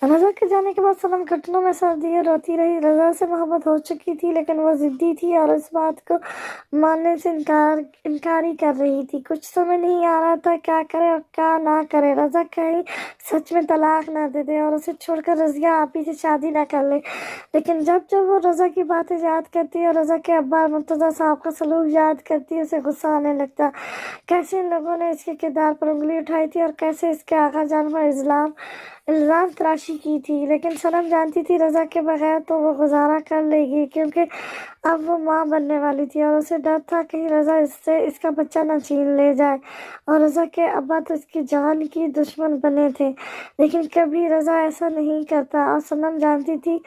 रज़ा के जाने के बाद सनम घुटनों में सर दिए रोती रही। रज़ा से मोहब्बत हो चुकी थी लेकिन वो ज़िद्दी थी और इस बात को मानने से इनकार ही कर रही थी। कुछ समझ नहीं आ रहा था क्या करे और क्या ना करे। रज़ा कहीं सच में तलाक ना दे दे और उसे छोड़कर रज़िया आपी से शादी ना कर ले। लेकिन जब जब वो रज़ा की बातें याद करती और रज़ा के अब्बा मुर्तज़ा साहब का सलूक याद करती, उसे गुस्सा आने लगता। कैसे इन लोगों ने इसके किरदार पर उंगली उठाई थी और कैसे इसके आका जान पर इल्ज़ाम तराशी की थी। लेकिन सनम जानती थी रज़ा के बगैर तो वो गुजारा कर लेगी, क्योंकि अब वो माँ बनने वाली थी और उसे डर था कहीं रज़ा इससे इसका बच्चा न छीन ले जाए। और रज़ा के अब्बा तो इसकी जान की दुश्मन बने थे, लेकिन कभी रज़ा ऐसा नहीं करता और सनम जानती थी।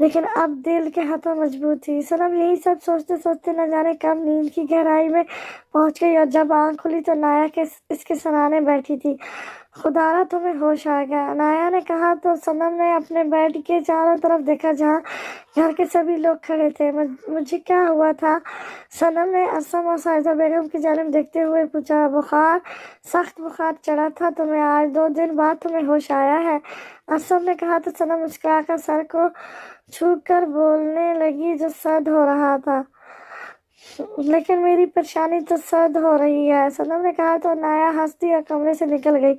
लेकिन अब दिल के हाथों मजबूत थी। सनम यही सब सोचते सोचते न जाने कब नींद की गहराई में पहुंच गई और जब आँख खुली तो नाया के इसके सराहने बैठी थी। खुदारा तुम्हें होश आ गया, नाया ने कहा तो सनम ने अपने बेड के चारों तरफ देखा जहाँ घर के सभी लोग खड़े थे। मुझे क्या हुआ था? सनम ने असम और साहिदा बेगम की जानिब देखते हुए पूछा। बुखार, सख्त बुखार चढ़ा था तुम्हें, आज 2 दिन बाद तुम्हें होश आया है, असम ने कहा तो सनम मुस्कुराकर सर को छू कर बोलने लगी जो सर्द हो रहा था। लेकिन मेरी परेशानी तो सर्द हो रही है, सनम ने कहा तो नाया हंस दी और कमरे से निकल गई।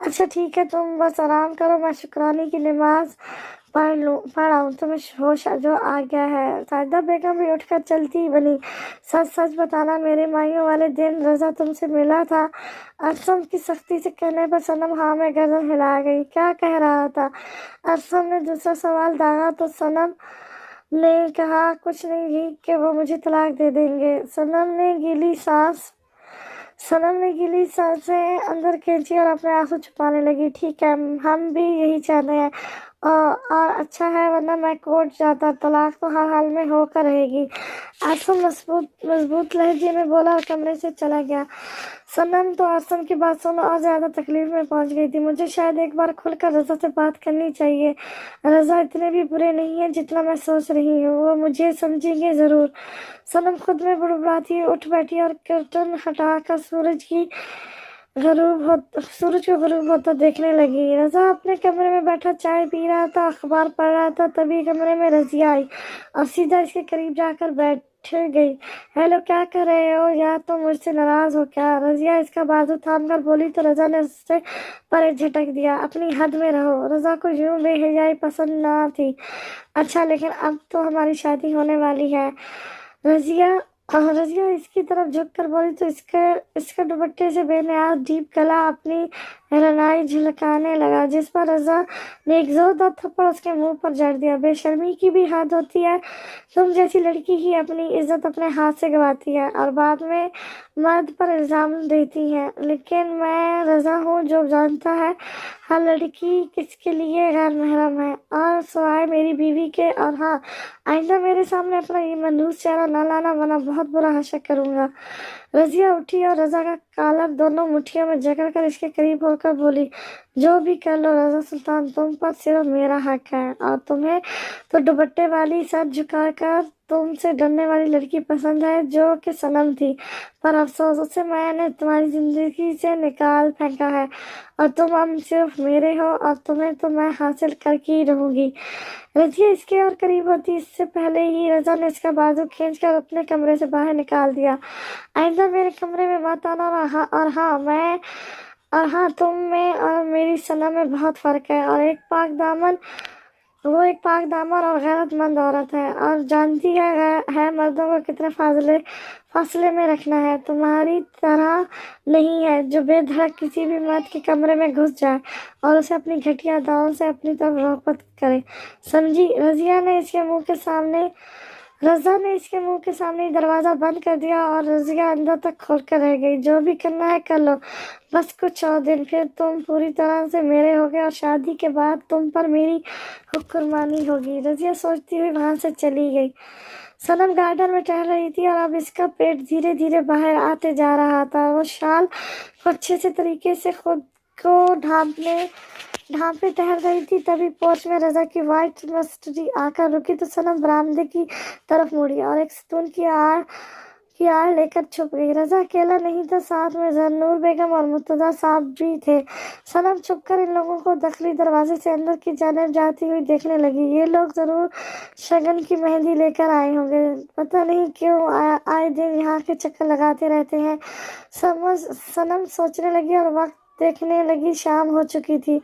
अच्छा ठीक है, तुम बस आराम करो, मैं शुक्रानी की नमाज पढ़ आऊँ, तुम्हें होश जो आ गया है। साजिदा बेगम भी उठकर चलती बनी। सच सच बताना, मेरे माइयों वाले दिन रज़ा तुमसे मिला था? असम की सख्ती से कहने पर सनम हाँ में गर्दन हिला गई। क्या कह रहा था? असम ने दूसरा सवाल दागा तो सनम ने कहा कुछ नहीं कि वो मुझे तलाक दे देंगे। सनम ने गीली सांसें अंदर खींची और अपने आंसू छुपाने लगी। ठीक है, हम भी यही चाहते हैं और अच्छा है, वरना मैं कोर्ट जाता, तलाक तो हर हाल में होकर रहेगी। आसम मजबूत लहजे में बोला और कमरे से चला गया। सनम तो आसम की बात सुन और ज्यादा तकलीफ में पहुंच गई थी। मुझे शायद एक बार खुलकर रज़ा से बात करनी चाहिए। रज़ा इतने भी बुरे नहीं है जितना मैं सोच रही हूँ, वो मुझे समझेंगे जरूर। सनम खुद में बुड़बुड़ाती उठ बैठी और कर्टन हटाकर सूरज को गरूब होता देखने लगी। रज़ा अपने कमरे में बैठा चाय पी रहा था, अखबार पढ़ रहा था। तभी कमरे में रज़िया आई और सीधा इसके करीब जाकर बैठ गई। हेलो, क्या कर रहे हो? या तो मुझसे नाराज हो क्या? रज़िया इसका बाजू थाम कर बोली तो रज़ा ने उससे परे झटक दिया। अपनी हद में रहो। रज़ा को यूं बेहयाई पसंद ना थी। अच्छा, लेकिन अब तो हमारी शादी होने वाली है। रज़िया इसकी तरफ झुककर बोली तो इसके दुपट्टे से बेनियाज डीप गला अपनी रनाई झलकाने लगा, जिस पर रज़ा ने एक जोरदार थप्पड़ उसके मुंह पर जड़ दिया। बेशर्मी की भी हद होती है। तुम जैसी लड़की ही अपनी इज्जत अपने हाथ से गंवाती है और बाद में मर्द पर इल्जाम देती है। लेकिन मैं रज़ा हूँ जो जानता है हर लड़की किसके लिए गैर महरम है, और सिवाय मेरी बीवी के। और हाँ, आइंदा मेरे सामने अपना ये मनहूस चेहरा न लाना, वरना बहुत बुरा हशर करूंगा। रज़िया उठी और रज़ा का कॉलर दोनों मुट्ठियों में जकड़ कर इसके करीब होकर बोली, जो भी कर लो रज़ा सुल्तान, तुम पर सिर्फ मेरा हक है और तुम्हें तो दुपट्टे वाली सर झुकाकर तुमसे डरने वाली लड़की पसंद है जो कि सनम थी। पर अफसोस, उसे मैंने तुम्हारी जिंदगी से निकाल फेंका है और तुम अब सिर्फ मेरे हो और तुम्हें तो मैं हासिल करके ही रहूंगी। रज़िया इसके और करीब होती इससे पहले ही रज़ा ने इसका बाजू खींचकर अपने कमरे से बाहर निकाल दिया। आइंदा मेरे कमरे में मत आना। और हाँ, तुम में और मेरी सनम में बहुत फर्क है। और एक पाक दामन और गैरतमंद औरत है और जानती है मर्दों को कितने फासले में रखना है। तुम्हारी तरह नहीं है जो बेधड़क किसी भी मर्द के कमरे में घुस जाए और उसे अपनी घटिया अदाओं से अपनी तरफ रग़बत करे, समझी? रज़ा ने इसके मुंह के सामने ही दरवाज़ा बंद कर दिया और रज़िया अंदर तक खोल कर रह गई। जो भी करना है कर लो, बस कुछ और दिन, फिर तुम पूरी तरह से मेरे होगे और शादी के बाद तुम पर मेरी हुक्मरानी होगी। रज़िया सोचती हुई वहां से चली गई। सनम गार्डन में टहल रही थी और अब इसका पेट धीरे धीरे बाहर आते जा रहा था। वो शाल को अच्छे से तरीके से खुद को ढांपे टहल रही थी। तभी पोर्च में रज़ा की वाइट मर्सिडीज आकर रुकी तो सनम बरामदे की तरफ मुड़ी और एक सतून की आड़ की आड़ लेकर छुप गई। रजा अकेला नहीं था, साथ में जन्नूर बेगम और मुर्तजा साहब भी थे। सनम छुपकर इन लोगों को दखली दरवाजे से अंदर की जानिब जाती हुई देखने लगी। ये लोग जरूर शगन की मेहंदी लेकर आए होंगे, पता नहीं क्यों आए दिन यहाँ के चक्कर लगाते रहते हैं। सनम सोचने लगी और वक्त देखने लगी। शाम हो चुकी थी,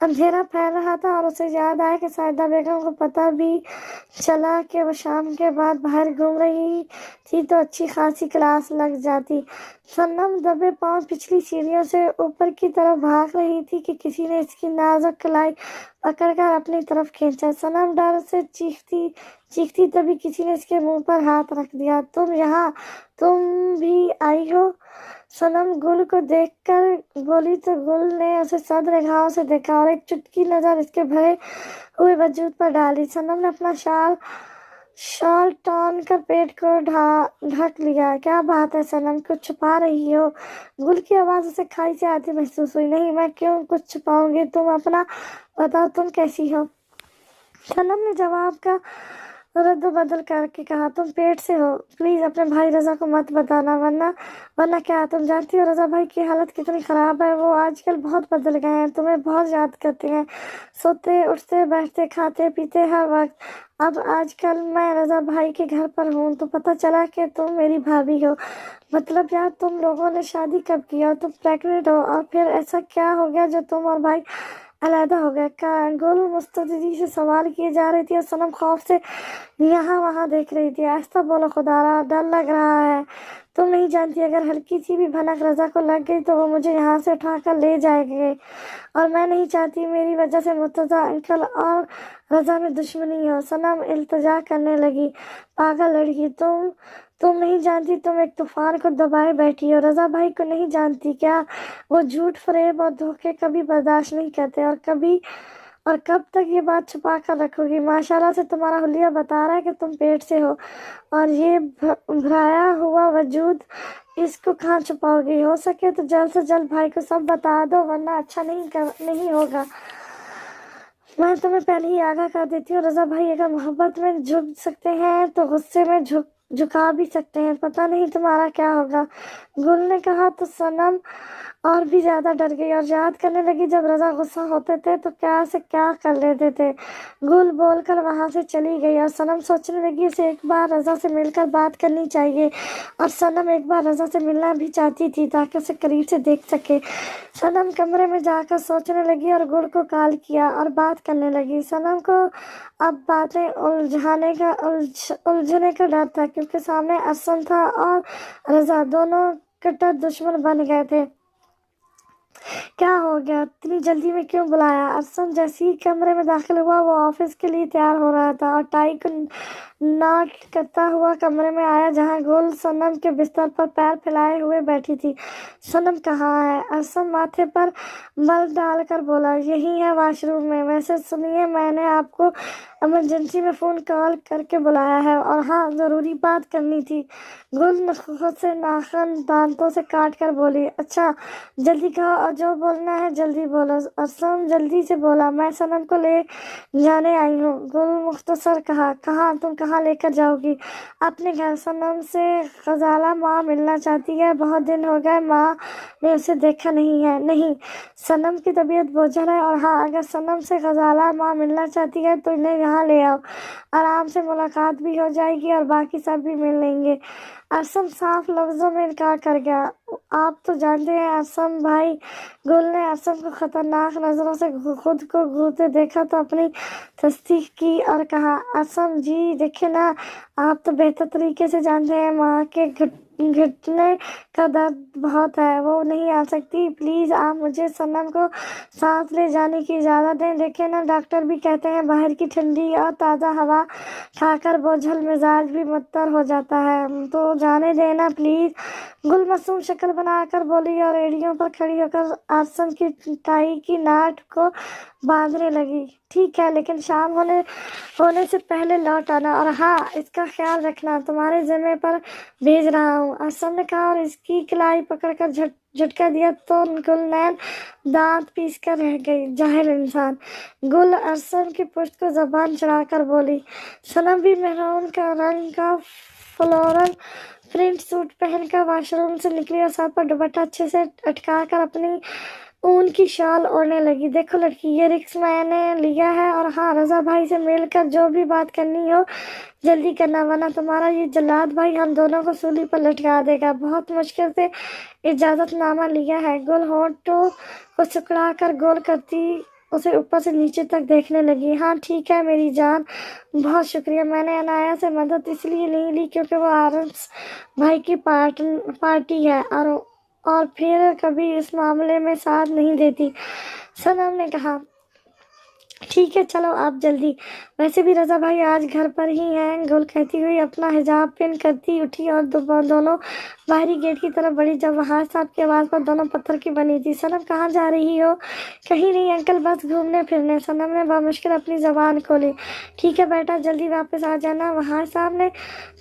अंधेरा फैल रहा था और उसे याद आया कि साहिदा बेगम को पता भी चला कि वो शाम के बाद बाहर घूम रही थी तो अच्छी खासी क्लास लग जाती। सनम दबे पांव पिछली सीढ़ियों से ऊपर की तरफ भाग रही थी कि किसी ने इसकी नाजुक कलाई पकड़कर अपनी तरफ खींचा। सनम डर से चीखती तभी किसी ने इसके मुंह पर हाथ रख दिया। तुम यहाँ, तुम भी आई हो? सनम गुल को देखकर बोली तो गुल ने उसे सद्र घाव से देखा और एक चुटकी नजर इसके भरे हुए वजूद पर डाली। सनम ने अपना शाल टान कर पेट को ढक लिया। क्या बात है सनम, कुछ छुपा रही हो? गुल की आवाज उसे खाई से आती महसूस हुई। नहीं, मैं क्यों कुछ छुपाऊंगी, तुम अपना बताओ, तुम कैसी हो? सनम ने जवाब का रद्द बदल करके कहा, तुम पेट से हो, प्लीज अपने भाई रजा को मत बताना, वरना क्या? तुम जानती हो रजा भाई की हालत कितनी खराब है, वो आजकल बहुत बदल गए हैं, तुम्हें बहुत याद करते हैं, सोते उठते बैठते खाते पीते हर वक्त। अब आजकल मैं रजा भाई के घर पर हूँ तो पता चला कि तुम मेरी भाभी हो। मतलब यार, तुम लोगों ने शादी कब की और तुम प्रेग्नेंट हो, और फिर ऐसा क्या हो गया जो तुम और भाई अलहदा हो गया? गुल मुस्तैदी से सवाल किए जा रही थी और सनम खौफ से यहाँ वहाँ देख रही थी। आहिस्ता बोलो, खुदारा डर लग रहा है। तुम नहीं जानती, अगर हल्की सी भी भनक रजा को लग गई तो वो मुझे यहाँ से उठाकर ले जाएंगे, और मैं नहीं चाहती मेरी वजह से मुर्तजा अंकल और रजा में दुश्मनी हो। सनम इल्तिजा करने लगी, पागल लड़की, तुम नहीं जानती, तुम एक तूफान को दबाए बैठी हो। रजा भाई को नहीं जानती क्या? वो झूठ, फरेब और धोखे कभी बर्दाश्त नहीं करते। और कब तक ये बात छुपा कर रखोगी? माशाल्लाह से तुम्हारा हुलिया बता रहा है कि तुम पेट से हो, और ये भराया हुआ वजूद, इसको कहाँ छुपाओगी? हो सके तो जल्द से जल्द भाई को सब बता दो, वरना अच्छा नहीं होगा। मैं तुम्हें पहले ही आगाह कर देती हूँ, रजा भाई अगर मोहब्बत में झुक सकते हैं तो गुस्से में झुका भी सकते हैं, पता नहीं तुम्हारा क्या होगा। गुल ने कहा तो सनम और भी ज्यादा डर गई और याद करने लगी जब रजा गुस्सा होते थे तो क्या से क्या कर लेते थे। गुल बोलकर वहां से चली गई और सनम सोचने लगी उसे एक बार रजा से मिलकर बात करनी चाहिए, और सनम एक बार रजा से मिलना भी चाहती थी ताकि उसे करीब से देख सके। सनम कमरे में जाकर सोचने लगी और गुल को कॉल किया और बात करने लगी। सनम को अब बातें उलझने का डर था, क्योंकि सामने अरसम था और रजा, दोनों कट्टर दुश्मन बन गए थे। क्या हो गया, इतनी जल्दी में क्यों बुलाया? अरसम जैसे ही कमरे में दाखिल हुआ वो ऑफिस के लिए तैयार हो रहा था और टाई को नॉट करता हुआ कमरे में आया जहां गुल सनम के बिस्तर पर पैर फैलाए हुए बैठी थी। सनम कहाँ है? अरसम माथे पर मल डालकर बोला, यही है वाशरूम में। वैसे सुनिए, मैंने आपको इमरजेंसी में फ़ोन कॉल करके बुलाया है, और हाँ, ज़रूरी बात करनी थी। गुल खुद से नाखून दांतों से काट कर बोली, अच्छा जल्दी कहो और जो बोलना है जल्दी बोलो। अरसम जल्दी से बोला, मैं सनम को ले जाने आई हूँ। गुल मुख्तसर कहा, कहाँ? तुम कहाँ लेकर जाओगी? अपने घर। सनम से गजाला माँ मिलना चाहती है, बहुत दिन हो गए माँ ने उसे देखा नहीं है। नहीं, सनम की तबीयत बोझल है, और हाँ, अगर सनम से गजाला माँ मिलना चाहती है तो इन्हें यहाँ ले आओ, आराम से मुलाकात भी हो जाएगी और बाकी सब भी मिल लेंगे। अरसम साफ लफ्जों में इनकार कर गया। आप तो जानते हैं अरसम भाई। गुल ने अरसम को खतरनाक नजरों से खुद को घूरते देखा तो अपनी तस्दीक की और कहा, अरसम जी देखिए ना, आप तो बेहतर तरीके से जानते हैं माँ के घुटने का दर्द बहुत है, वो नहीं आ सकती। प्लीज आप मुझे सनम को सांस ले जाने की इजाज़त दें। देखिए ना, डॉक्टर भी कहते हैं बाहर की ठंडी और ताज़ा हवा खाकर बोझल मिजाज भी मुअत्तर हो जाता है, तो जाने देना प्लीज। गुल मासूम शक्ल बनाकर बोली और एड़ियों पर खड़ी होकर अरसम की टाई की नाट को बांधने लगी। ठीक है, लेकिन शाम होने से पहले लौट आना, और हाँ, इसका ख्याल रखना, तुम्हारे जिम्मे पर भेज रहा हूँ। अरसम ने कहा और इसकी कलाई पकड़कर झटका दिया तो गुलनैन दांत पीस कर रह गई। जाहिल इंसान। गुल अरसम की पुश्त को जबान चढ़ाकर बोली। सनम भी मेहरून का रंग का फ्लोरल प्रिंट सूट पहनकर वॉशरूम से निकली और सर पर दुपट्टा अच्छे से अटका कर अपनी ऊन की शॉल ओढ़ने लगी। देखो लड़की, ये रिस्क मैंने लिया है, और हाँ, रजा भाई से मिलकर जो भी बात करनी हो जल्दी करना, वरना तुम्हारा ये जल्लाद भाई हम दोनों को सूली पर लटका देगा। बहुत मुश्किल से इजाजतनामा लिया है। गुल होठों को सिकुड़ा कर गोल करती उसे ऊपर से नीचे तक देखने लगी। हाँ ठीक है मेरी जान, बहुत शुक्रिया। मैंने अनाया से मदद इसलिए नहीं ली क्योंकि वो आरस भाई की पार्टी है, और फिर कभी इस मामले में साथ नहीं देती। सनम ने कहा, ठीक है चलो आप जल्दी। वैसे भी रजा भाई आज घर पर ही हैं, गुल कहती हुई अपना हिजाब पिन करती उठी और दोनों बाहरी गेट की तरफ बढ़ी। जब वहां साहब की आवाज़ पर दोनों पत्थर की बनी थी। सनम कहाँ जा रही हो? कहीं नहीं अंकल, बस घूमने फिरने। सनम ने बामुश्किल अपनी जबान खोली। ठीक है बेटा, जल्दी वापस आ जाना। वहां साहब ने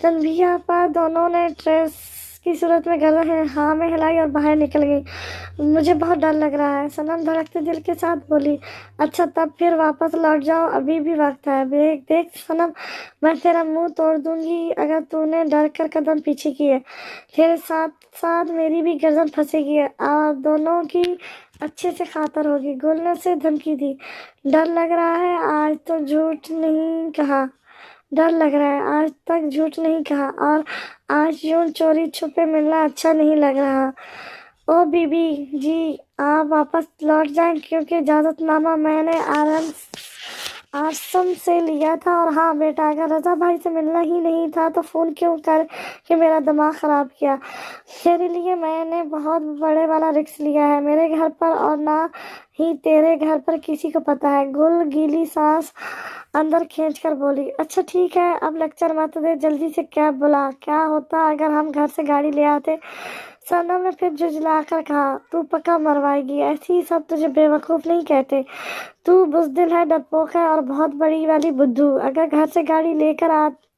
तनबीह पर दोनों ने ट्रेस की सूरत में गर्दन हाँ में हिलाई और बाहर निकल गई। मुझे बहुत डर लग रहा है, सनम धड़कते दिल के साथ बोली। अच्छा तब फिर वापस लौट जाओ, अभी भी वक्त है। देख सनम, मैं तेरा मुंह तोड़ दूंगी अगर तूने डर कर कदम पीछे किए। तेरे साथ साथ मेरी भी गर्दन फंसेगी और दोनों की अच्छे से खातर होगी। गुल ने उसे धमकी दी। डर लग रहा है, आज तो झूठ नहीं कहा। डर लग रहा है, आज तक झूठ नहीं कहा, और आज यूं चोरी छुपे मिलना अच्छा नहीं लग रहा। ओ बीबी जी, आप वापस लौट जाएं क्योंकि इजाजतनामा मैंने आश्रम से लिया था। और हाँ बेटा, अगर रजा भाई से मिलना ही नहीं था तो फ़ोन क्यों कर के मेरा दिमाग ख़राब किया? तेरे लिए मैंने बहुत बड़े वाला रिस्क लिया है, मेरे घर पर और ना ही तेरे घर पर किसी को पता है। गुल गीली सांस अंदर खींचकर बोली। अच्छा ठीक है, अब लेक्चर मत दे, जल्दी से कैब बुला। क्या होता अगर हम घर से गाड़ी ले आते? सनम ने फिर झुंझलाकर कहा, तू पक्का मरवाएगी, ऐसे ही सब तुझे बेवकूफ़ नहीं कहते। तू बुज़दिल है, डरपोक है और बहुत बड़ी वाली बुद्धू। अगर घर से गाड़ी लेकर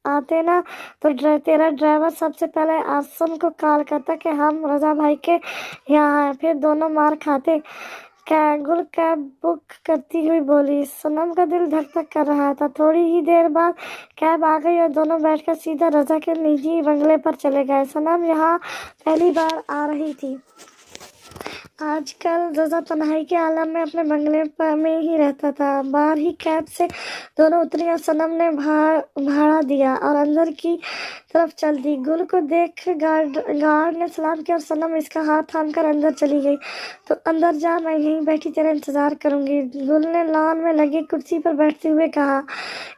आते ना तो तेरा ड्राइवर सबसे पहले आसम को कॉल करता कि हम रजा भाई के यहाँ हैं, फिर दोनों मार खाते। गुल कैब बुक करती हुई बोली। सनम का दिल धक धक कर रहा था। थोड़ी ही देर बाद कैब आ गई और दोनों बैठकर सीधा रजा के निजी बंगले पर चले गए। सनम यहाँ पहली बार आ रही थी। आजकल रजा तन्हाई के आलम में अपने बंगले में ही रहता था। बाहर ही कैब से दोनों उतरी और सनम ने भाड़ा दिया और अंदर की तरफ चल दी। गुल को देख गार्ड ने सलाम किया और सनम इसका हाथ थामकर अंदर चली गई। तो अंदर जा, मैं यहीं बैठी तेरा इंतजार करूंगी। गुल ने लॉन में लगी कुर्सी पर बैठते हुए कहा।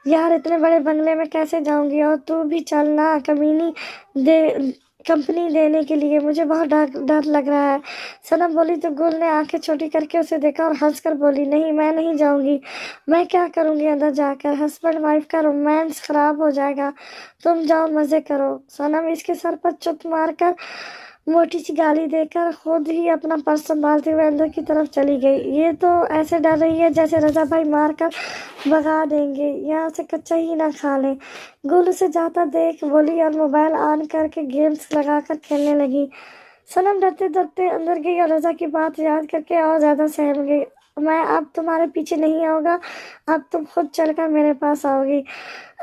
यार इतने बड़े बंगले में कैसे जाऊंगी, और तू भी चलना कंपनी देने के लिए, मुझे बहुत डर लग रहा है। सनम बोली तो गुल ने आंखें छोटी करके उसे देखा और हंसकर बोली, नहीं मैं नहीं जाऊंगी। मैं क्या करूंगी अंदर जाकर? हस्बैंड वाइफ का रोमांस खराब हो जाएगा। तुम जाओ मजे करो। सनम इसके सर पर चुप मारकर मोटी सी गाली देकर खुद ही अपना पर्स संभालते हुए अंदर की तरफ चली गई। ये तो ऐसे डर रही है जैसे रजा भाई मार कर भगा देंगे, यहाँ से कच्चा ही ना खा ले। गुल उसे जाता देख बोली और मोबाइल ऑन करके गेम्स लगाकर खेलने लगी। सनम डरते डरते अंदर गई और रजा की बात याद करके और ज्यादा सहम गई। मैं अब तुम्हारे पीछे नहीं आऊंगा, अब तुम खुद चलकर मेरे पास आओगी।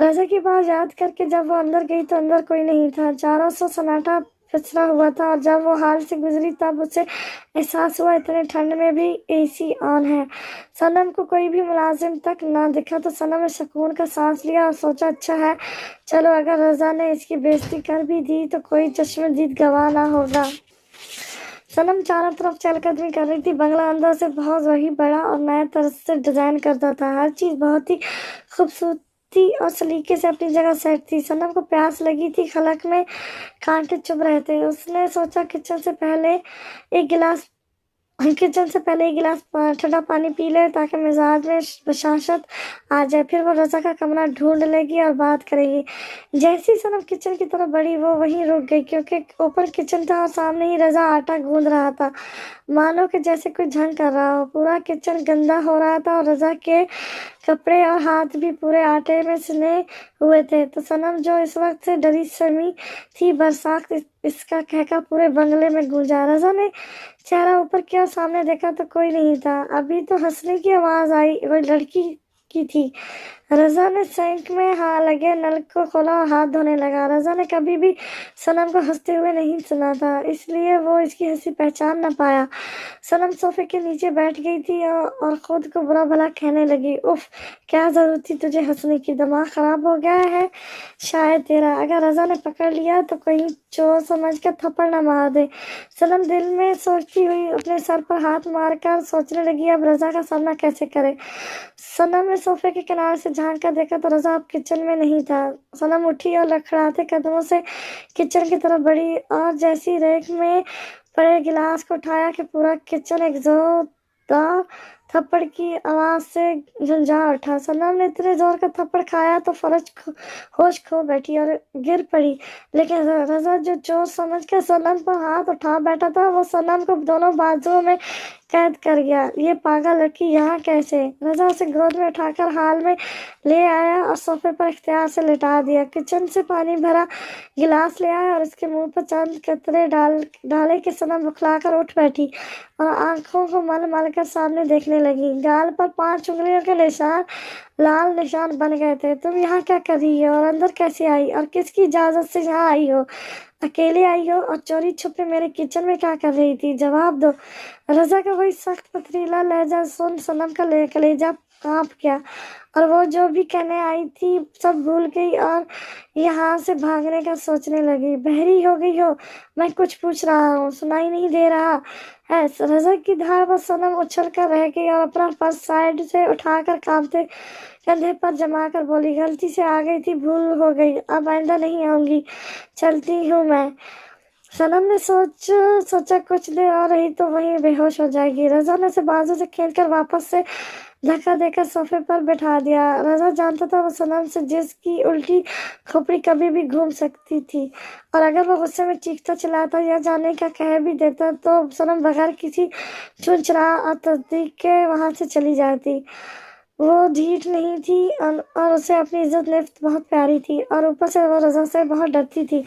रजा की बात याद करके जब वो अंदर गई तो अंदर कोई नहीं था। चारों से सन्नाटा पिछड़ा हुआ था और जब वो हाल से गुजरी तब उसे एहसास हुआ इतने ठंड में भी एसी ऑन है। सनम को कोई भी मुलाजिम तक ना दिखा तो सनम ने सुकून का सांस लिया और सोचा, अच्छा है चलो, अगर रजा ने इसकी बेइज्जती कर भी दी तो कोई चश्मदीद गवाह ना होगा। सनम चारों तरफ चहलकदमी कर रही थी। बंगला अंदर से बहुत वही बड़ा और नए तरह से डिजाइन करता था। हर चीज बहुत ही खूबसूरती और सलीके से अपनी जगह सेट थी। सनम को प्यास लगी थी, खलक में कांटे चुभ रहे थे। उसने सोचा किचन से पहले एक गिलास ठंडा पानी पी ले ताकि मिजाज में बशाशत आ जाए। फिर वो रजा का कमरा ढूंढ लेगी और बात करेगी। जैसी सनम किचन की तरफ बढ़ी वो वहीं रुक गई क्योंकि ऊपर किचन था और सामने ही रजा आटा गूंद रहा था, मानो कि जैसे कोई झंग कर रहा हो। पूरा किचन गंदा हो रहा था और रजा के कपड़े और हाथ भी पूरे आटे में सने हुए थे। तो सनम जो इस वक्त से डरी समी थी, बरसात इसका कहका पूरे बंगले में गूंजा। रजा ने चेहरा ऊपर किया, सामने देखा तो कोई नहीं था। अभी तो हंसने की आवाज आई, वही लड़की की थी। रज़ा ने सिंक में लगे नल को खोला और हाथ धोने लगा। रज़ा ने कभी भी सनम को हंसते हुए नहीं सुना था, इसलिए वो इसकी हंसी पहचान न पाया। सनम सोफे के नीचे बैठ गई थी और खुद को बुरा भला कहने लगी, उफ, क्या जरूरत थी तुझे हंसने की, दिमाग खराब हो गया है शायद तेरा। अगर रज़ा ने पकड़ लिया तो कहीं चोर समझ कर थप्पड़ न मार दे। सनम दिल में सोचती हुई अपने सर पर हाथ मारकर सोचने लगी, अब रज़ा का सामना कैसे करे। सनम ने सोफे के किनारे से झांक कर देखा तो रज़ा अब किचन में नहीं था। सनम उठी और लड़खड़ाते कदमों से किचन की तरफ बढ़ी और जैसी रैक में पड़े गिलास को उठाया कि पूरा किचन एक जोरदार थप्पड़ की आवाज से झंझा उठा। सनम ने इतने जोर का थप्पड़ खाया तो होश खो बैठी और गिर पड़ी, लेकिन रज़ा जो चोर समझ कर सनम पर हाथ उठा बैठा था, वो सनम को दोनों बाजुओं में कैद कर गया। ये पागल लड़की यहाँ कैसे? रज़ा उसे गोद में उठाकर हाल में ले आया और सोफे पर इख्तियार से लिटा दिया। किचन से पानी भरा गिलास ले आया और उसके मुंह पर चंद कतरे डाले कि सनम बुखलाकर उठ बैठी और आंखों को मल मल कर सामने देखने लगी। गाल पर 5 उंगलियों के निशान लाल निशान बन गए थे। तुम यहाँ क्या कर रही हो और अंदर कैसे आई और किसकी इजाजत से यहाँ आई हो? अकेले आई हो और चोरी छुपे मेरे किचन में क्या कर रही थी? जवाब दो। रज़ा का वही सख्त पथरीला लहजा सुन सनम का कलेजा कांप गया और वो जो भी कहने आई थी सब भूल गई और यहाँ से भागने का सोचने लगी। बहरी हो गई हो? मैं कुछ पूछ रहा हूँ, सुनाई नहीं दे रहा है? रज़ा की धार पर सनम उछल कर रह गई और अपना पर्स साइड से उठाकर कांपते कंधे पर जमा कर बोली, गलती से आ गई थी, भूल हो गई, अब आइंदा नहीं आऊंगी, चलती हूँ मैं। सनम ने सोचा कुछ देर और रही तो वहीं बेहोश हो जाएगी। रज़ा ने उसे बाजू से खींचकर वापस से धक्का देकर सोफे पर बैठा दिया। रज़ा जानता था वो सनम से जिसकी उल्टी खोपड़ी कभी भी घूम सकती थी और अगर वो गुस्से में चीखता चिल्लाता या जाने का कह भी देता तो सनम बगैर किसी चुनचुरा और तस्दीक के वहां से चली जाती। वो ढीठ नहीं थी और उसे अपनी इज्जत नफ्स बहुत प्यारी थी और ऊपर से वो रज़ा से बहुत डरती थी।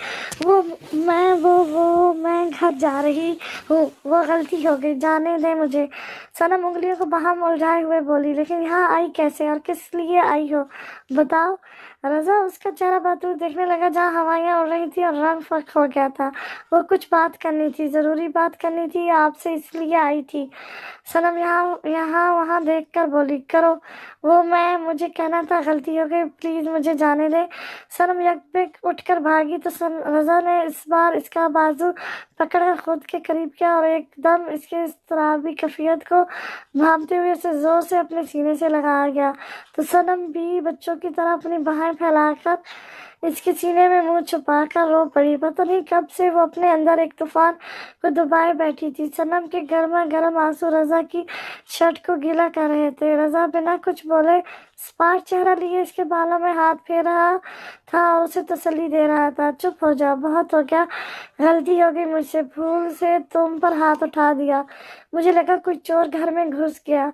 मैं घर जा रही हूँ, वो गलती हो गई, जाने दे मुझे। सनम उंगलियों को बाहर उलझाए हुए बोली, लेकिन यहाँ आई कैसे और किस लिए आई हो, बताओ। रज़ा उसका चेहरा बदूर देखने लगा जहाँ हवाइयाँ उड़ रही थी और रंग फर्क हो गया था। वो कुछ बात करनी थी, ज़रूरी बात करनी थी, आपसे इसलिए आई थी। सनम यहाँ वहाँ देख कर बोली, करो वो मुझे कहना था, गलती हो गई, प्लीज़ मुझे जाने दे। सनम यकबैक उठकर भागी तो रज़ा ने इस बार इसका बाजू पकड़कर खुद के करीब किया और एकदम इसके इज़्तिराबी कैफियत को भांपते हुए उसे जोर से अपने सीने से लगाया गया तो सनम भी बच्चों की तरह अपनी बाहें फैलाकर इसके सीने में मुंह छुपाकर रो पड़ी। पता नहीं कब से वो अपने अंदर एक तूफान को दबाए बैठी थी। सनम के गर्मा गर्म आंसू रज़ा की शर्ट को गीला कर रहे थे। रज़ा बिना कुछ बोले स्पार्ट चेहरा लिए इसके बालों में हाथ फेर रहा था और उसे तसल्ली दे रहा था। चुप हो जाओ, बहुत हो गया, गलती हो गई मुझसे, भूल से तुम पर हाथ उठा दिया, मुझे लगा कोई चोर घर में घुस गया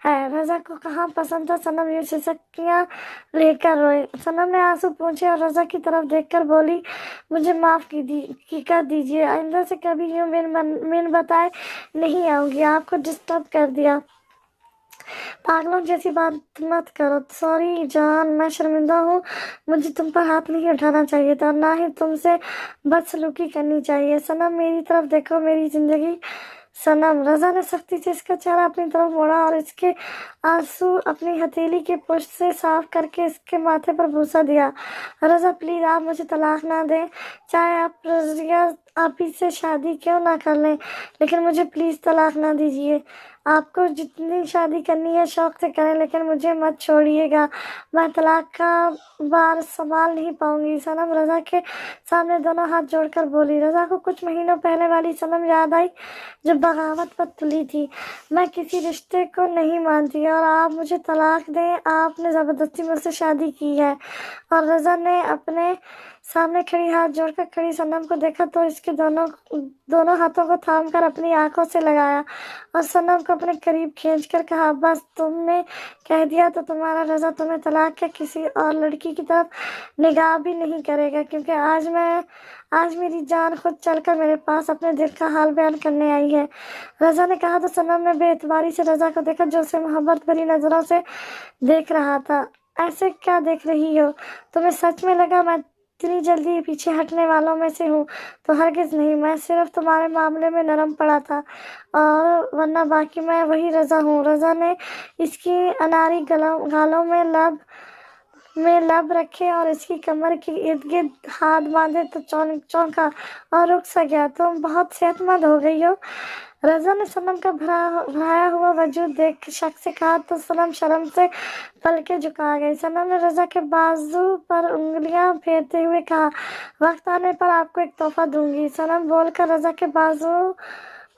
है। रज़ा को कहाँ पसंद था सनम ये सिसकियाँ लेकर रोए। सनम ने आंसू पूछे और रज़ा की तरफ देखकर बोली, मुझे माफ़ कर दीजिए, आइंदा से कभी यूँ बिन बताए नहीं आऊँगी, आपको डिस्टर्ब कर दिया, पागलों जैसी बात मत करो। सॉरी जान, मैं शर्मिंदा हूँ, मुझे तुम पर हाथ नहीं उठाना चाहिए था, ना ही तुमसे बदसलूकी करनी चाहिए। सनम मेरी तरफ देखो, मेरी जिंदगी। सनम। रज़ा ने सख्ती से इसका चेहरा अपनी तरफ मोड़ा और इसके आंसू अपनी हथेली के पुष्ट से साफ करके इसके माथे पर भूसा दिया। रज़ा प्लीज़ आप मुझे तलाक ना दें, चाहे आप रज़िया आपी से शादी क्यों ना कर लें, लेकिन मुझे प्लीज़ तलाक ना दीजिए। आपको जितनी शादी करनी है शौक से करें, लेकिन मुझे मत छोड़िएगा, मैं तलाक का बार संभाल नहीं पाऊंगी। सनम रज़ा के सामने दोनों हाथ जोड़कर बोली। रज़ा को कुछ महीनों पहले वाली सनम याद आई जब बगावत पर तुली थी। मैं किसी रिश्ते को नहीं मानती और आप मुझे तलाक दें, आपने ज़बरदस्ती मुझसे शादी की है। और रज़ा ने अपने सामने खड़ी हाथ जोड़कर खड़ी सनम को देखा तो इसके दोनों हाथों को थाम कर अपनी आंखों से लगाया और सनम को अपने करीब खींचकर कहा, बस तुमने कह दिया तो तुम्हारा रज़ा तुम्हें तलाक के किसी और लड़की की तरफ निगाह भी नहीं करेगा, क्योंकि आज मेरी जान खुद चलकर मेरे पास अपने दिल का हाल बयान करने आई है। रज़ा ने कहा तो सनम ने बेएतबारी से रज़ा को देखा जो उसे मोहब्बत भरी नजरों से देख रहा था। ऐसे क्या देख रही हो? तुम्हें सच में लगा मैं इतनी जल्दी पीछे हटने वालों में से हूँ? तो हरगिज़ नहीं, मैं सिर्फ तुम्हारे मामले में नरम पड़ा था, और वरना बाकी मैं वही रज़ा हूँ। रज़ा ने इसकी अनारी गालों में लब रखे और इसकी कमर के इर्द गिर्द हाथ बांधे तो चौंका और रुक सा गया। तुम बहुत सेहतमंद हो गई हो। रज़ा ने सनम का भराया हुआ वजूद देख शक से कहा तो सनम शर्म से पलके झुका गई। सनम ने रज़ा के बाजू पर उंगलियां फेरते हुए कहा, वक्त आने पर आपको एक तोहफा दूंगी। सनम बोलकर रज़ा के बाजू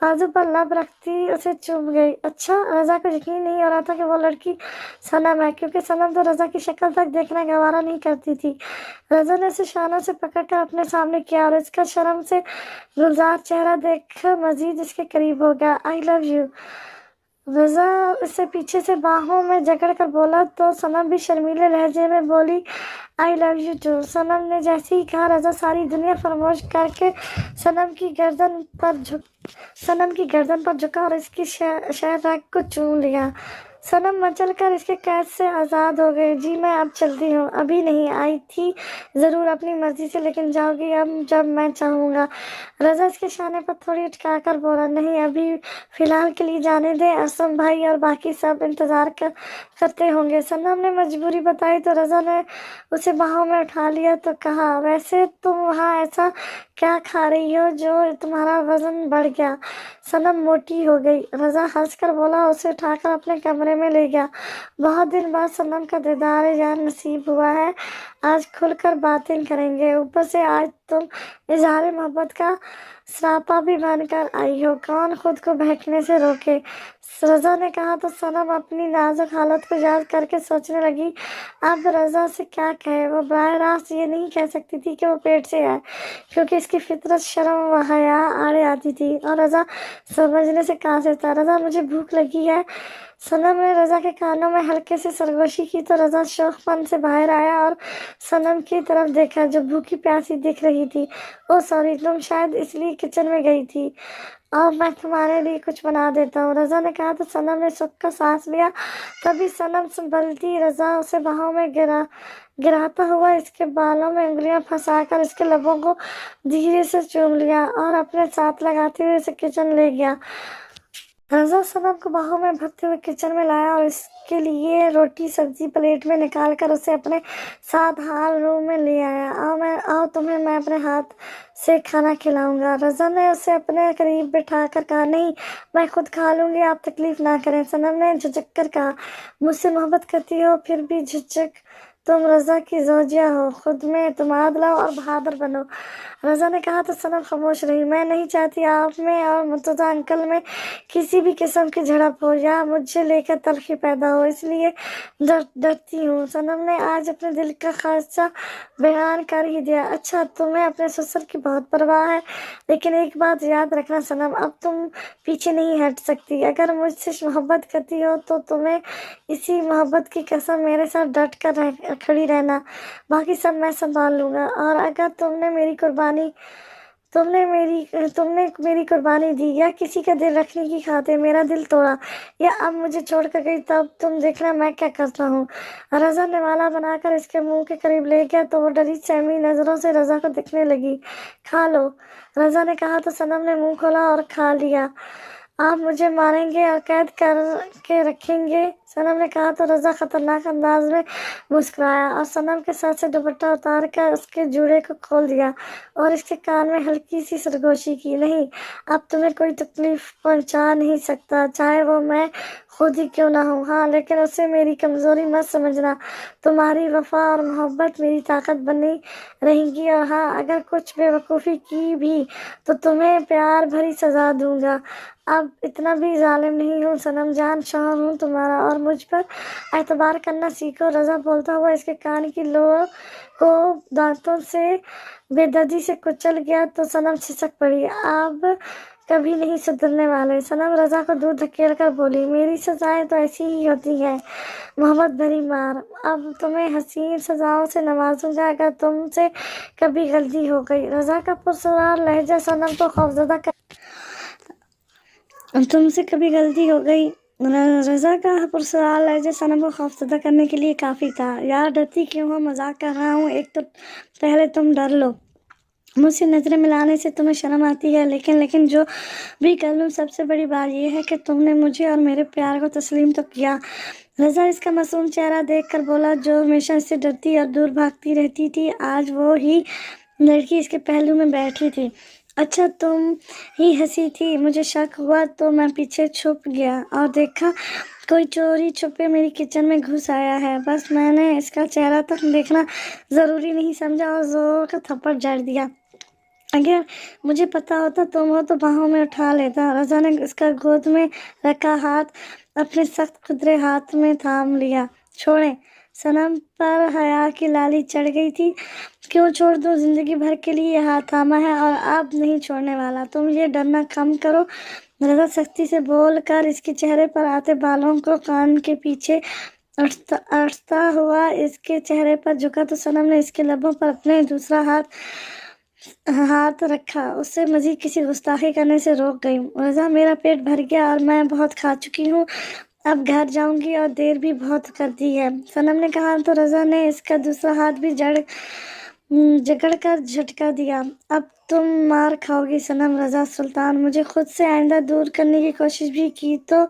पर लब रखती उसे चूम गई। अच्छा, रज़ा को यकीन नहीं हो रहा था कि वो लड़की सनम है, क्योंकि सनम तो रज़ा की शक्ल तक देखना गवारा नहीं करती थी। रज़ा ने उसे शानों से पकड़कर अपने सामने किया और इसका शर्म से गुलजार चेहरा देखकर मजीद इसके करीब हो गया। आई लव यू, रज़ा उसे पीछे से बाहों में जकड़ कर बोला तो सनम भी शर्मीले लहजे में बोली, आई लव यू टू। सनम ने जैसे ही कहा, रज़ा सारी दुनिया फरामोश करके सनम की गर्दन पर झुका और इसकी शहरैक को चूम लिया। सनम मचल कर इसके कैद से आज़ाद हो गई। जी मैं अब चलती हूँ। अभी नहीं, आई थी ज़रूर अपनी मर्जी से, लेकिन जाओगी अब जब मैं चाहूँगा। रज़ा इसके शाने पर थोड़ी उठका कर बोला, नहीं, अभी फ़िलहाल के लिए जाने दे, असम भाई और बाकी सब इंतज़ार करते होंगे। सनम ने मजबूरी बताई तो रज़ा ने उसे बाहों में उठा लिया तो कहा, वैसे तुम वहाँ ऐसा क्या खा रही हो जो तुम्हारा वज़न बढ़ गया? सनम मोटी हो गई। रज़ा हंसकर बोला, उसे उठाकर अपने कमरे में ले गया। बहुत दिन बाद सनम का दीदार यार नसीब हुआ है। आज खुलकर बातें करेंगे। ऊपर से आज तुम इजहार मोहब्बत का सरापा भी बनकर आई हो। कौन खुद को बहकने से रोके? रज़ा ने कहा तो सनम अपनी नाजुक हालत को याद करके सोचने लगी, अब रज़ा से क्या कहे। वो बराह रास्त ये नहीं कह सकती थी कि वो पेट से है, क्योंकि इसकी फितरत शर्म व हया आड़े आती थी, और रज़ा समझने से कासिर था। रज़ा, मुझे भूख लगी है। सनम ने रज़ा के कानों में हल्के से सरगोशी की तो रज़ा शौकपन से बाहर आया और सनम की तरफ देखा जो भूखी प्यासी दिख रही थी। ओ सॉरी, तुम शायद इसलिए किचन में गई थी, और मैं तुम्हारे लिए कुछ बना देता हूँ, रज़ा ने कहा तो सनम ने सुख का सांस लिया। तभी सनम संभलती रज़ा उसे बाहों में गिराता हुआ इसके बालों में उंगलियां फंसाकर इसके लबों को धीरे से चूम लिया और अपने साथ लगाते हुए इसे किचन ले गया। रज़ा सनम को बाहों में भरते हुए किचन में लाया और इसके लिए रोटी सब्जी प्लेट में निकाल कर उसे अपने साथ हाल रूम में ले आया। आओ तुम्हें मैं अपने हाथ से खाना खिलाऊंगा। रज़ा ने उसे अपने करीब बिठाकर कहा, नहीं, मैं खुद खा लूँगी, आप तकलीफ़ ना करें। सनम ने झुझक कर कहा, मुझसे मोहब्बत करती हो फिर भी झुझक? तुम रज़ा की ज़ौजिया हो, खुद में एतमाद लाओ और बहादुर बनो। रज़ा ने कहा तो सनम खामोश रही। मैं नहीं चाहती आप में और मुर्तज़ा अंकल में किसी भी किस्म की झड़प हो या मुझे लेकर तलखी पैदा हो, इसलिए डरती हूँ। सनम ने आज अपने दिल का ख़ासा बयान कर ही दिया। अच्छा, तुम्हें अपने ससुर की बहुत परवाह है, लेकिन एक बात याद रखना सनम, अब तुम पीछे नहीं हट सकती। अगर मुझसे मोहब्बत करती हो तो तुम्हें इसी मोहब्बत की कसम मेरे साथ डट कर खड़ी रहना, बाकी सब मैं संभाल लूँगा। और अगर तुमने मेरी कुर्बानी दी या किसी का दिल रखने की खातिर मेरा दिल तोड़ा या अब मुझे छोड़ कर गई, तब तुम देखना मैं क्या करता हूँ। रज़ा ने वाला बनाकर इसके मुंह के करीब ले गया तो वो डरी सहमी नज़रों से रज़ा को देखने लगी। खा लो, रज़ा ने कहा तो सनम ने मुंह खोला और खा लिया। आप मुझे मारेंगे और कैद करके रखेंगे? सनम ने कहा तो रज़ा खतरनाक अंदाज में मुस्कुराया और सनम के सर से दुपट्टा उतार कर उसके जूड़े को खोल दिया और इसके कान में हल्की सी सरगोशी की। नहीं, अब तुम्हें कोई तकलीफ पहुंचा नहीं सकता, चाहे वो मैं खुद ही क्यों ना हूँ। हाँ, लेकिन उसे मेरी कमज़ोरी मत समझना। तुम्हारी वफा और मोहब्बत मेरी ताकत बनी रहेंगी। और हाँ, अगर कुछ बेवकूफ़ी की भी तो तुम्हें प्यार भरी सज़ा दूंगा। अब इतना भी जालिम नहीं हूँ सनम जान, शौहर हूँ तुम्हारा और मुझ पर एतबार करना सीखो। रज़ा बोलता हुआ इसके कान की लो को दांतों से बेदर्दी से कुचल गया तो सनम सिसक पड़ी। अब कभी नहीं सुधरने वाले। सनम रज़ा को दूर धकेल कर बोली, मेरी सजाएं तो ऐसी ही होती हैं, मोहब्बत भरी मार। अब तुम्हें हसीन सजाओं से नवाजूंगा अगर तुमसे कभी गलती हो गई। रज़ा का पुरसरार लहजा सनम को खौफजदा कर, तुमसे कभी गलती हो गई रज़ा का पुरसवाल लहज़ा सनम को खौफज़दा करने के लिए काफ़ी था। यार डरती क्यों हो, मजाक कर रहा हूँ। एक तो पहले तुम डर लो, मुझसे नज़रें मिलाने से तुम्हें शर्म आती है, लेकिन जो भी कर लूँ, सबसे बड़ी बात यह है कि तुमने मुझे और मेरे प्यार को तस्लीम तो किया। रज़ा इसका मासूम चेहरा देखकर बोला, जो हमेशा इससे डरती और दूर भागती रहती थी, आज वो ही लड़की इसके पहलू में बैठी थी। अच्छा, तुम ही हंसी थी। मुझे शक हुआ तो मैं पीछे छुप गया और देखा कोई चोरी छुपे मेरी किचन में घुस आया है। बस मैंने इसका चेहरा तक देखना ज़रूरी नहीं समझा और ज़ोर का थप्पड़ जड़ दिया। अगर मुझे पता होता तुम हो तो बाहों में उठा लेता। रज़ा ने इसका गोद में रखा हाथ अपने सख्त खुदरे हाथ में थाम लिया। छोड़ें। सनम पर हया की लाली चढ़ गई थी। क्यों छोड़ दूं, जिंदगी भर के लिए हाथ थामा है और अब नहीं छोड़ने वाला। तुम ये डरना कम करो। रज़ा सख्ती से बोल कर इसके चेहरे पर आते बालों को कान के पीछे अटता हुआ इसके चेहरे पर झुका तो सनम ने इसके लबों पर अपने दूसरा हाथ रखा। उससे मजीद किसी गुस्ताखी करने से रोक गई। रज़ा, मेरा पेट भर गया और मैं बहुत खा चुकी हूँ, अब घर जाऊंगी और देर भी बहुत कर दी है, सनम ने कहा तो रज़ा ने इसका दूसरा हाथ भी जकड़ कर झटका दिया। अब तुम मार खाओगी सनम। रज़ा सुल्तान, मुझे खुद से आइंदा दूर करने की कोशिश भी की तो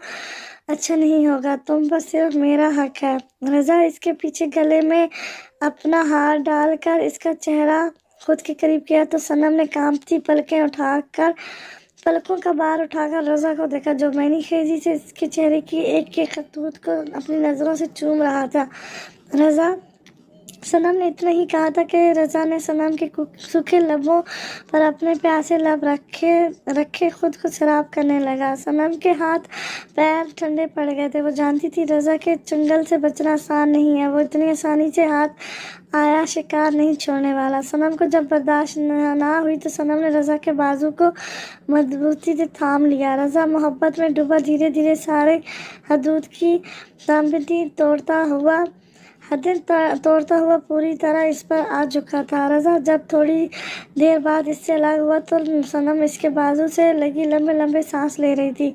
अच्छा नहीं होगा। तुम पर सिर्फ मेरा हक है। रज़ा इसके पीछे गले में अपना हाथ डालकर इसका चेहरा खुद के करीब किया तो सनम ने कांपती पलकों का बार उठाकर रज़ा को देखा, जो मैंने खेजी से इसके चेहरे की एक एक खतूत को अपनी नज़रों से चूम रहा था। रज़ा, सनम ने इतना ही कहा था कि रज़ा ने सनम के सूखे लबों पर अपने प्यासे लब रखे खुद को शराब करने लगा। सनम के हाथ पैर ठंडे पड़ गए थे। वो जानती थी रज़ा के चंगल से बचना आसान नहीं है। वो इतनी आसानी से हाथ आया शिकार नहीं छोड़ने वाला। सनम को जब बर्दाश्त ना हुई तो सनम ने रज़ा के बाजू को मजबूती से थाम लिया। रज़ा मोहब्बत में डूबा धीरे धीरे सारे हदूद की दामबंदी तोड़ता हुआ पूरी तरह इस पर आ चुका था। रज़ा जब थोड़ी देर बाद इससे अलग हुआ तो सनम इसके बाजू से लगी लंबे लंबे सांस ले रही थी।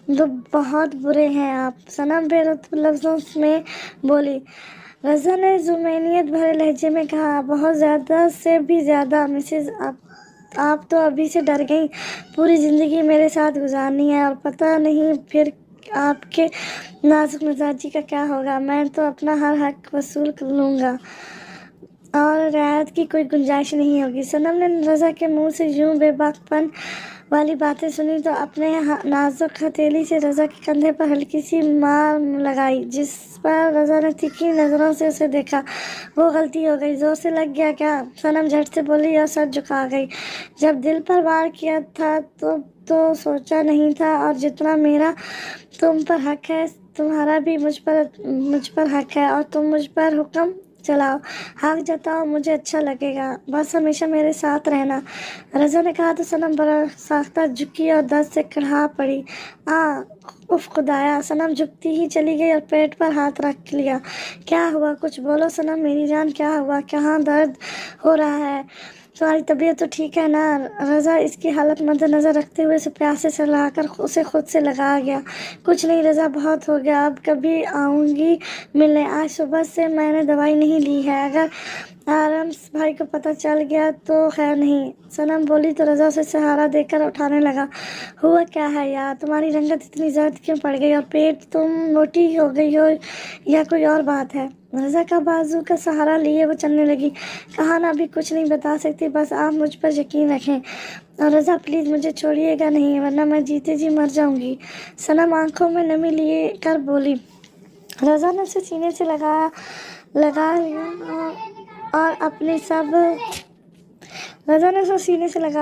तो बहुत बुरे हैं आप, सनम बेरुतब लफ्ज़ों में बोली। रज़ा ने जुमैनियत भरे लहजे में कहा, बहुत ज़्यादा से भी ज़्यादा मिसेज, आप तो अभी से डर गई। पूरी ज़िंदगी मेरे साथ गुजारनी है और पता नहीं फिर आपके नाजुक मिजाजी का क्या होगा। मैं तो अपना हर हक वसूल कर लूँगा और रियायत की कोई गुंजाइश नहीं होगी। सनम ने रज़ा के मुंह से यूं बेबाकपन वाली बातें सुनी तो अपने नाजुक हथेली से रज़ा के कंधे पर हल्की सी मार लगाई, जिस पर रज़ा ने तीखी नज़रों से उसे देखा। वो गलती हो गई, जोर से लग गया क्या? सनम झट से बोली और सर झुका गई। जब दिल पर वार किया था तो सोचा नहीं था, और जितना मेरा तुम पर हक है तुम्हारा भी मुझ पर हक है, और तुम मुझ पर हुक्म चलाओ, हक जताओ, मुझे अच्छा लगेगा। बस हमेशा मेरे साथ रहना। रज़ा ने कहा तो सनम बड़ा साख्ता झुकी और दर्द से कड़हा पड़ी। उफ खुदाया। सनम झुकती ही चली गई और पेट पर हाथ रख लिया। क्या हुआ, कुछ बोलो सनम मेरी जान, क्या हुआ, कहाँ दर्द हो रहा है? तुम्हारी तबीयत तो ठीक है ना? रज़ा इसकी हालत मद्देनज़र रखते हुए उसे प्यासे से लाकर उसे खुद से लगा गया। कुछ नहीं रज़ा, बहुत हो गया, अब कभी आऊँगी मिलने। आज सुबह से मैंने दवाई नहीं ली है, अगर आरम्स भाई को पता चल गया तो खैर नहीं। सनम बोली तो रज़ा उसे सहारा देकर उठाने लगा। हुआ क्या है यार, तुम्हारी रंगत इतनी जर्द क्यों पड़ गई और पेट तुम मोटी हो गई हो या कोई और बात है? रज़ा का बाजू का सहारा लिए वो चलने लगी। कहा ना, अभी कुछ नहीं बता सकती, बस आप मुझ पर यकीन रखें। और रज़ा प्लीज़ मुझे छोड़िएगा नहीं, वरना मैं जीते जी मर जाऊंगी। सनम आंखों में नमी लिए कर बोली। रज़ा ने उसे सीने से लगा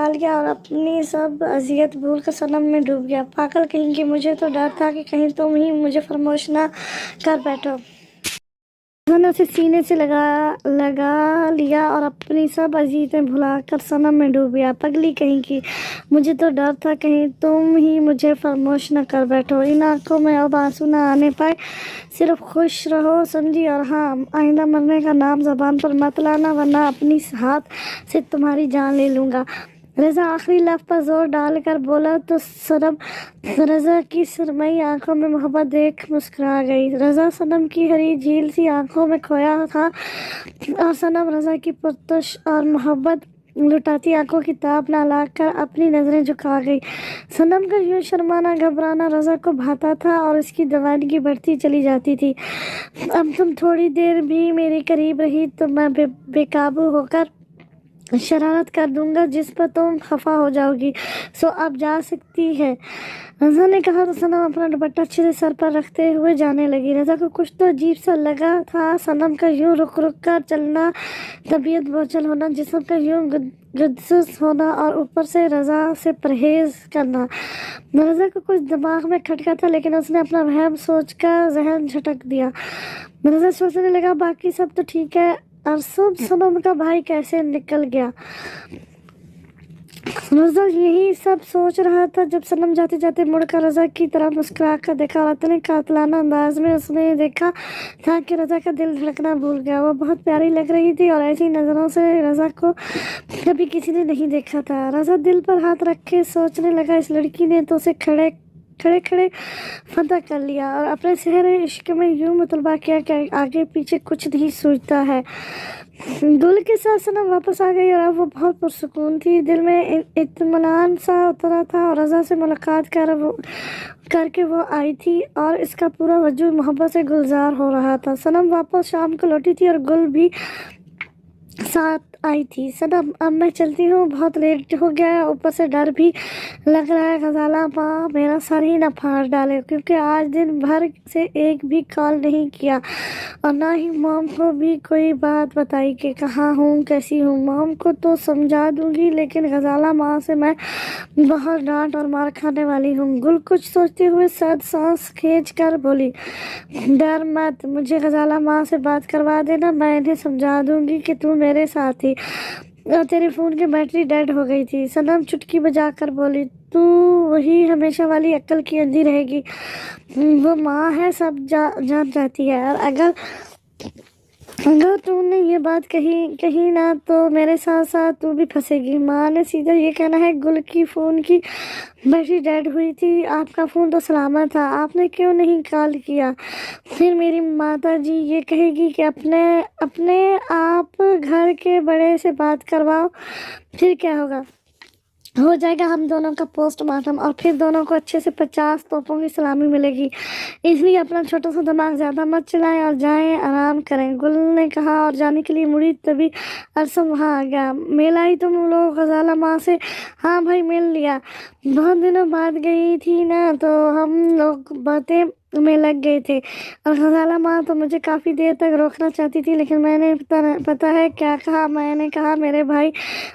लिया और अपनी सब अजियत भूल कर सनम में डूब गया। पागल कहीं कि, मुझे तो डर था कि कहीं तुम ही मुझे फरमोश ना कर बैठो। मैंने उसे सीने से लगा लिया और अपनी सब अजीज़ें भुलाकर सनम में डूब गया। पगली कहीं की, मुझे तो डर था कहीं तुम ही मुझे फरमोश न कर बैठो। इन आंखों में अब आंसू न आने पाए, सिर्फ खुश रहो समझी। और हाँ, आइंदा मरने का नाम ज़बान पर मत लाना, वरना अपनी हाथ से तुम्हारी जान ले लूँगा। رضا آخری لفظ پر زور ڈال کر بولا تو صنم رضا کی سرمئی آنکھوں میں محبت دیکھ مسکرا گئی۔ رضا صنم کی ہری جھیل سی آنکھوں میں کھویا تھا اور صنم رضا کی پرتش اور محبت لٹاتی آنکھوں کی تاب نہ لا کر اپنی نظریں جھکا گئی۔ صنم کا یوں شرمانا گھبرانا رضا کو بھاتا تھا اور اس کی دیوانگی بڑھتی چلی جاتی تھی۔ اب تم تھوڑی دیر بھی میرے قریب رہی تو میں بے قابو ہو کر شرارت کر دوں گا جس پر تم خفا ہو جاؤ گی، سو اب جا سکتی ہے۔ رضا نے کہا تو صنم اپنا دوپٹہ اچھے سے سر پر رکھتے ہوئے جانے لگی۔ رضا کو کچھ تو عجیب سا لگا تھا، صنم کا یوں رک رک کر چلنا، طبیعت بوجھل ہونا، جسم کا یوں گدگز ہونا اور اوپر سے رضا سے پرہیز کرنا۔ رضا کو کچھ دماغ میں کھٹکا تھا لیکن اس نے اپنا وہم سوچ کر ذہن جھٹک دیا۔ رضا سوچنے لگا باقی سب تو ٹھیک ہے، ارسم صنم کا بھائی کیسے نکل گیا؟ رضا یہی سب سوچ رہا تھا جب صنم جاتے جاتے مڑ کر رضا کی طرف مسکرا کر دیکھا اور اتنے قاتلانہ انداز میں اس نے دیکھا تھا کہ رضا کا دل دھڑکنا بھول گیا۔ وہ بہت پیاری لگ رہی تھی اور ایسی نظروں سے رضا کو کبھی کسی نے نہیں دیکھا تھا۔ رضا دل پر ہاتھ رکھ کے سوچنے لگا اس لڑکی نے تو اسے کھڑے فتح کر لیا اور اپنے سحر عشق میں یوں مطالبہ کیا کہ آگے پیچھے کچھ نہیں سوچتا ہے۔ گل کے ساتھ صنم واپس آ گئی اور اب وہ بہت پرسکون تھی، دل میں اطمینان سا اترا تھا اور رضا سے ملاقات کر کے وہ آئی تھی اور اس کا پورا وجود محبت سے گلزار ہو رہا تھا۔ صنم واپس شام کو لوٹی تھی اور گل بھی ساتھ آئی تھی۔ صنم اب میں چلتی ہوں، بہت لیٹ ہو گیا ہے، اوپر سے ڈر بھی لگ رہا ہے غزالہ ماں میرا سر ہی نہ پھاڑ ڈالے، کیونکہ آج دن بھر سے ایک بھی کال نہیں کیا اور نہ ہی مام کو بھی کوئی بات بتائی کہ کہاں ہوں کیسی ہوں۔ مام کو تو سمجھا دوں گی لیکن غزالہ ماں سے میں بہت ڈانٹ اور مار کھانے والی ہوں۔ گل کچھ سوچتے ہوئے سرد سانس کھینچ کر بولی ڈر مت، مجھے غزالہ ماں سے بات کروا دینا، میں انہیں سمجھا دوں گی کہ تو میرے ساتھ تھی اور تیرے فون کی بیٹری ڈیڈ ہو گئی تھی۔ صنم چٹکی بجا کر بولی تو وہی ہمیشہ والی عقل کی اندھی رہے گی، وہ ماں ہے سب جان جاتی ہے، اور اگر تم نے یہ بات کہی نہ تو میرے ساتھ ساتھ تو بھی پھنسے گی۔ ماں نے سیدھا یہ کہنا ہے گل کی فون کی بیٹری ڈیڈ ہوئی تھی، آپ کا فون تو سلامت تھا، آپ نے کیوں نہیں کال کیا؟ پھر میری ماتا جی یہ کہے گی کہ اپنے آپ گھر کے بڑے سے بات کرواؤ، پھر کیا ہوگا؟ ہو جائے گا ہم دونوں کا پوسٹ مارٹم اور پھر دونوں کو اچھے سے 50 توپوں کی سلامی ملے گی، اس لیے اپنا چھوٹا سا دماغ زیادہ مت چلائیں اور جائیں آرام کریں، گل نے کہا اور جانے کے لیے مڑی تبھی ارسم وہاں آ گیا۔ مل آئی تم لوگ غزالہ ماں سے؟ ہاں بھائی مل لیا، بہت دنوں بعد گئی تھی نا تو ہم لوگ باتیں میں لگ گئے تھے، اور غزالہ ماں تو مجھے کافی دیر تک روکنا چاہتی تھی لیکن میں نے پتہ ہے کیا کہا، میں نے کہا میرے بھائی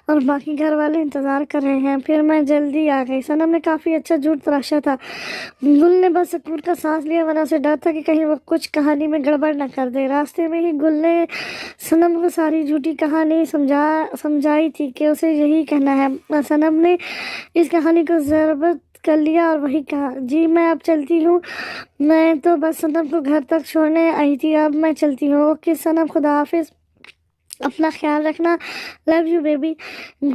اور باقی گھر والے انتظار کر رہے ہیں، پھر میں جلدی آ گئی۔ صنم نے کافی اچھا جھوٹ تراشا تھا، گل نے بس سکون کا سانس لیا ورنہ اسے ڈر تھا کہ کہیں وہ کچھ کہانی میں گڑبڑ نہ کر دے۔ راستے میں ہی گل نے صنم کو ساری جھوٹی کہانی سمجھائی تھی کہ اسے یہی کہنا ہے، اور صنم نے اس کہانی کو ضبط کر لیا اور وہی کہا جی میں اب چلتی ہوں، میں تو بس صنم کو گھر تک چھوڑنے آئی تھی، اب میں چلتی ہوں۔ اوکے صنم، خدا حافظ، اپنا خیال رکھنا، لو یو بیبی۔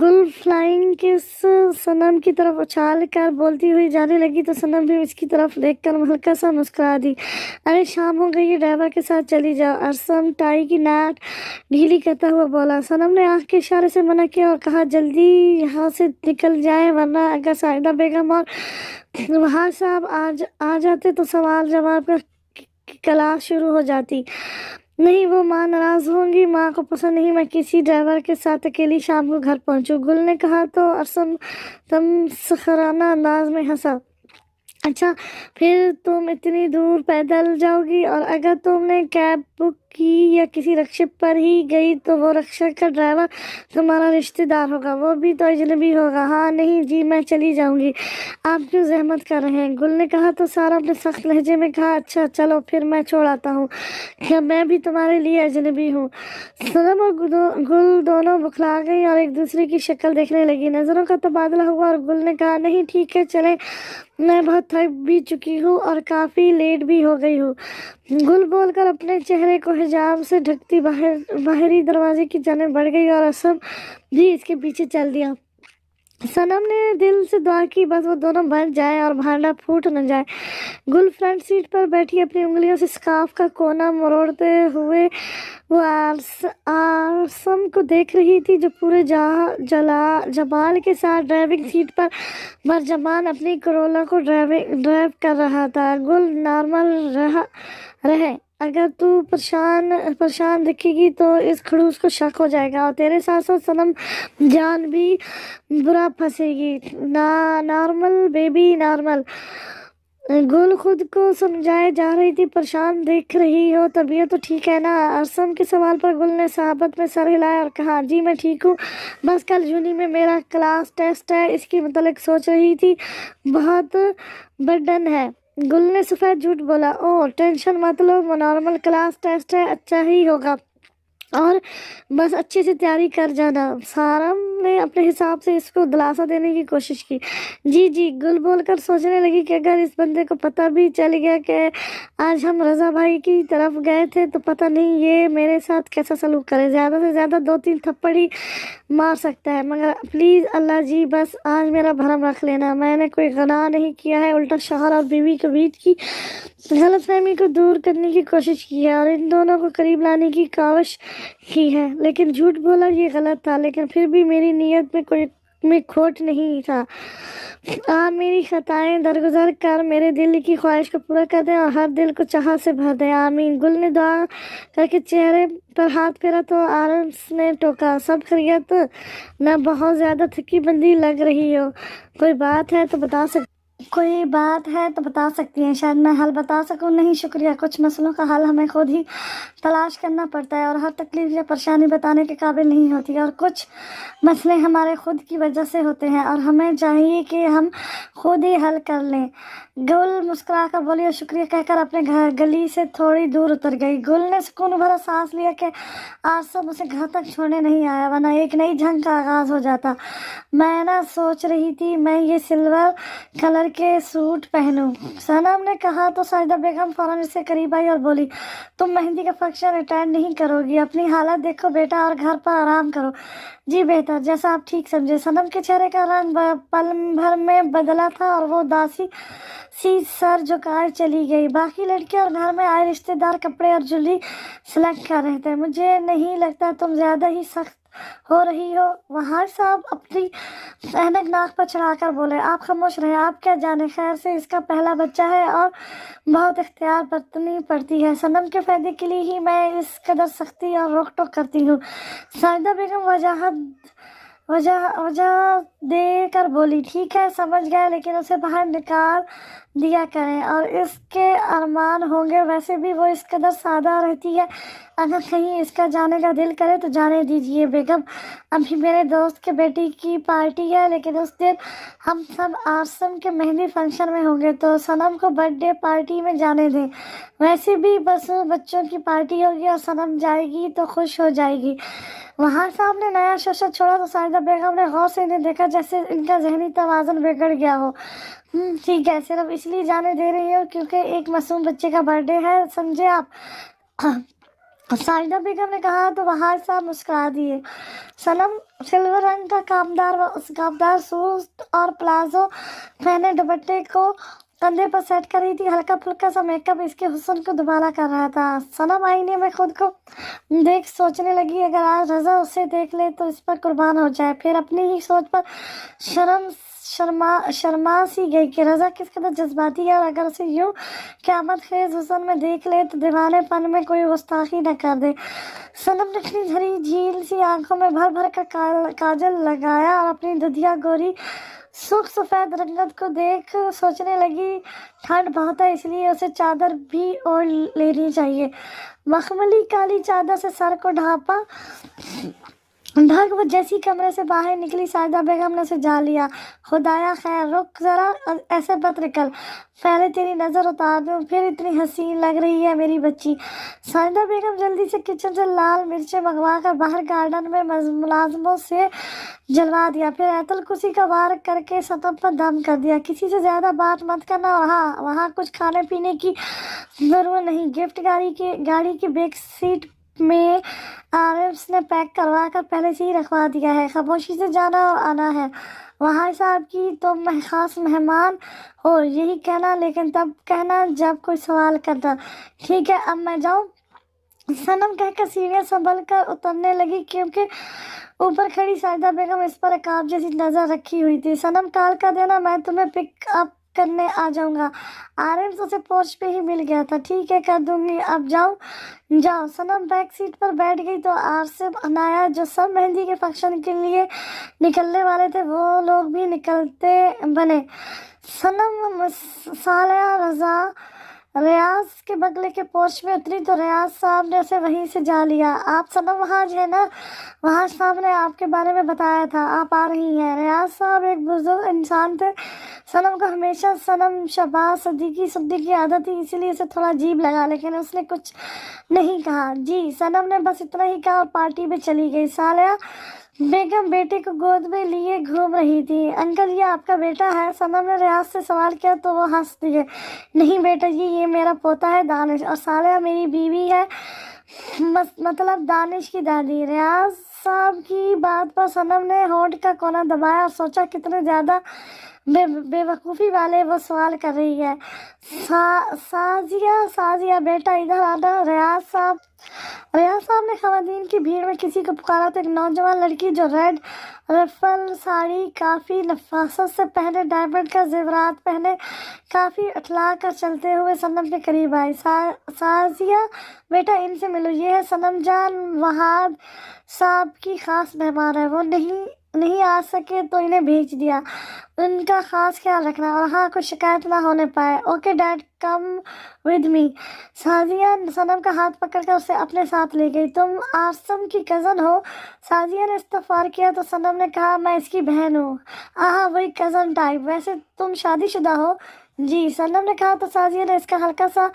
گل فلائنگ کس صنم کی طرف اچھال کر بولتی ہوئی جانے لگی تو صنم بھی اس کی طرف دیکھ کر ہلکا سا مسکرا دی۔ ارے شام ہو گئی ہے، ڈرائیور کے ساتھ چلی جاؤ، ارسم ٹائی کی ناٹ ڈھیلی کرتا ہوا بولا۔ صنم نے آنکھ کے اشارے سے منع کیا اور کہا جلدی یہاں سے نکل جائیں ورنہ اگر سائدہ بیگم اور وہاں صاحب آ جاتے تو سوال جواب کا کلاس شروع ہو جاتی۔ نہیں، وہ ماں ناراض ہوں گی، ماں کو پسند نہیں میں کسی ڈرائیور کے ساتھ اکیلی شام کو گھر پہنچوں، گل نے کہا تو ارسم تمسخرانہ انداز میں ہنسا۔ اچھا پھر تم اتنی دور پیدل جاؤ گی، اور اگر تم نے کیب بک کی یا کسی رکشے پر ہی گئی تو وہ رکشہ کا ڈرائیور تمہارا رشتہ دار ہوگا، وہ بھی تو اجنبی ہوگا۔ ہاں نہیں جی میں چلی جاؤں گی، آپ کیوں زحمت کر رہے ہیں؟ گل نے کہا تو سارا اپنے سخت لہجے میں کہا اچھا چلو پھر میں چھوڑ آتا ہوں، کیا میں بھی تمہارے لیے اجنبی ہوں؟ صنم اور گل دونوں بکھلا گئی اور ایک دوسرے کی شکل دیکھنے لگی، نظروں کا تبادلہ ہوا اور گل نے کہا نہیں ٹھیک ہے چلیں، میں بہت تھک بھی چکی ہوں اور کافی لیٹ بھی ہو گئی ہوں۔ گل بول کر اپنے چہرے کو حجاب سے ڈھکتی باہری دروازے کی جانب بڑھ گئی اور ارسم بھی اس کے پیچھے چل دیا۔ सनम ने दिल से दुआ की बस वो दोनों बच जाए और भांडा फूट न जाए। गुल फ्रंट सीट पर बैठी अपनी उंगलियों से स्कार्फ का कोना मरोड़ते हुए वो आसम को देख रही थी, जो पूरे जमाल के साथ ड्राइविंग सीट पर बरजमान अपनी करोला को ड्राइव कर रहा था। गुल, नॉर्मल रहे, अगर तू परेशान दिखेगी तो इस खड़ूस को शक हो जाएगा और तेरे साथ साथ सनम जान भी बुरा फंसेगी। Normal baby, normal. गुल खुद को समझाए जा रही थी। परेशान दिख रही हो, तबीयत तो ठीक है ना? अरसम के सवाल पर गुल ने साहबत में सर हिलाया और कहा, जी मैं ठीक हूँ, बस कल यूनी में मेरा क्लास टेस्ट है, इसके मतलब सोच रही थी, बहुत बर्डन है। गुल ने सफेद झूठ बोला, ओह टेंशन मत लो, वो नॉर्मल क्लास टेस्ट है, अच्छा ही होगा और बस अच्छे से तैयारी कर जाना। सारम ने अपने हिसाब से इसको दिलासा देने की कोशिश की। जी, गुल बोलकर सोचने लगी कि अगर इस बंदे को पता भी चल गया कि आज हम रज़ा भाई की तरफ गए थे तो पता नहीं ये मेरे साथ कैसा सलूक करे। ज़्यादा से ज़्यादा 2-3 थप्पड़ ही मार सकता है, मगर प्लीज़ अल्लाह जी बस आज मेरा भरम रख लेना। मैंने कोई गुनाह नहीं किया है, उल्टा शौहर और बीवी के बीच की गलतफहमी को दूर करने की कोशिश की है और इन दोनों को करीब लाने की काविश की है। लेकिन झूठ बोला ये गलत था, लेकिन फिर भी मेरी नीयत में खोट नहीं था। आप मेरी खताएं दरगुजर कर मेरे दिल की ख्वाहिश को पूरा कर दें और हर दिल को चाहत से भर दें, आमीन। गुल ने दुआ करके चेहरे पर हाथ फेरा तो आरम्स ने टोका, सब खैरियत ना? बहुत ज़्यादा थकी बंदी लग रही हो, कोई बात है तो बता सकती हैं, शायद मैं हल बता सकूं। नहीं शुक्रिया, कुछ मसलों का हल हमें खुद ही तलाश करना पड़ता है और हर तकलीफ या परेशानी बताने के काबिल नहीं होती, और कुछ मसले हमारे खुद की वजह से होते हैं और हमें चाहिए कि हम खुद ही हल कर लें। गुल मुस्कुरा कर बोली और शुक्रिया कहकर अपने घर गली से थोड़ी दूर उतर गई। गुल ने सुकून भरा सांस लिया कि आज सब उसे घर तक छोड़ने नहीं आया, वरना एक नई जंग का आगाज हो जाता। मैं ना सोच रही थी मैं ये सिल्वर कलर के सूट पहनूं, सनम ने कहा तो साजिदा बेगम फौरन इससे करीब आई और बोली, तुम मेहंदी का फंक्शन अटेंड नहीं करोगी? अपनी हालत देखो बेटा और घर पर आराम करो। जी बेहतर, जैसा आप ठीक समझे। सनम के चेहरे का रंग पल भर में बदला था और वो दासी सी सर झुकाए चली गई। बाकी लड़कियां और घर में आए रिश्तेदार कपड़े और ज्वेलरी सिलेक्ट कर रहे थे। मुझे नहीं लगता तुम ज्यादा ही सख्त हो रही हो, वहां साहब अपनी ऐनक नाक पर चढ़ाकर बोले। आप खामोश रहे, आप क्या जाने, खैर से इसका पहला बच्चा है और बहुत इख्तियार बरतनी पड़ती है। सनम के फायदे के लिए ही मैं इस कदर सख्ती और रोक टोक करती हूँ। साजिदा बेगम वजह दे कर बोली, ठीक है समझ गए, लेकिन उसे बाहर निकाल दिया करें और इसके अरमान होंगे, वैसे भी वो इस कदर सादा रहती है, अगर कहीं इसका जाने का दिल करे तो जाने दीजिए बेगम। अभी मेरे दोस्त के बेटी की पार्टी है, लेकिन उस दिन हम सब आसम के मेहंदी फंक्शन में होंगे, तो सनम को बर्थडे पार्टी में जाने दें। वैसे भी बस बच्चों की पार्टी होगी और सनम जाएगी तो खुश हो जाएगी। वहाँ साहब ने नया शोशा छोड़ा तो साजिदा बेगम ने गौर से इन्हें देखा, जैसे इनका जहनी तवाज़ुन बिगड़ गया हो। ठीक है, सिर्फ इसलिए जाने दे रही हो क्योंकि एक मासूम बच्चे का बर्थडे है, समझे आप? साजिदा बेगम ने कहा तो वहार साहब मुस्कुरा दिए। सनम सिल्वर रंग का कामदार सूट और प्लाजो पहने दुपट्टे को कंधे पर सेट कर रही थी। हल्का फुल्का सा मेकअप इसके हुस्न को दुबारा कर रहा था। सनम आईने में खुद को देख सोचने लगी, अगर आज रज़ा उसे देख ले तो इस पर कुर्बान हो जाए। फिर अपनी ही सोच पर शर्मा सी गई कि रज़ा किस कदर जज्बाती है और अगर उसे यूं क़यामत खेज हुस्न में देख ले तो दीवानेपन में कोई गुस्ताखी न कर दे। सनम ने अपनी झरी झील सी आंखों में भर भर कर काजल लगाया और अपनी दुधिया गोरी सुख सफेद रंगत को देख सोचने लगी, ठंड बहुत है इसलिए उसे चादर भी ओढ़ लेनी चाहिए। मखमली काली चादर से सर को ढांपा ढक वो जैसी कमरे से बाहर निकली, साजिदा बेगम ने उसे जा लिया। खुदाया खैर, रुक जरा, ऐसे मत निकल, पहले तेरी नज़र उतार दूँ, फिर इतनी हसीन लग रही है मेरी बच्ची। साजिदा बेगम जल्दी से किचन से लाल मिर्चें मंगवा कर बाहर गार्डन में मुलाजमों से जलवा दिया, फिर ऐतल कुर्सी का वार करके सतम पर दम कर दिया। किसी से ज़्यादा बात मत करना और हाँ, वहाँ कुछ खाने पीने की ज़रूरत नहीं। गिफ्ट गाड़ी की बैक सीट में आरएम्स ने पैक करवा कर पहले से ही रखवा दिया है। खामोशी से जाना और आना है। वहाँ साहब की तुम खास मेहमान हो, यही कहना, लेकिन तब कहना जब कोई सवाल करना। ठीक है, अब मैं जाऊँ? सनम कहकर सीढ़ियाँ संभल कर उतरने लगी, क्योंकि ऊपर खड़ी साजिदा बेगम इस पर अकाब जैसी नजर रखी हुई थी। सनम काल का देना, मैं तुम्हें पिक अप करने आ जाऊंगा। आरएम उसे पोर्च पे ही मिल गया था। ठीक है, कर दूंगी, अब जाओ। सनम बैक सीट पर बैठ गई तो आसिफ अनाया, जो सब मेहंदी के फंक्शन के लिए निकलने वाले थे, वो लोग भी निकलते बने। सनम सालिया रजा रियाज के बगले के पोर्च में उतरी तो रियाज साहब ने उसे वहीं से जा लिया। आप सनम वहाँ है ना? वहाँ साहब ने आपके बारे में बताया था, आप आ रही हैं। रियाज साहब एक बुजुर्ग इंसान थे। सनम को हमेशा सनम शहबाज सिद्दीकी सुनने की आदत थी, इसीलिए उसे थोड़ा अजीब लगा, लेकिन उसने कुछ नहीं कहा। जी, सनम ने बस इतना ही कहा और पार्टी में चली गई। सालिया बेगम बेटे को गोद में लिए घूम रही थी। अंकल, ये आपका बेटा है? सनम ने रियाज से सवाल किया तो वो हंस दिए। नहीं बेटा जी, ये मेरा पोता है दानिश, और सालिया मेरी बीवी है, मतलब दानिश की दादी। रियाज साहब की बात पर सनम ने होंठ का कोना दबाया और सोचा कितने ज़्यादा बेवकूफ़ी वाले वो सवाल कर रही है। साजिया बेटा इधर आना। रियाज साहब ने ख़वातीन की भीड़ में किसी को पुकारा तो एक नौजवान लड़की जो रेड रफल साड़ी काफ़ी नफासत से पहने, डायमंड का जेवरात पहने, काफ़ी अटला कर चलते हुए सनम के करीब आई। साजिया बेटा, इनसे मिलो, ये है सनम जान, वहाद साहब की ख़ास मेहमान है। वो नहीं आ सके तो इन्हें भेज दिया। उनका खास ख्याल रखना, और हाँ, कुछ शिकायत ना होने पाए। Okay dad, come with me. Sajiya Sanam का हाथ पकड़कर उसे अपने साथ ले गई। तुम आसम की कज़न हो? साजिया ने इस्तफार किया तो सनम ने कहा, मैं इसकी बहन हूँ। वही कज़न टाइप। वैसे तुम शादीशुदा हो? जी, सनम ने कहा तो साजिया ने इसका हल्का सा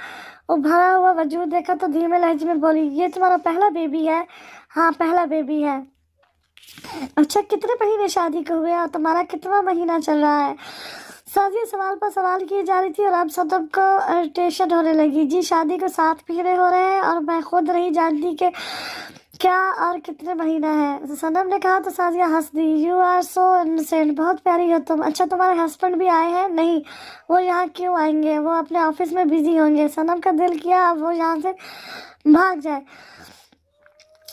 उभरा हुआ वजूद देखा तो धीमे लहजे में बोली, ये तुम्हारा पहला बेबी है? हाँ, पहला बेबी है। अच्छा, कितने महीने शादी को हुए और तुम्हारा कितना महीना चल रहा है? साजिया सवाल पर सवाल किए जा रही थी और अब सनम को इरिटेशन होने लगी। जी, शादी को 7 महीने हो रहे हैं और मैं खुद नहीं जानती कि क्या और कितने महीना है। सनम ने कहा तो साजिया हंस दी। यू आर सो इनोसेंट, बहुत प्यारी हो तुम। अच्छा, तुम्हारे हस्बैंड भी आए हैं? नहीं, वो यहाँ क्यों आएंगे, वो अपने ऑफिस में बिजी होंगे। सनम का दिल किया अब वो यहाँ से भाग जाए।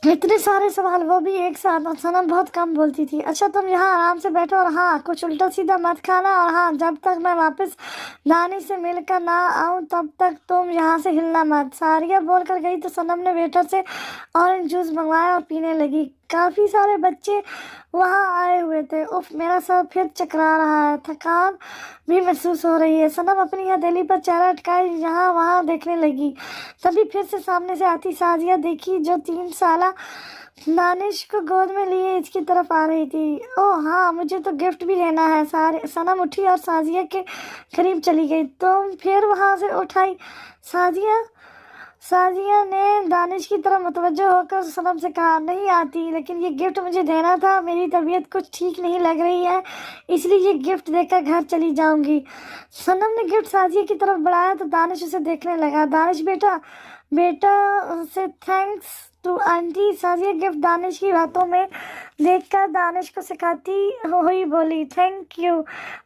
इतने सारे सवाल, वो भी एक साथ, और सनम बहुत कम बोलती थी। अच्छा, तुम यहाँ आराम से बैठो और हाँ, कुछ उल्टा सीधा मत खाना, और हाँ, जब तक मैं वापस दानिश से मिलकर ना आऊँ तब तक तुम यहाँ से हिलना मत। सारिया बोल कर गई तो सनम ने वेटर से ऑरेंज जूस मंगवाया और पीने लगी। काफ़ी सारे बच्चे वहाँ आए हुए थे। उफ, मेरा सर फिर चकरा रहा है, थकान भी महसूस हो रही है। सनम अपनी हथेली पर चेहरा अटकाए यहाँ वहाँ देखने लगी। तभी फिर से सामने से आती साजिया देखी, जो 3 साल दानिश को गोद में लिए इसकी तरफ आ रही थी। ओह हाँ, मुझे तो गिफ्ट भी लेना है। सनम उठी और साजिया के करीब चली गई। तुम फिर वहाँ से उठाई? साजिया ने दानिश की तरफ मुतवज्जो होकर सनम से कहा, नहीं आती, लेकिन ये गिफ्ट मुझे देना था। मेरी तबीयत कुछ ठीक नहीं लग रही है, इसलिए ये गिफ्ट देकर घर चली जाऊंगी। सनम ने गिफ्ट साजिया की तरफ बढ़ाया तो दानिश उसे देखने लगा। दानिश बेटा say thanks to aunty. Sajiya gift Danish की बातों में देखकर दानिश को सिखाती हुई बोली, थैंक यू।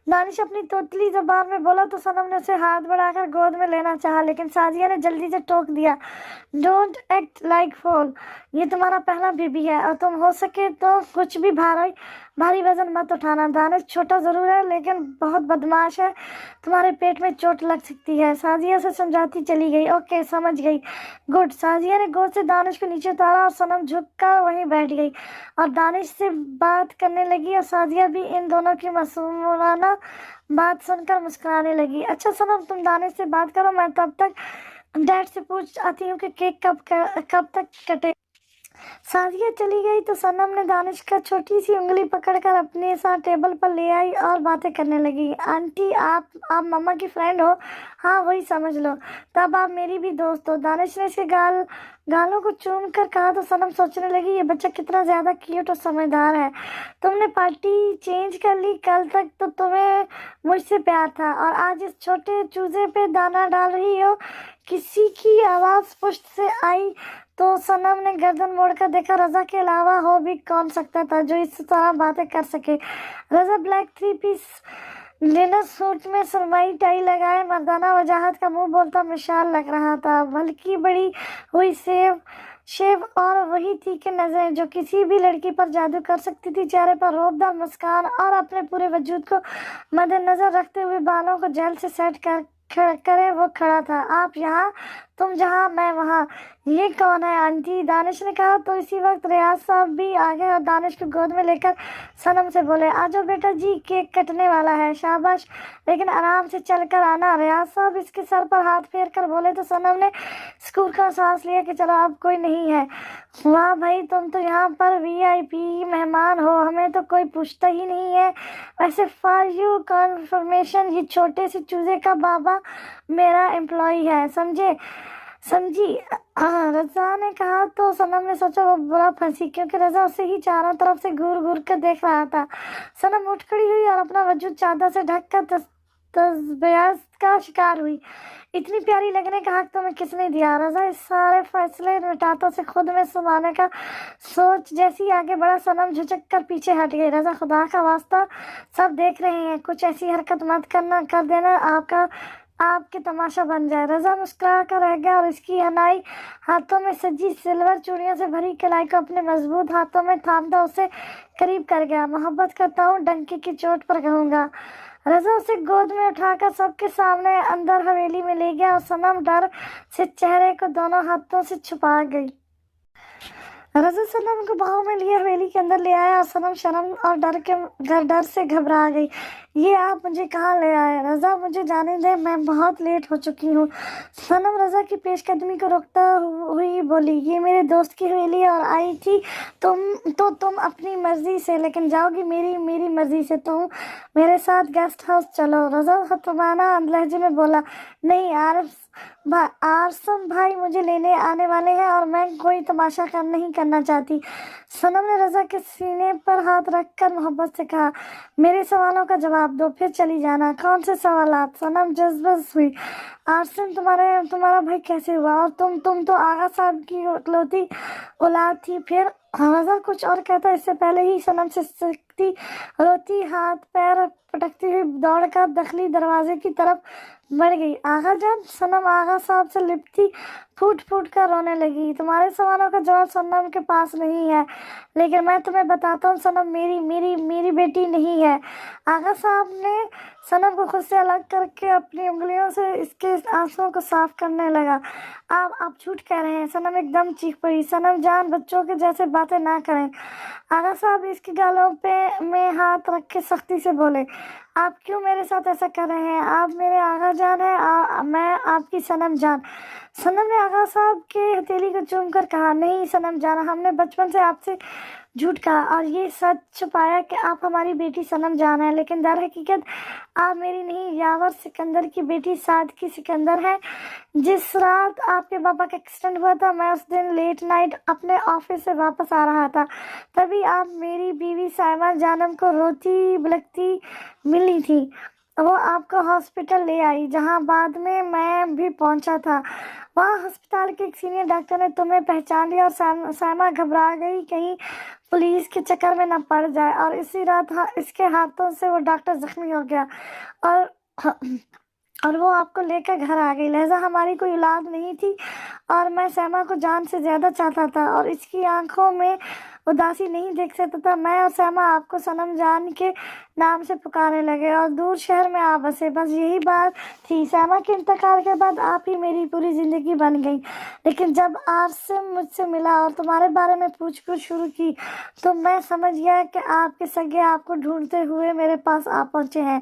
दानिश अपनी तोतली ज़बान में बोला तो सनम ने उसे हाथ बढ़ाकर गोद में लेना चाहा, लेकिन साजिया ने जल्दी से टोक दिया। डोंट एक्ट लाइक फूल, ये तुम्हारा पहला बेबी है और तुम हो सके तो कुछ भी भारी वजन मत उठाना। दानिश छोटा ज़रूर है लेकिन बहुत बदमाश है, तुम्हारे पेट में चोट लग सकती है। साजिया से समझाती चली गई। ओके, समझ गई, गुड। साजिया ने गोद से दानिश को नीचे उतारा और सनम झुक कर वहीं बैठ गई और दानिश से बात करने लगी, और साजिया भी इन दोनों की मासूमाना बात सुनकर मुस्कुराने लगी। अच्छा सनम, तुम दानिश से बात करो, मैं तब तक डैड से पूछ आती हूँ कि केक कब तक कटे। साजिया चली गई तो सनम ने दानिश का छोटी सी उंगली पकड़कर अपने साथ टेबल पर ले आई और बातें करने लगी। आंटी, आप मम्मा की फ्रेंड हो? हाँ, वही समझ लो, तब आप मेरी भी दोस्त हो। दानिश ने इसके गाल گالوں کو چوم کر کہا تو صنم سوچنے لگی یہ بچہ کتنا زیادہ کیوٹ اور سمجھدار ہے. تم نے پارٹی چینج کر لی. کل تک تو تمہیں مجھ سے پیار تھا اور آج اس چھوٹے چوزے پہ دانا ڈال رہی ہو. کسی کی آواز پشت سے آئی تو صنم نے گردن موڑ کر دیکھا. رضا کے علاوہ ہو بھی کون سکتا تھا جو اس طرح باتیں کر سکے. رضا بلیک 3 پیس لینر سوٹ میں سرمائی ٹائی لگائے مردانہ وجاہت کا منہ بولتا مشال لگ رہا تھا. ہلکی بڑی ہوئی شیو اور وہی تیکھے نظریں جو کسی بھی لڑکی پر جادو کر سکتی تھی. چہرے پر روبدار مسکان اور اپنے پورے وجود کو مد نظر رکھتے ہوئے بالوں کو جیل سے سیٹ کرے وہ کھڑا تھا. آپ یہاں، تم جہاں، میں وہاں. یہ کون ہے آنٹی؟ دانش نے کہا تو اسی وقت ریاض صاحب بھی آ گئے اور دانش کو گود میں لے کر صنم سے بولے آجاؤ بیٹا جی، کیک کٹنے والا ہے. شاباش، لیکن آرام سے چل کر آنا. ریاض صاحب اس کے سر پر ہاتھ پھیر کر بولے تو صنم نے سکون کا سانس لیا کہ چلو اب کوئی نہیں ہے. واہ بھائی، تم تو یہاں پر VIP مہمان ہو، ہمیں تو کوئی پوچھتا ہی نہیں ہے. ویسے فار یو کنفرمیشن یہ چھوٹے سے چوزے کا بابا میرا امپلائی ہے، سمجھی؟ رضا نے کہا تو صنم نے سوچا وہ برا پھنسی کیونکہ رضا اسے ہی چاروں طرف سے گور گور کر دیکھ رہا تھا. صنم اٹھ کھڑی ہوئی اور اپنا وجود چادر سے ڈھک کر تذبیات کا شکار ہوئی. اتنی پیاری لگنے کا حق تمہیں کس نے دیا؟ رضا اس سارے فیصلے مٹاتوں سے خود میں سنانے کا سوچ جیسی آگے بڑھا. صنم جھجک کر پیچھے ہٹ گئی. رضا خدا کا واسطہ سب دیکھ رہے ہیں، کچھ ایسی حرکت مت کر دینا آپ کے تماشا بن جائے. رضا مسکرا کر رہ گیا اور اس کی حنائی ہاتھوں میں سجی سلور چوڑیوں سے بھری کلائی کو اپنے مضبوط ہاتھوں میں تھامتا اسے قریب کر گیا. محبت کرتا ہوں ڈنکے کی چوٹ پر کہوں گا. رضا اسے گود میں اٹھا کر سب کے سامنے اندر حویلی میں لے گیا اور صنم ڈر سے چہرے کو دونوں ہاتھوں سے چھپا گئی. رضا صنم کو باہوں میں لیے حویلی کے اندر لے آیا اور صنم شرم اور ڈر سے گھبرا گئی. یہ آپ مجھے کہاں لے آئے؟ رضا مجھے جانے دے، میں بہت لیٹ ہو چکی ہوں. صنم رضا کی پیش قدمی کو روکتا ہوئی بولی یہ میرے دوست کی حویلی اور آئی تھی تم اپنی مرضی سے، لیکن جاؤ گی میری مرضی سے. تم میرے ساتھ گیسٹ ہاؤس چلو. رضا خطبانہ لہجے میں بولا نہیں، آرسم بھائی مجھے لینے آنے والے ہیں اور میں کوئی تماشا نہیں کرنا چاہتی. صنم نے رضا کے سینے پر ہاتھ رکھ کر محبت سے کہا میرے سوالوں کا جواب دو پھر چلی جانا. کون سے سوالات؟ صنم جذبس ہوئی. آرسم تمہارا بھائی کیسے ہوا؟ اور تم تو آغا صاحب کی اکلوتی اولاد تھی. پھر رضا کچھ اور کہتا اس سے پہلے ہی صنم سے سکتی روتی ہاتھ پیر پٹکتی ہوئی دوڑ کر داخلی دروازے کی طرف بڑھ گئی. آغا جان! صنم آغا صاحب سے لپٹی پھوٹ پھوٹ کر رونے لگی. تمہارے سوالوں کا جواب صنم کے پاس نہیں ہے، لیکن میں تمہیں بتاتا ہوں صنم میری بیٹی نہیں ہے. آغا صاحب نے صنم کو خود سے الگ کر کے اپنی انگلیوں سے اس کے آنسوؤں کو صاف کرنے لگا. آپ جھوٹ کہہ رہے ہیں. صنم ایک دم چیخ پڑی. صنم جان، بچوں کے جیسے باتیں نہ کریں. آغا صاحب اس کے گالوں میں ہاتھ رکھ کے سختی سے بولے آپ کیوں میرے ساتھ ایسا کر رہے ہیں؟ آپ میرے آغا جان ہیں، میں آپ کی صنم جان. صنم نے آغا صاحب کے ہتھیلی کو چوم کر کہا نہیں صنم جان، ہم نے بچپن سے آپ سے جھوٹ کہا اور یہ سچ چھپایا کہ آپ ہماری بیٹی صنم جان ہیں، لیکن در حقیقت آپ میری نہیں، یاور سکندر کی بیٹی صادقی سکندر ہیں. جس رات آپ کے پاپا کا ایکسیڈنٹ ہوا تھا میں اس دن لیٹ نائٹ اپنے آفس سے واپس آ رہا تھا. تبھی آپ میری بیوی سائمہ جانم کو روتی بلکتی ملی تھی. وہ آپ کو ہاسپٹل لے آئی جہاں بعد میں بھی پہنچا تھا. وہاں ہسپتال کے ایک سینئر ڈاکٹر نے تمہیں پہچان لیا اور سائمہ گھبرا گئی کہیں پولیس کے چکر میں نہ پڑ جائے، اور اسی رات اس کے ہاتھوں سے وہ ڈاکٹر زخمی ہو گیا اور وہ آپ کو لے کر گھر آ گئی. لہذا ہماری کوئی اولاد نہیں تھی اور میں سائمہ کو جان سے زیادہ چاہتا تھا اور اس کی آنکھوں میں اداسی نہیں دیکھ سکتا تھا. میں اور سائمہ آپ کو صنم جان کے نام سے پکارنے لگے اور دور شہر میں آ بسے. بس یہی بات تھی. سائمہ کے انتقال کے بعد آپ ہی میری پوری زندگی بن گئی. لیکن جب آرسم مجھ سے ملا اور تمہارے بارے میں پوچھ گچھ شروع کی تو میں سمجھ گیا کہ آپ کے سگے آپ کو ڈھونڈتے ہوئے میرے پاس آ پہنچے ہیں.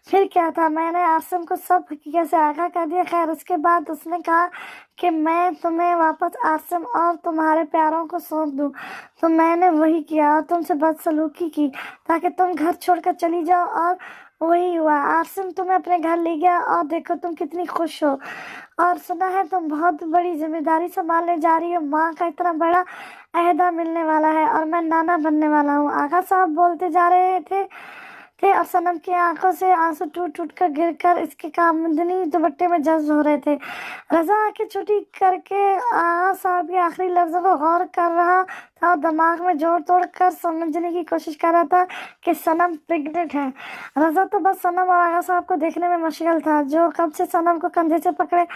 پھر کیا تھا؟ میں نے آرسم کو سب حقیقت سے آگاہ کر دیا. خیر اس کے بعد اس نے کہا کہ میں تمہیں واپس آرسم اور تمہارے پیاروں کو سونپ دوں، تو میں نے وہی کیا اور تم سے بدسلوکی کی تاکہ تم گھر چھوڑ کر چلی جاؤ اور वही हुआ। आसिम तुम्हें अपने घर ले गया और देखो तुम कितनी खुश हो। और सुना है तुम बहुत बड़ी जिम्मेदारी संभालने जा रही हो। माँ का इतना बड़ा अहदा मिलने वाला है और मैं नाना बनने वाला हूँ। आगा साहब बोलते जा रहे थे और सनम की आंखों से आंसू टूट टूट कर गिर कर इसके कामदनी दुपट्टे में जज्ब हो रहे थे। रजा आंखें छुटी करके आगा साहब के आखिरी लफ्जों को गौर कर रहा था और दिमाग में जोड़ तोड़ कर समझने की कोशिश कर रहा था कि सनम प्रेग्नेंट है। रजा तो बस सनम और आगा साहब को देखने में मशगूल था, जो कब से सनम को कंधे से पकड़े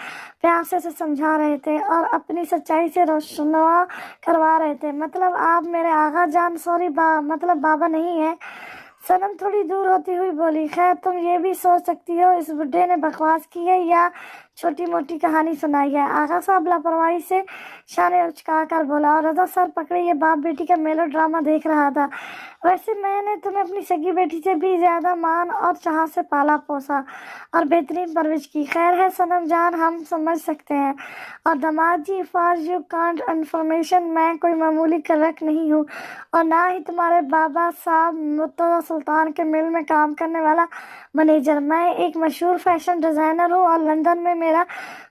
प्यार से समझा रहे थे और अपनी सच्चाई से रोशनवा करवा रहे थे। मतलब आप मेरे आगा जान, सॉरी मतलब बाबा नहीं है। सनम थोड़ी दूर होती हुई बोली, खैर तुम ये भी सोच सकती हो इस बुड्ढे ने बकवास की है या छोटी मोटी कहानी सुनाई है। आगा साहब लापरवाही से शाने उचका कर बोला और रजा सर पकड़े ये बाप बेटी का मेलो ड्रामा देख रहा था। वैसे मैंने तुम्हें अपनी सगी बेटी से भी ज्यादा मान और चाह से पाला पोसा और बेहतरीन परवरिश की। खैर है सनम जान, हम समझ सकते हैं। और दामाद जी, फॉर यू कांट इन्फॉर्मेशन, मैं कोई मामूली क्लर्क नहीं हूँ और ना ही तुम्हारे बाबा साहब मुर्तज़ा सुल्तान के मिल में काम करने वाला मैनेजर। मैं एक मशहूर फैशन डिज़ाइनर हूँ और लंदन में मेरा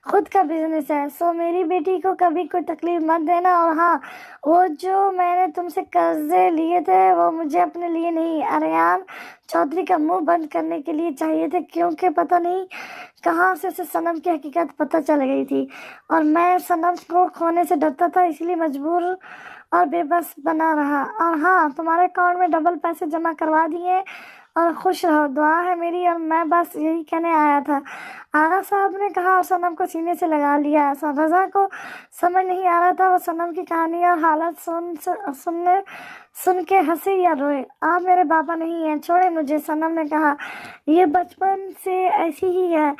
खुद का बिजनेस है। सो मेरी बेटी को कभी कोई तकलीफ मत देना। और हाँ, वो जो मैंने तुमसे कर्जे लिए थे वो मुझे अपने लिए नहीं, अरियान चौधरी का मुंह बंद करने के लिए चाहिए थे, क्योंकि पता नहीं कहाँ से उसे सनम की हकीकत पता चल गई थी और मैं सनम को खोने से डरता था, इसलिए मजबूर और बेबस बना रहा। और हाँ, तुम्हारे अकाउंट में डबल पैसे जमा करवा दिए और खुश रहो, दुआ है मेरी। और मैं बस यही कहने आया था, आगा साहब ने कहा और सनम को सीने से लगा लिया। रजा को समझ नहीं आ रहा था वो सनम की कहानी और हालत सुन के हंसे या रोए। आप मेरे बाबा नहीं हैं, छोड़े मुझे। सनम ने कहा, ये बचपन से ऐसी ही है,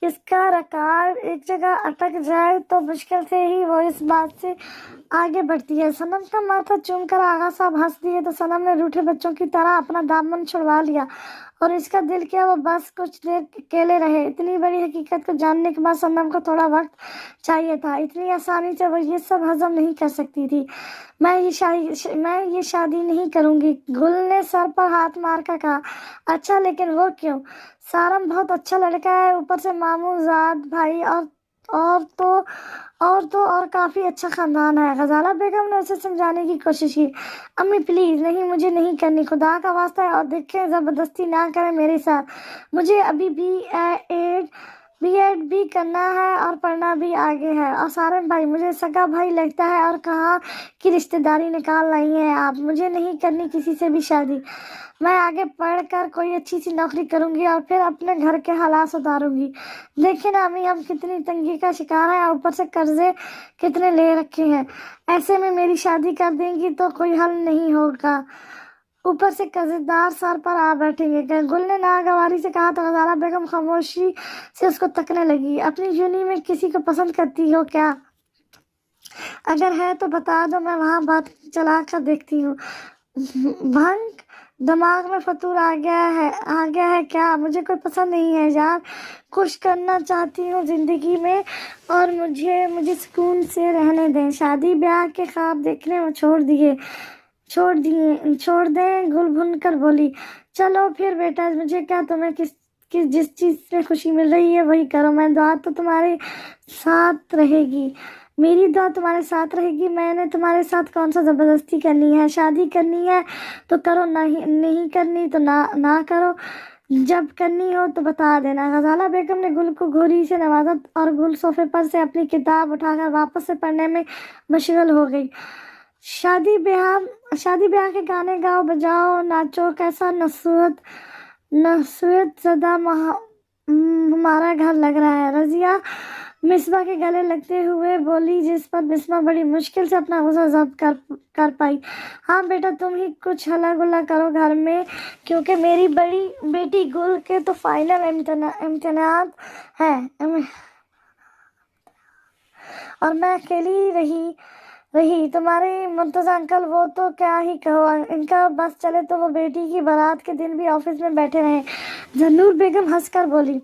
इसका रिकॉर्ड एक जगह अटक जाए तो मुश्किल से ही वो इस बात से आगे बढ़ती है। सनम का माथा चूम कर आगा साहब हंस दिए तो सनम ने रूठे बच्चों की तरह अपना दामन छुड़वा लिया और इसका दिल किया वो बस कुछ देर अकेले रहे। इतनी बड़ी हकीकत को जानने के बाद सनम को थोड़ा वक्त चाहिए था, इतनी आसानी से वो ये सब हजम नहीं कर सकती थी। मैं ये शादी नहीं करूंगी। गुल ने सर पर हाथ मार कर कहा, अच्छा लेकिन वो क्यों? सारम बहुत अच्छा लड़का है, ऊपर से मामू जाद भाई और काफी अच्छा खानदान है। गजाला बेगम ने उसे समझाने की कोशिश की, अम्मी प्लीज नहीं, मुझे नहीं करनी, खुदा का वास्ता है, और देखें जबरदस्ती ना करें मेरे साथ। मुझे अभी बीएड भी करना है और पढ़ना भी आगे है। और सारम भाई मुझे सगा भाई लगता है और कहाँ की रिश्तेदारी निकाल रही हैं आप। मुझे नहीं करनी किसी से भी शादी। मैं आगे पढ़कर कोई अच्छी सी नौकरी करूंगी और फिर अपने घर के हालात सुधारूंगी। देखिए ना अम्मी, हम कितनी तंगी का शिकार हैं और ऊपर से कर्जे कितने ले रखे हैं। ऐसे में मेरी शादी कर देंगी तो कोई हल नहीं होगा, ऊपर से कर्जदार सर पर आ बैठेंगे। गुल ने नागवारी से कहा तो गजाला बेगम खामोशी से उसको तकने लगी। अपनी यूनी में किसी को पसंद करती हो क्या? अगर है तो बता दो, मैं वहाँ बात चला कर देखती हूँ। भंग दिमाग में फतूर आ गया है क्या? मुझे कोई पसंद नहीं है यार, खुश करना चाहती हूँ जिंदगी में और मुझे सुकून से रहने दें। शादी ब्याह के ख्वाब देखने में छोड़ दें। गुल भुन कर बोली, चलो फिर बेटा, मुझे क्या, तुम्हें जिस चीज में खुशी मिल रही है वही करो। मैं दुआ तो तुम्हारे साथ रहेगी, मेरी दुआ तुम्हारे साथ रहेगी। मैंने तुम्हारे साथ कौन सा जबरदस्ती करनी है? शादी करनी है तो करो, नहीं करनी तो ना करो। जब करनी हो तो बता देना। गजाला बेगम ने गुल को घोरी से नवाजा और गुल सोफे पर से अपनी किताब उठाकर वापस से पढ़ने में मशगूल हो गई। शादी ब्याह के गाने गाओ, बजाओ, नाचो, कैसा नस्वत ज़दा हमारा घर लग रहा है। रजिया मिसबा के गले लगते हुए बोली, जिस पर मिसबा बड़ी मुश्किल से अपना गुस्सा जब्त कर पाई। हाँ बेटा, तुम ही कुछ हल्ला गुल्ला करो घर में, क्योंकि मेरी बड़ी बेटी गुल के तो फाइनल इम्तिहान है और मैं अकेली रही। तुम्हारे मुर्तज़ा अंकल, वो तो क्या ही कहो, इनका बस चले तो वो बेटी की बारात के दिन भी ऑफिस में बैठे रहे। जन्नूर बेगम हंसकर बोली,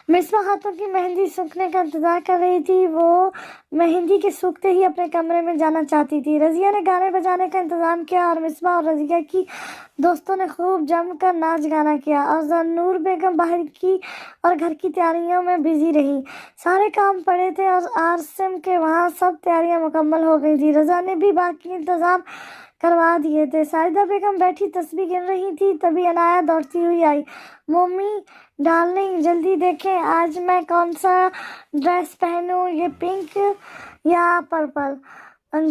मिसबा हाथों की मेहंदी सूखने का इंतजार कर रही थी। वो मेहंदी के सूखते ही अपने कमरे में जाना चाहती थी। रजिया ने गाने बजाने का इंतजाम किया और मिसबा और रजिया की दोस्तों ने खूब जमकर नाच गाना किया और नूर बेगम बाहर की और घर की तैयारियों में बिजी रही। सारे काम पड़े थे और आसिम के वहाँ सब तैयारियां मुकम्मल हो गई थी। रजा ने भी बाकी इंतजाम करवा दिए थे। साहिदा बेगम बैठी तस्बीह गिन रही थी, तभी अनाया दौड़ती हुई आई। मम्मी डार्लिंग, जल्दी देखें आज मैं कौन सा ड्रेस पहनूं, ये पिंक या पर्पल?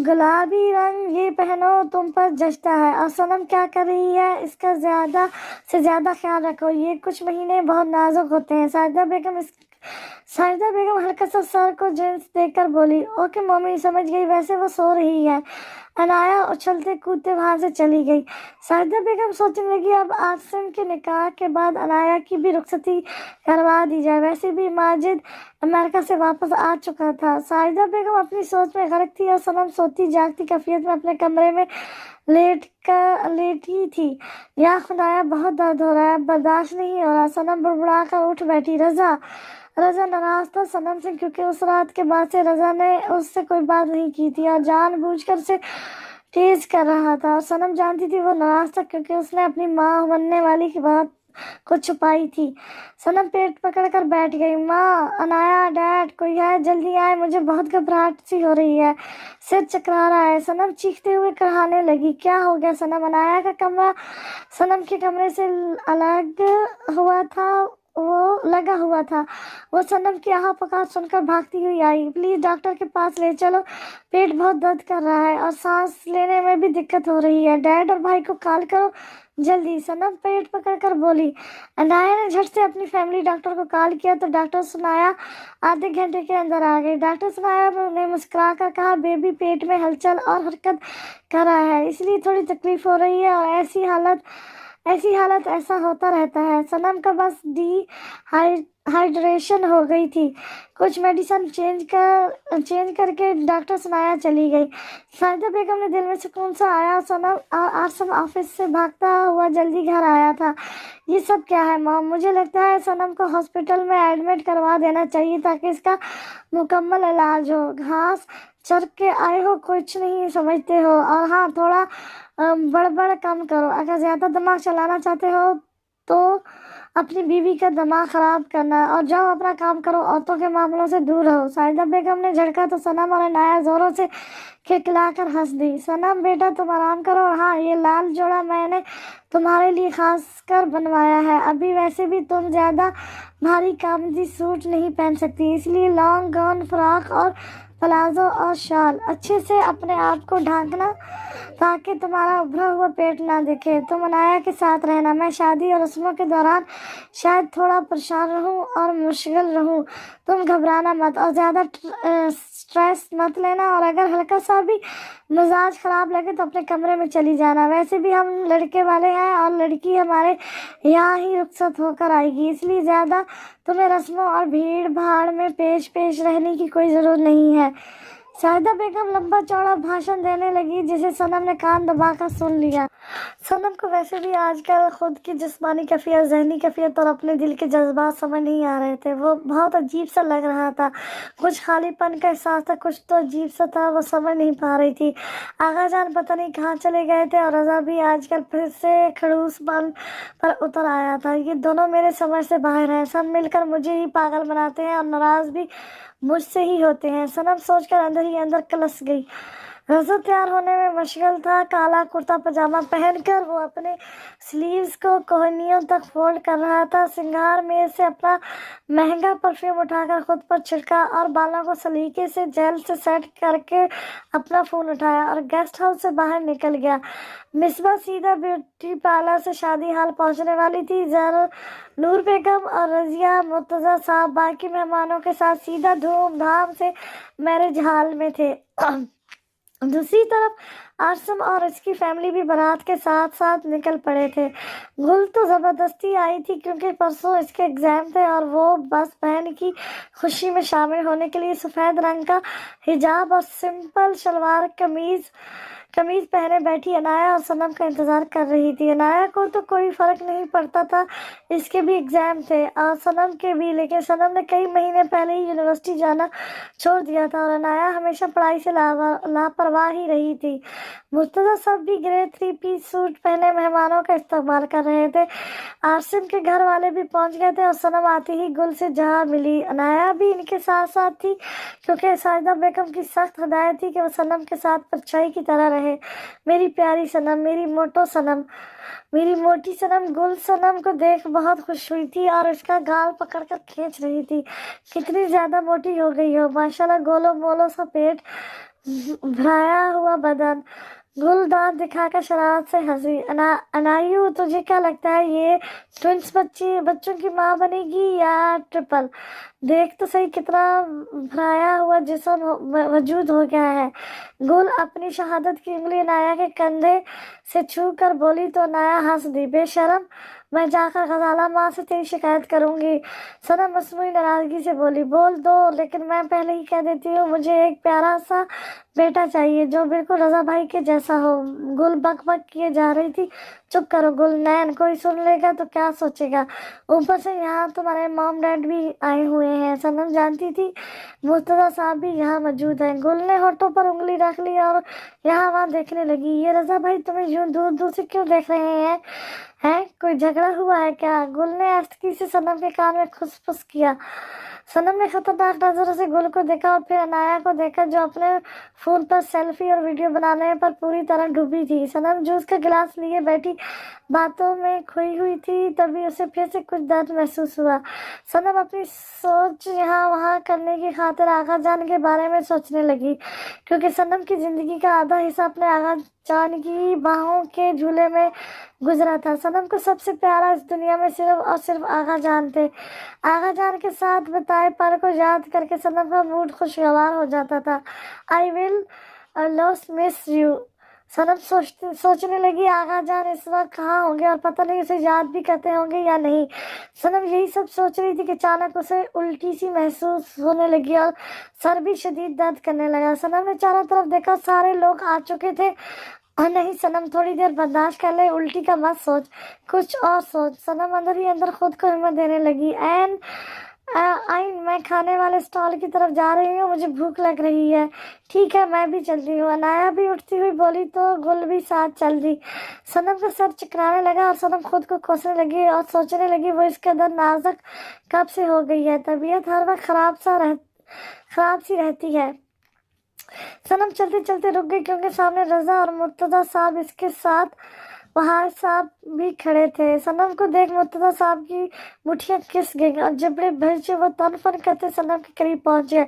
गुलाबी रंग ये पहनो, तुम पर जचता है। और सनम क्या कर रही है, इसका ज्यादा से ज्यादा ख्याल रखो, ये कुछ महीने बहुत नाजुक होते हैं। साहिदा बेगम हल्का सा सर को जींस देकर बोली, ओके मम्मी, समझ गई, वैसे वो सो रही है। अनाया उछलते कूदते वहां से चली गई। साहिदा बेगम सोचने लगी, अब आसिम के निकाह के बाद अनाया की भी रुखसती करवा दी जाए। वैसे भी माजिद अमेरिका से वापस आ चुका था। साहिदा बेगम अपनी सोच में गर्क थी और सनम सोती जागती कैफियत में अपने कमरे में लेटी थी। या खुदाया, बहुत दर्द हो रहा है, बर्दाश्त नहीं हो रहा। सनम बुड़बुड़ा कर उठ बैठी। रजा नाराज था सनम से, क्योंकि उस रात के बाद से रजा ने उससे कोई बात नहीं की थी और जानबूझकर से तेज कर रहा था। और सनम जानती थी वो नाराज था, क्योंकि उसने अपनी माँ बनने वाली की बात को छुपाई थी। सनम पेट पकड़कर बैठ गई। माँ, अनाया, डैड, कोई है, जल्दी आए, मुझे बहुत घबराहट सी हो रही है, सिर चकरा रहा है। सनम चीखते हुए कराने लगी। क्या हो गया सनम? अनाया का कमरा सनम के कमरे से लगा हुआ था। वो सनम की आह पुकार सुनकर भागती हुई आई। प्लीज डॉक्टर के पास ले चलो, पेट बहुत दर्द कर रहा है और सांस लेने में भी दिक्कत हो रही है। डैड और भाई को कॉल करो जल्दी, सनम पेट पकड़कर बोली। अनाया ने झट से अपनी फैमिली डॉक्टर को कॉल किया तो डॉक्टर सुनाया आधे घंटे के अंदर आ गई। डॉक्टर सुनाया ने मुस्कुरा कर कहा, बेबी पेट में हलचल और हरकत कर रहा है, इसलिए थोड़ी तकलीफ हो रही है और ऐसी हालत ऐसा होता रहता है। सनम का बस हाइड्रेशन हो गई थी। कुछ मेडिसिन चेंज करके डॉक्टर सुनाया चली गई। साहिदा बेगम ने दिल में सुकून सा आया। आसिम ऑफिस से भागता हुआ जल्दी घर आया था। ये सब क्या है मॉम? मुझे लगता है सनम को हॉस्पिटल में एडमिट करवा देना चाहिए ताकि इसका मुकम्मल इलाज हो। घास चर के आए हो, कुछ नहीं समझते हो। और हाँ, थोड़ा बड़बड़ कम करो। अगर ज्यादा दिमाग चलाना चाहते हो तो अपनी बीवी का दिमाग खराब करना है, और जाओ अपना काम करो, औरतों के मामलों से दूर रहो। साहिदा बेगम ने झड़का तो सनम और अनाया जोरों से खिलखिलाकर हंस दी। सनम बेटा, तुम आराम करो, और हाँ, ये लाल जोड़ा मैंने तुम्हारे लिए खास कर बनवाया है। अभी वैसे भी तुम ज्यादा भारी कामदी सूट नहीं पहन सकती, इसलिए लॉन्ग गाउन, फ्रॉक और प्लाजो और शाल अच्छे से अपने आप को ढांकना ताकि तुम्हारा उभरा हुआ पेट ना दिखे। तुम अनाया के साथ रहना। मैं शादी और रस्मों के दौरान शायद थोड़ा परेशान रहूं और मुश्किल रहूं। तुम घबराना मत और ज्यादा स्ट्रेस मत लेना, और अगर हल्का सा भी मिजाज खराब लगे तो अपने कमरे में चली जाना। वैसे भी हम लड़के वाले हैं और लड़की हमारे यहाँ ही रुखसत होकर आएगी, इसलिए ज्यादा तुम्हें रस्मों और भीड़ भाड़ में पेश रहने की कोई जरूरत नहीं है। साहिदा बेगम लंबा चौड़ा भाषण देने लगी, जिसे सनम ने कान दबाकर सुन लिया। सनम को वैसे भी आजकल खुद की जिस्मानी कैफियत, जहनी कैफियत और अपने दिल के जज्बात समझ नहीं आ रहे थे। वो बहुत अजीब सा लग रहा था, कुछ खालीपन का एहसास था, कुछ तो अजीब सा था, वो समझ नहीं पा रही थी। आगा जान पता नहीं कहाँ चले गए थे, और रजा भी आजकल फिर से खड़ूस बन पर उतर आया था। ये दोनों मेरे समझ से बाहर हैं, सब मिलकर मुझे ही पागल बनाते हैं और नाराज भी मुझसे ही होते हैं। सनम सोचकर अंदर ही अंदर कलस गई। रजा तैयार होने में मशगूल था। काला कुर्ता पजामा पहनकर वो अपने स्लीव्स को कोहनियों तक फोल्ड कर रहा था। श्रृंगार मेज से अपना महंगा परफ्यूम उठाकर खुद पर छिड़का और बालों को सलीके से जेल से सेट करके अपना फोन उठाया और गेस्ट हाउस से बाहर निकल गया। मिसबा सीधा ब्यूटी पार्लर से शादी हाल पहुंचने वाली थी। नूर बेगम और रजिया, मुर्तजा साहब बाकी मेहमानों के साथ सीधा धूमधाम से मैरिज हाल में थे। दूसरी तरफ आसिम और इसकी फैमिली भी बारात के साथ साथ निकल पड़े थे। गुल तो जबरदस्ती आई थी, क्योंकि परसों इसके एग्जाम थे और वो बस बहन की खुशी में शामिल होने के लिए सफ़ेद रंग का हिजाब और सिंपल शलवार कमीज قمیض پہنے بیٹھی عنایا اور صنم کا انتظار کر رہی تھی۔ عنایا کو تو کوئی فرق نہیں پڑتا تھا، اس کے بھی ایگزام تھے اور صنم کے بھی، لیکن صنم نے کئی مہینے پہلے ہی یونیورسٹی جانا چھوڑ دیا تھا اور عنایا ہمیشہ پڑھائی سے لاپرواہ ہی رہی تھی۔ مرتضیٰ صاحب بھی گرے 3 پیس سوٹ پہنے مہمانوں کا استقبال کر رہے تھے۔ عاصم کے گھر والے بھی پہنچ گئے تھے اور صنم آتے ہی گل سے جا ملی۔ عنایا بھی ان کے ساتھ ساتھ تھی کیونکہ ساجدہ بیگم کی سخت ہدایت تھی کہ وہ صنم کے ساتھ پرچھائی کی طرح رہے۔ میری پیاری صنم، میری موٹی صنم۔ گل صنم کو دیکھ بہت خوش ہوئی تھی اور اس کا گال پکڑ کر کھینچ رہی تھی۔ کتنی زیادہ موٹی ہو گئی ہو، ماشاءاللہ، گولو مولو سا پیٹ، بھرایا ہوا بدن۔ گل دانت دکھا کر شرارت سے ہنسی۔ عنایو، تجھے کیا لگتا ہے یہ ٹوئنس بچوں کی ماں بنے گی یا ٹرپل؟ دیکھ تو صحیح کتنا بھرایا ہوا جسم وجود ہو گیا ہے۔ گل اپنی شہادت کی انگلی عنایا کے کندھے سے چھو کر بولی تو عنایا ہنس دی۔ بے شرم، میں جا کر غزالہ ماں سے تیری شکایت کروں گی۔ صنم مصنوعی ناراضگی سے بولی۔ بول دو، لیکن میں پہلے ہی کہہ دیتی ہوں، مجھے ایک پیارا سا بیٹا چاہیے جو بالکل رضا بھائی کے جیسا ہو۔ گل بک بک کیے جا رہی تھی۔ چپ کرو گل نین، کوئی سن لے گا تو کیا سوچے گا؟ اوپر سے یہاں تمہارے موم ڈیڈ بھی آئے ہوئے ہیں۔ صنم جانتی تھی مرتضیٰ صاحب بھی یہاں موجود ہیں۔ گل نے ہونٹوں پر انگلی رکھ لی اور یہاں وہاں دیکھنے لگی۔ یہ رضا بھائی تمہیں یوں دور دور سے کیوں دیکھ رہے ہیں؟ کوئی جھگڑا ہوا ہے کیا؟ گل نے آہستگی سے صنم کے کان میں کھس پھس کیا۔ صنم نے خطرناک نظروں سے گل کو دیکھا اور پھر عنایا کو دیکھا جو اپنے فون پر سیلفی اور ویڈیو بنانے پر پوری طرح ڈوبی تھی۔ صنم جوس کا گلاس لیے بیٹھی باتوں میں کھوئی ہوئی تھی، تبھی اسے پھر سے کچھ درد محسوس ہوا۔ صنم اپنی سوچ یہاں وہاں کرنے کی خاطر آغا جان کے بارے میں سوچنے لگی، کیونکہ صنم کی زندگی کا آدھا حصہ اپنے آغا جان کی باہوں کے جھولے میں گزرا تھا۔ صنم کو سب سے پیارا اس دنیا میں صرف اور صرف آغا جان تھے۔ آغا جان کے ساتھ بتائے پل کو یاد کر کے صنم کا موڈ خوشگوار ہو جاتا تھا۔ I will always miss you۔ صنم سوچنے لگی، آغا جان اس وقت کہاں ہوں گے اور پتہ نہیں اسے یاد بھی کرتے ہوں گے یا نہیں۔ صنم یہی سب سوچ رہی تھی کہ اچانک اسے الٹی سی محسوس ہونے لگی اور سر بھی شدید درد کرنے لگا۔ صنم نے چاروں طرف دیکھا، سارے لوگ آ چکے تھے۔ نہیں صنم، تھوڑی دیر برداشت کر لے، الٹی کا مت سوچ، کچھ اور سوچ۔ صنم اندر ہی اندر خود کو ہمت دینے لگی۔ میں کھانے والے اسٹال کی طرف جا رہی ہوں، مجھے بھوک لگ رہی ہے۔ ٹھیک ہے، میں بھی چلتی ہوں۔ عنایا بھی اٹھتی ہوئی بولی تو گل بھی ساتھ چل دی۔ صنم کا سر چکرانے لگا اور صنم خود کو کوسنے لگی اور سوچنے لگی وہ اس قدر نازک کب سے ہو گئی ہے، طبیعت ہر وقت خراب سی رہتی ہے۔ صنم چلتے چلتے رک گئی کیونکہ سامنے رضا اور مرتضیٰ صاحب اس کے ساتھ وہاج صاحب بھی کھڑے تھے۔ صنم کو دیکھ مرتضیٰ صاحب کی مٹھیاں کس گئیں اور جبڑے بھرچے وہ تن فن کرتے صنم کے قریب پہنچے۔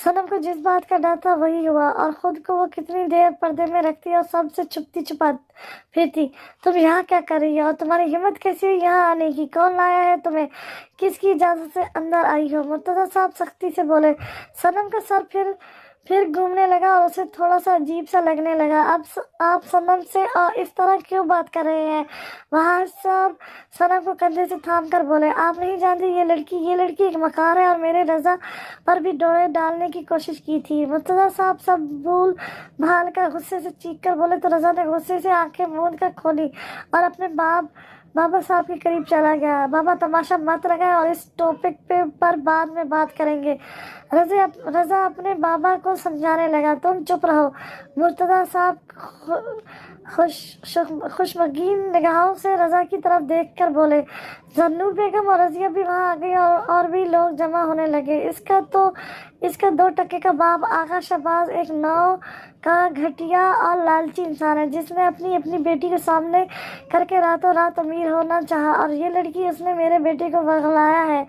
صنم کو جس بات کا ڈر تھا وہی ہوا اور خود کو وہ کتنی دیر پردے میں رکھتی اور سب سے چھپتی پھرتی۔ تم یہاں کیا کر رہی ہو اور تمہاری ہمت کیسی ہوئی یہاں آنے کی؟ کون لایا ہے تمہیں؟ کس کی اجازت سے اندر آئی ہو؟ مرتضیٰ صاحب سختی سے بولے۔ صنم کا سر پھر گھومنے لگا اور اسے تھوڑا سا عجیب سا لگنے لگا۔ اب آپ صنم سے اس طرح کیوں بات کر رہے ہیں؟ وہاج صاحب صنم کو کندھے سے تھام کر بولے، آپ نہیں جانتے یہ لڑکی ایک مکار ہے اور میرے رضا پر بھی ڈورے ڈالنے کی کوشش کی تھی۔ مرتضیٰ صاحب سب بھول بھال کر غصے سے چیخ کر بولے تو رضا نے غصے سے آنکھیں موند کر کھولی اور اپنے بابا صاحب کے قریب چلا گیا۔ بابا تماشا مت لگائیں اور اس ٹاپک پر بعد میں بات کریں گے۔ رضا اپنے بابا کو سمجھانے لگا، تم چپ رہو۔ مرتضیٰ صاحب خوشمگین نگاہوں سے رضا کی طرف دیکھ کر بولے۔ زنور بیگم اور رضیہ بھی وہاں آ گئی اور بھی لوگ جمع ہونے لگے۔ اس کا 2 ٹکے کا باپ آغا شہباز ایک نو کا گھٹیا اور لالچی انسان ہے جس نے اپنی بیٹی کو سامنے کر کے راتوں رات امیر ہونا چاہا، اور یہ لڑکی اس نے میرے بیٹے کو ورگلایا ہے،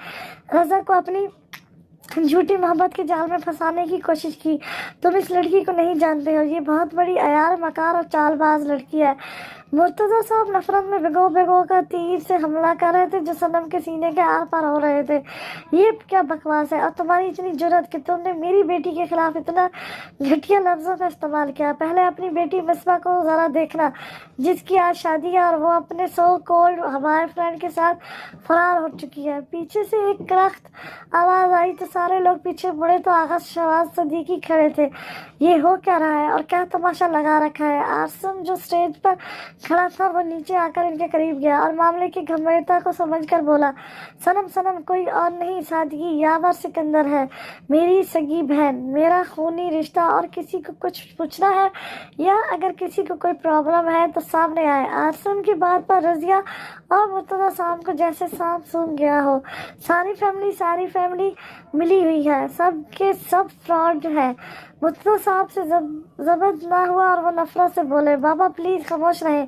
رضا کو اپنی جھوٹی محبت کے جال میں پھنسانے کی کوشش کی۔ تم اس لڑکی کو نہیں جانتے ہو، یہ بہت بڑی عیار، مکار اور چال باز لڑکی ہے۔ مرتضیٰ صاحب نفرت میں بھگو کر تیر سے حملہ کر رہے تھے جو صنم کے سینے کے آر پار ہو رہے تھے۔ یہ کیا بکواس ہے، اور تمہاری اتنی جرأت کہ تم نے میری بیٹی کے خلاف اتنا گھٹیا لفظوں کا استعمال کیا۔ پہلے اپنی بیٹی مصباح کو ذرا دیکھنا جس کی آج شادی ہے اور وہ اپنے سو کولڈ بوائے فرینڈ کے ساتھ فرار ہو چکی ہے۔ پیچھے سے ایک کڑک آواز آئی تو سارے لوگ پیچھے مڑے تو آغا شہباز صدیقی کھڑے تھے۔ یہ ہو کیا رہا ہے اور کیا تماشا لگا رکھا ہے؟ عاصم جو اسٹیج پر کھڑا تھا وہ نیچے آ کر ان کے قریب گیا اور معاملے کی گمبھیرتا کو سمجھ کر بولا، صنم کوئی اور نہیں سادگی یاور سکندر ہے، میری سگی بہن، میرا خونی رشتہ، اور کسی کو کچھ پوچھنا ہے یا اگر کسی کو کوئی پرابلم ہے تو سامنے آئے۔ عاصم کی بات پر رضیہ اور مرتضیٰ صاحب کو جیسے سانپ سونگھ گیا ہو۔ ساری فیملی ملی ہوئی ہے، سب کے سب فراڈ ہیں۔ مرتضیٰ صاحب سے ضبط نہ ہوا اور وہ نفرت سے بولے، بابا پلیز خاموش رہیں،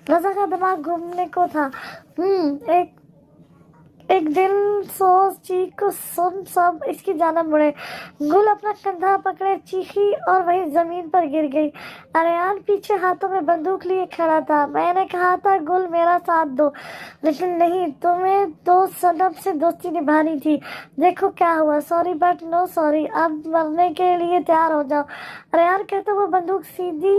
رضا کا دماغ گھومنے کو تھا۔ ایک دل سوز چیخ کو سن سب اس کی جانب مڑے۔ گل اپنا کندھا پکڑے چیخی اور وہی زمین پر گر گئی۔ اریان پیچھے ہاتھوں میں بندوق لیے کھڑا تھا۔ میں نے کہا تھا گل میرا ساتھ دو، لیکن نہیں، تمہیں تو صنم سے دوستی نبھانی تھی، دیکھو کیا ہوا۔ سوری بٹ نو سوری، اب مرنے کے لیے تیار ہو جاؤ، اریان کہتے وہ بندوق سیدھی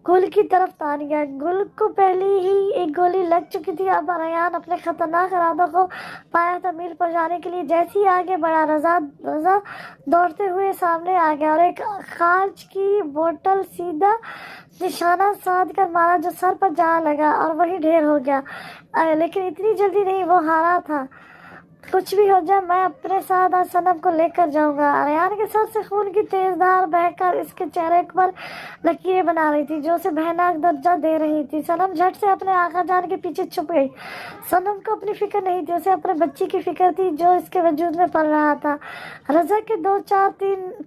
گل کی طرف تان گیا۔ گل کو پہلے ہی ایک گولی لگ چکی تھی۔ اب اریان اپنے خطرناک ارادوں کو پایہ تکمیل پہنچانے کے لیے جیسے ہی آگے بڑھا، رضا دوڑتے ہوئے سامنے آ گیا اور ایک کانچ کی بوتل سیدھا نشانہ سادھ کر مارا جو سر پر جا لگا اور وہی ڈھیر ہو گیا۔ لیکن اتنی جلدی نہیں، وہ ہارا تھا۔ کچھ بھی ہو جائے میں اپنے ساتھ آج صنم کو لے کر جاؤں گا۔ اریان کے سر سے خون کی تیز دھار بہہ کر اس کے چہرے پر لکیریں بنا رہی تھی جو اسے بھیانک درجہ دے رہی تھی۔ صنم جھٹ سے اپنے آقا جان کے پیچھے چھپ گئی۔ صنم کو اپنی فکر نہیں تھی، اسے اپنے بچی کی فکر تھی جو اس کے وجود میں پل رہا تھا۔ رضا کے دو چار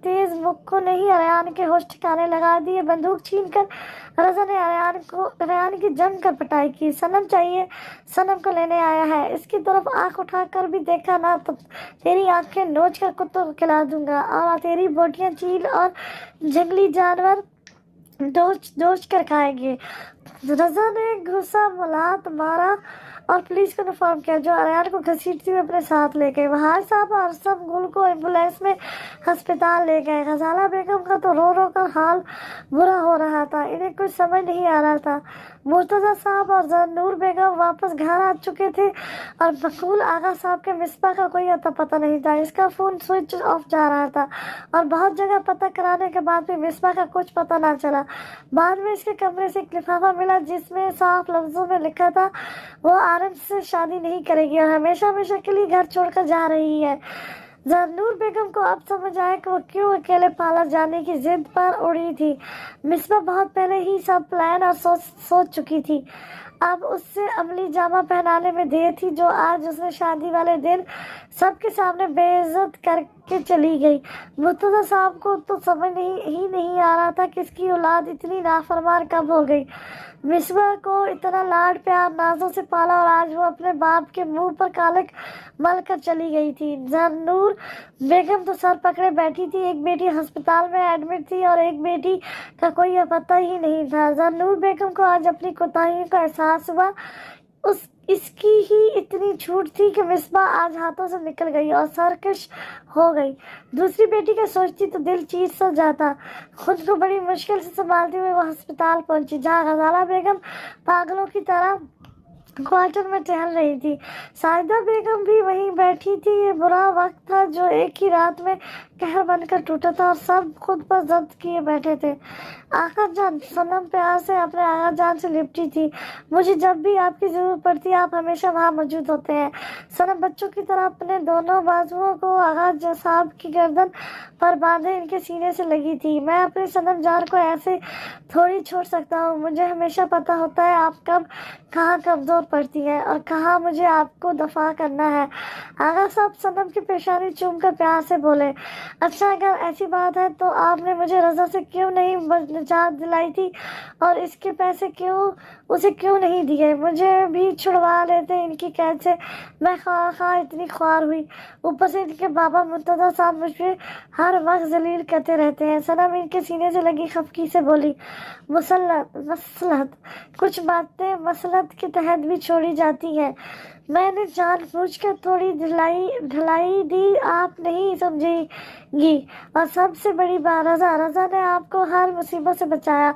تیز مکوں نے ہی اریان کے ہوش ٹھکانے لگا دیے۔ بندوق چھین کر رضا نے اریان کی جم کر پٹائی کی۔ صنم چاہیے، صنم کو لینے آیا ہے، اس کی طرف آنکھ اٹھا کر بھی دیکھا نہ تو تیری آنکھیں نوچ کر کتوں کو کھلا دوں گا اور تیری بوٹیاں چیل اور جنگلی جانور دوچ کر کھائیں گے۔ رضا نے گھسا ملات مارا اور پولیس کو انفارم کیا جو اریان کو گھسیٹتی ہوئے اپنے ساتھ لے گئے۔ وہاں صاحب اور ارسم گل کو ایمبولینس میں ہسپتال لے گئے۔ غزالہ بیگم کا تو رو کر حال برا ہو رہا تھا، انہیں کچھ سمجھ نہیں آ رہا تھا۔ مرتضیٰ صاحب اور زنور بیگم واپس گھر آ چکے تھے اور مقبول آغا صاحب کے مصباح کا کوئی اتا پتہ نہیں تھا۔ اس کا فون سوئچ آف جا رہا تھا اور بہت جگہ پتہ کرانے کے بعد بھی مصباح کا کچھ پتہ نہ چلا۔ بعد میں اس کے کمرے سے ایک لفافہ ملا جس میں صاف لفظوں میں لکھا تھا، وہ آرم سے شادی نہیں کرے گی اور ہمیشہ کے لیے گھر چھوڑ کر جا رہی ہے۔ زنور بیگم کو اب سمجھ آیا کہ وہ کیوں اکیلے پالس جانے کی ضد پر اڑی تھی۔ مصباح بہت پہلے ہی سب پلان اور سوچ چکی تھی۔ اب اس سے عملی جامہ پہنانے میں دیر تھی جو آج اس نے شادی والے دن سب کے سامنے بے عزت کر کے چلی گئی۔ مرتضیٰ صاحب کو تو سمجھ ہی نہیں آ رہا تھا کہ اس کی اولاد اتنی نافرمان کب ہو گئی۔ مصباح کو اتنا لاڈ پیار نازوں سے پالا اور آج وہ اپنے باپ کے منہ پر کالک مل کر چلی گئی تھی۔ زنور بیگم تو سر پکڑے بیٹھی تھی، ایک بیٹی ہسپتال میں ایڈمٹ تھی اور ایک بیٹی کا کوئی پتہ ہی نہیں تھا۔ زنور بیگم کو آج اپنی کوتاہیوں کا احساس ہوا، اس کی ہی اتنی چھوٹ تھی کہ مصباح آج ہاتھوں سے نکل گئی اور سرکش ہو گئی۔ دوسری بیٹی کا سوچتی تو دل چیر سا جاتا۔ خود کو بڑی مشکل سے سنبھالتے ہوئے وہ ہسپتال پہنچی جہاں غزالہ بیگم پاگلوں کی طرح کوارٹر میں ٹہل رہی تھی۔ ساجدہ بیگم بھی وہیں بیٹھی تھی۔ یہ برا وقت تھا جو ایک ہی رات میں قہر بن کر ٹوٹا تھا اور سب خود پر ضبط کیے بیٹھے تھے۔ آقا جان، صنم پیار سے اپنے آقا جان سے لپٹی تھی، مجھے جب بھی آپ کی ضرورت پڑتی ہے آپ ہمیشہ وہاں موجود ہوتے ہیں۔ صنم بچوں کی طرح اپنے دونوں بازوؤں کو آقا صاحب کی گردن پر باندھے ان کے سینے سے لگی تھی۔ میں اپنی صنم جان کو ایسے تھوڑی چھوڑ سکتا ہوں، مجھے ہمیشہ پتہ ہوتا ہے آپ کب کہاں کمزور پڑتی ہے اور کہاں مجھے آپ کو دفاع کرنا ہے۔ آقا صاحب صنم کی پیشانی چوم کر پیار سے بولے، اچھا اگر ایسی بات ہے تو آپ نے مجھے رضا سے کیوں نہیں نجات دلائی تھی اور اس کے پیسے اسے کیوں نہیں دیے؟ مجھے بھی چھڑوا لیتے ان کی قید سے، میں خواہ اتنی خوار ہوئی، اوپر سے ان کے بابا مرتضیٰ صاحب مجھ پہ ہر وقت ذلیل کرتے رہتے ہیں۔ صنم ان کے سینے سے لگی خفگی سے بولی، مصلحت، کچھ باتیں مصلحت کے تحت بھی چھوڑی جاتی ہیں، میں نے جان بوجھ کر تھوڑی ڈھلائی دی، آپ نہیں سمجھیں گی۔ اور سب سے بڑی بات، رضا نے آپ کو ہر مصیبت سے بچایا،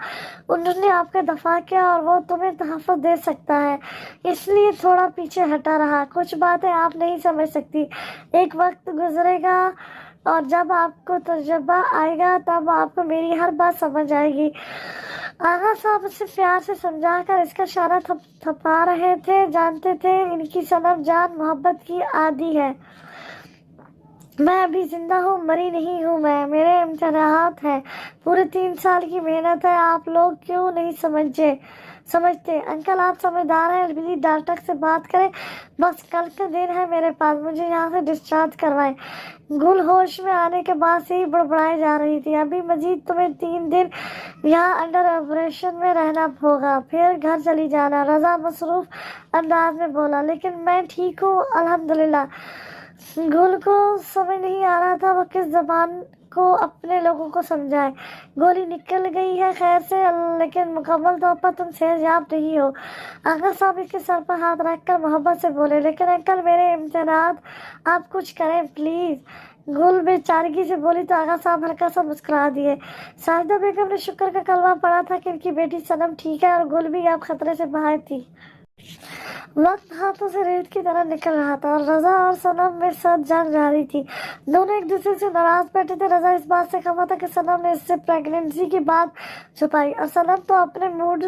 انہوں نے آپ کا دفاع کیا اور وہ تمہیں تحفظ دے سکتا ہے، اس لیے تھوڑا پیچھے ہٹا رہا۔ کچھ باتیں آپ نہیں سمجھ سکتی، ایک وقت گزرے گا اور جب آپ کو تجربہ آئے گا تب آپ کو میری ہر بات سمجھ آئے گی۔ آغا صاحب اسے پیار سے سمجھا کر اس کا اشارہ تھپا رہے تھے، جانتے تھے ان کی صنم جان محبت کی عادی ہے۔ میں ابھی زندہ ہوں، مری نہیں ہوں میں، میرے امتحانات ہیں، پورے 3 سال کی محنت ہے، آپ لوگ کیوں نہیں سمجھتے؟ انکل آپ سمجھدار ہیں، بلی ڈاکٹر سے بات کریں، بس کل کا دن ہے میرے پاس، مجھے یہاں سے ڈسچارج کروائیں۔ گل ہوش میں آنے کے بعد سے ہی بڑبڑائی جا رہی تھی۔ ابھی مزید تمہیں 3 دن یہاں انڈر آپریشن میں رہنا ہوگا، پھر گھر چلی جانا، رضا مصروف انداز میں بولا۔ لیکن میں ٹھیک ہوں الحمدللہ۔ گل کو سمجھ نہیں آ رہا تھا وہ کس زبان کو اپنے لوگوں کو سمجھائے۔ گولی نکل گئی ہے خیر سے، لیکن مکمل طور پر تم صحت یاب نہیں ہو۔ آغا صاحب اس کے سر پر ہاتھ رکھ کر محبت سے بولے، لیکن انکل میرے امتحانات، آپ کچھ کریں پلیز۔ گل بے چارگی سے بولی تو آغا صاحب ہلکا سا مسکرا دیے۔ ساجدہ بیگم نے شکر کا کلمہ پڑھا تھا کہ ان کی بیٹی صنم ٹھیک ہے اور گل بھی اب خطرے سے باہر تھی۔ وقت ہاتھوں سے ریت کی طرح نکل رہا تھا اور رضا اور صنم میں سخت جنگ جاری تھی۔ دونوں ایک دوسرے سے ناراض بیٹھے تھے۔ رضا اس بات سے خفا تھا کہ صنم نے اس سے پریگننسی کی بات چھپائی، اور صنم تو اپنے موڈ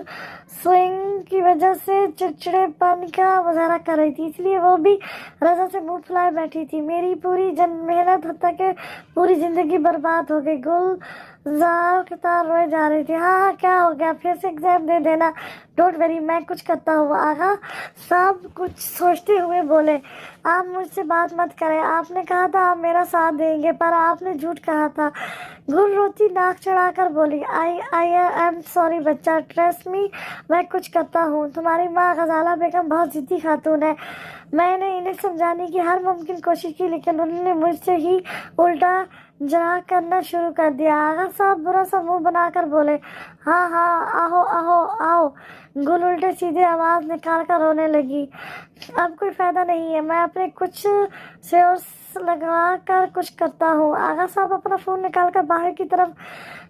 سوئنگ کی وجہ سے چڑچڑے پن کا مظاہرہ کر رہی تھی، اس لیے وہ بھی رضا سے منہ پھلائے بیٹھی تھی۔ میری پوری محنت حتیٰ کہ پوری زندگی برباد ہو گئی۔ گلزار قطار روئے جا رہی تھی۔ ہاں کیا ہو گیا، پھر سے ایگزام دے دینا، ڈونٹ ویری، میں کچھ کرتا ہوں۔ آغا صاحب کچھ سوچتے ہوئے بولے، آپ مجھ سے بات مت کریں، آپ نے کہا تھا آپ میرا ساتھ دیں گے، پر آپ نے جھوٹ کہا تھا۔ گل روتی ناک چڑھا کر بولی، آئی ایم سوری بچہ، ٹرسٹ می، میں کچھ کرتا ہوں۔ تمہاری ماں غزالہ بیگم بہت ضدی خاتون ہے، میں نے انہیں سمجھانے کی ہر ممکن کوشش کی، لیکن انہوں نے مجھ سے ہی الٹا جڑا کرنا شروع کر دیا۔ آغا صاحب برا سا منہ بنا کر بولے، ہاں آؤ۔ گل الٹے سیدھے آواز نکال کر رونے لگی۔ اب کوئی فائدہ نہیں ہے، میں اپنے کچھ سیورس لگوا کر کچھ کرتا ہوں۔ آغا صاحب اپنا فون نکال کر باہر کی طرف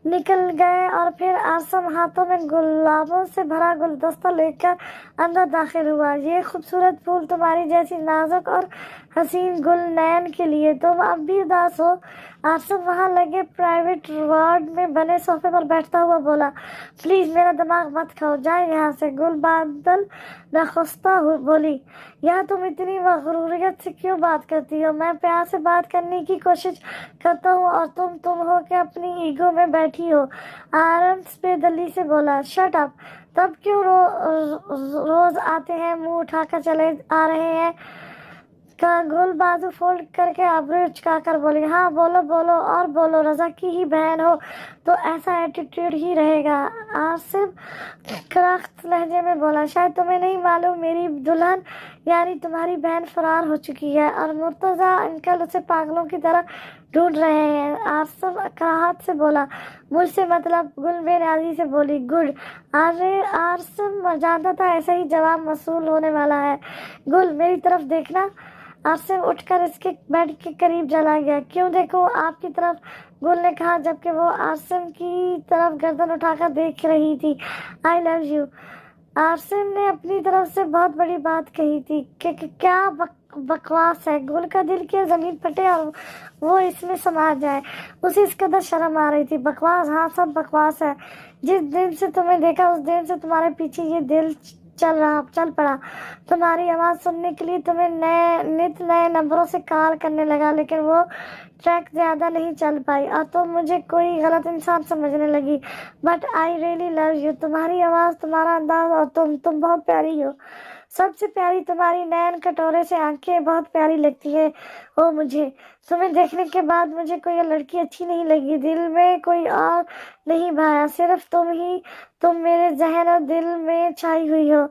نکل گئے اور پھر آسم ہاتھوں میں گلابوں سے بھرا گلدستہ لے کر اندر داخل ہوا۔ یہ خوبصورت پھول تمہاری جیسی نازک اور حسین گل نین کے لیے، تم اب بھی اداس ہو؟ آسم وہاں لگے پرائیویٹ وارڈ میں بنے صوفے پر بیٹھتا ہوا بولا، پلیز میرا دماغ مت کھاؤ، جائے یہاں سے۔ گل بادل نخستہ بولی، یہاں تم اتنی مغروریت سے کیوں بات کرتی ہو؟ میں پیار سے بات کرنے کی کوشش کرتا ہوں اور تم ہو کہ اپنی ایگو میں بیٹھی ہو۔ آرمز بے دلی سے بولا، شٹ اپ، تب کیوں روز آتے ہیں منہ اٹھا کر چلے آ رہے ہیں؟ کا گل بازو فولڈ کر کے ابرو چکا کر بولی، ہاں بولو اور بولو، رضا کی ہی بہن ہو تو ایسا ایٹیٹیوڈ ہی رہے گا۔ آصف کرخت لہجے میں بولا، شاید تمہیں نہیں معلوم، میری دلہن یعنی تمہاری بہن فرار ہو چکی ہے اور مرتضیٰ انکل اسے پاگلوں کی طرح ڈھونڈ رہے ہیں۔ آصف کراہت سے بولا، مجھ سے مطلب؟ گل بے نیازی سے بولی، گڈ۔ آصف جانتا تھا ایسا ہی جواب موصول ہونے والا ہے۔ گل میری طرف دیکھنا۔ آصف اٹھ کر اس کے بیڈ کے قریب چلا گیا۔ کیوں دیکھوں آپ کی طرف؟ گل نے کہا جبکہ وہ آصف کی طرف گردن اٹھا کر دیکھ رہی تھی۔ آئی لو یو۔ آصف نے اپنی طرف سے بہت بڑی بات کہی تھی کہ کیا بکواس ہے۔ گل کا دل کیا زمین پھٹے اور وہ اس میں سما جائے۔ اسے اس قدر شرم آ رہی تھی۔ بکواس؟ ہاں سب بکواس ہے۔ جس دن سے تمہیں دیکھا اس دن سے تمہارے پیچھے یہ دل چل پڑا، تمہاری آواز سننے کے لیے تمہیں نئے نمبروں سے کال کرنے لگا، لیکن وہ ٹریک زیادہ نہیں چل پائی اور تم مجھے کوئی غلط انسان سمجھنے لگی۔ But I really love you. تمہاری آواز، تمہارا انداز اور تم بہت پیاری ہو، سب سے پیاری۔ تمہاری نین کٹورے سے آنکھیں بہت پیاری لگتی ہیں مجھے۔ تمہیں دیکھنے کے بعد مجھے کوئی لڑکی اچھی نہیں لگی، دل میں کوئی اور نہیں بھایا، صرف تم ہی، تم میرے ذہن اور دل میں چھائی ہوئی ہو۔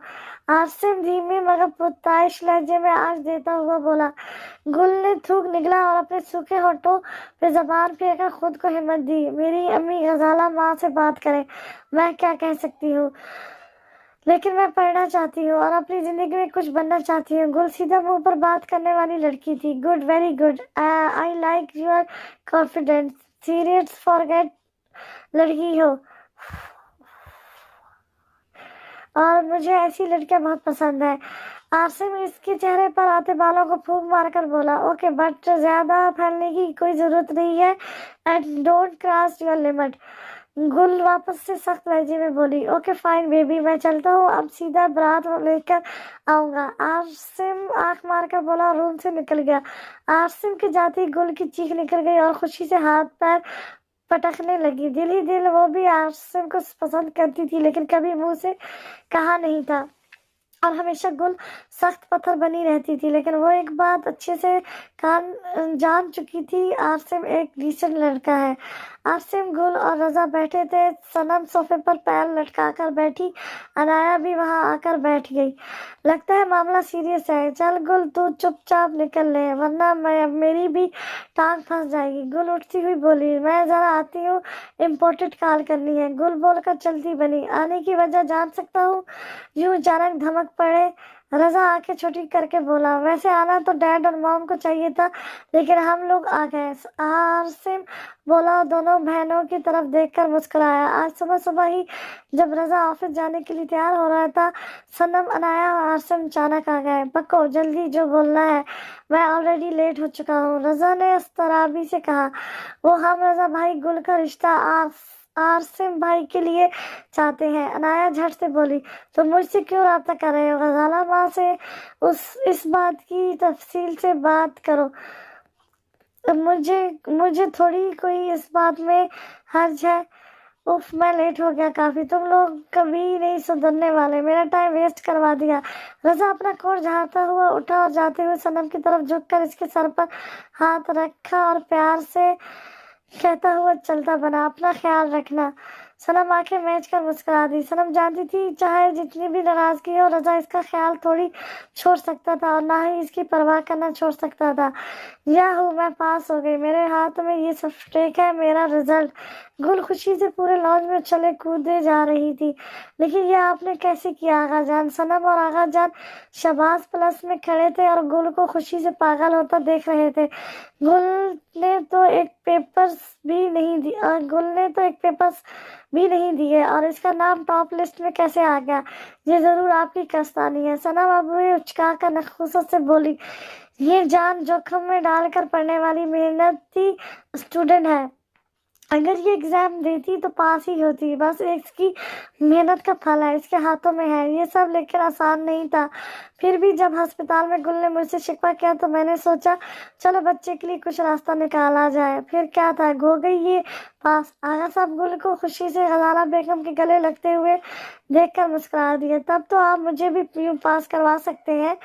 آصف دھیمے مگر پرتعش لہجے میں آنچ دیتا ہوا بولا۔ گل نے تھوک نگلا اور اپنے سوکھے ہونٹوں پہ زبان پھیر کر خود کو ہمت دی، میری امی غزالہ ماں سے بات کریں، میں کیا کہہ سکتی ہوں؟ لیکن میں پڑھنا چاہتی ہوں اور اپنی زندگی میں کچھ بننا چاہتی ہوں۔ گل سیدھا منہ پر بات کرنے والی لڑکی تھی۔ Good, very good, I like your confidence, serious forget لڑکی ہو اور مجھے ایسی لڑکیاں بہت پسند ہیں۔ आसिम इसके चेहरे पर आते बालों को फूंक मारकर बोला, ओके बट ज्यादा फैलने की कोई जरूरत नहीं है and don't cross your limit. गुल वापस से सख्त लहजे में बोली, ओके फाइन बेबी, मैं चलता हूँ, अब सीधा बारात लेकर आऊंगा। आसिम आंख मारकर बोला, रूम से निकल गया। आसिम के जाते ही गुल की चीख निकल गई और खुशी से हाथ पैर पटकने लगी। दिल ही दिल वो भी आसिम को पसंद करती थी, लेकिन कभी मुंह से कहा नहीं था और हमेशा गुल सख्त पत्थर बनी रहती थी। लेकिन वो एक बात अच्छे से जान चुकी थी, आसिम एक डिसेंट लड़का है। आसिम, गुल और रजा बैठे थे। सनम सोफे पर पैर लटकाकर बैठी, अनाया भी वहां आकर बैठ गई। लगता है मामला सीरियस है, चल गुल तू चुपचाप निकल ले वरना मेरी भी टांग फंस जाएगी। गुल उठती हुई बोली, मैं जरा आती हूँ, इम्पोर्टेंट कॉल करनी है। गुल बोलकर चलती बनी। आने की वजह जान सकता हूँ? यूं अचानक धमक पड़े। रजा आंखें छोटी करके बोला, वैसे आना तो डैड और मॉम को चाहिए था, लेकिन हम लोग आ गए। आसिम बोला और दोनों बहनों की तरफ देखकर मुस्कुराया। आज सुबह सुबह ही जब रजा ऑफिस जाने के लिए तैयार हो रहा था, सनम, अनाया और आसिम अचानक आ गए। पक्को जल्दी जो बोलना है, मैं ऑलरेडी लेट हो चुका हूँ, रजा ने इस्तराबी से कहा। वो हम रजा भाई गुल का रिश्ता आसिम भाई के लिए चाहते हैं। अनाया झट से बोली, तो मुझसे क्यों राब्ता कर रहे हो? गजाला माँ से इस बात की तफसील से बात करो। मुझे थोड़ी कोई इस बात में हर्ज है। उफ, मैं लेट हो गया काफी, तुम लोग कभी नहीं सुधरने वाले, मेरा टाइम वेस्ट करवा दिया। रजा अपना कोट झाड़ता हुआ उठा और जाते हुए सनम की तरफ झुककर इसके सर पर हाथ रखा और प्यार से कहता हुआ चलता बना, अपना ख्याल रखना। सनम आंखें मैच कर मुस्कुरा दी। सनम जानती थी चाहे जितनी भी नाराजगी हो, रजा इसका ख्याल थोड़ी छोड़ सकता था और ना ही इसकी परवाह करना छोड़ सकता था। याहू, मैं पास हो गई, मेरे हाथ में ये सर्टिफिकेट है, मेरा रिजल्ट। गुल खुशी से पूरे लॉन्च में उछले कूदे जा रही थी। लेकिन यह आपने कैसे किया आगा जान? सनम और आगा जान शबाज प्लस में खड़े थे और गुल को खुशी से पागल होता देख रहे थे। गुल ने तो एक पेपर्स भी नहीं दिए और इसका नाम टॉप लिस्ट में कैसे आ गया? ये जरूर आपकी कस्तानी है। सनम अबरूए उचकाकर नखुसत से बोली, ये जान जोखिम में डालकर पढ़ने वाली मेहनती स्टूडेंट है, अगर ये एग्जाम देती तो पास ही होती, बस इसकी मेहनत का फल है, इसके हाथों में है। ये सब लेकिन आसान नहीं था। फिर भी जब अस्पताल में गुल ने मुझसे शिकवा किया तो मैंने सोचा चलो बच्चे के लिए कुछ रास्ता निकाला जाए। फिर क्या था, हो गई ये पास। आगा साहब गुल को खुशी से गजाला बेगम के गले लगते हुए देखकर मुस्कुरा दिए। तब तो आप मुझे भी यूं पास करवा सकते हैं,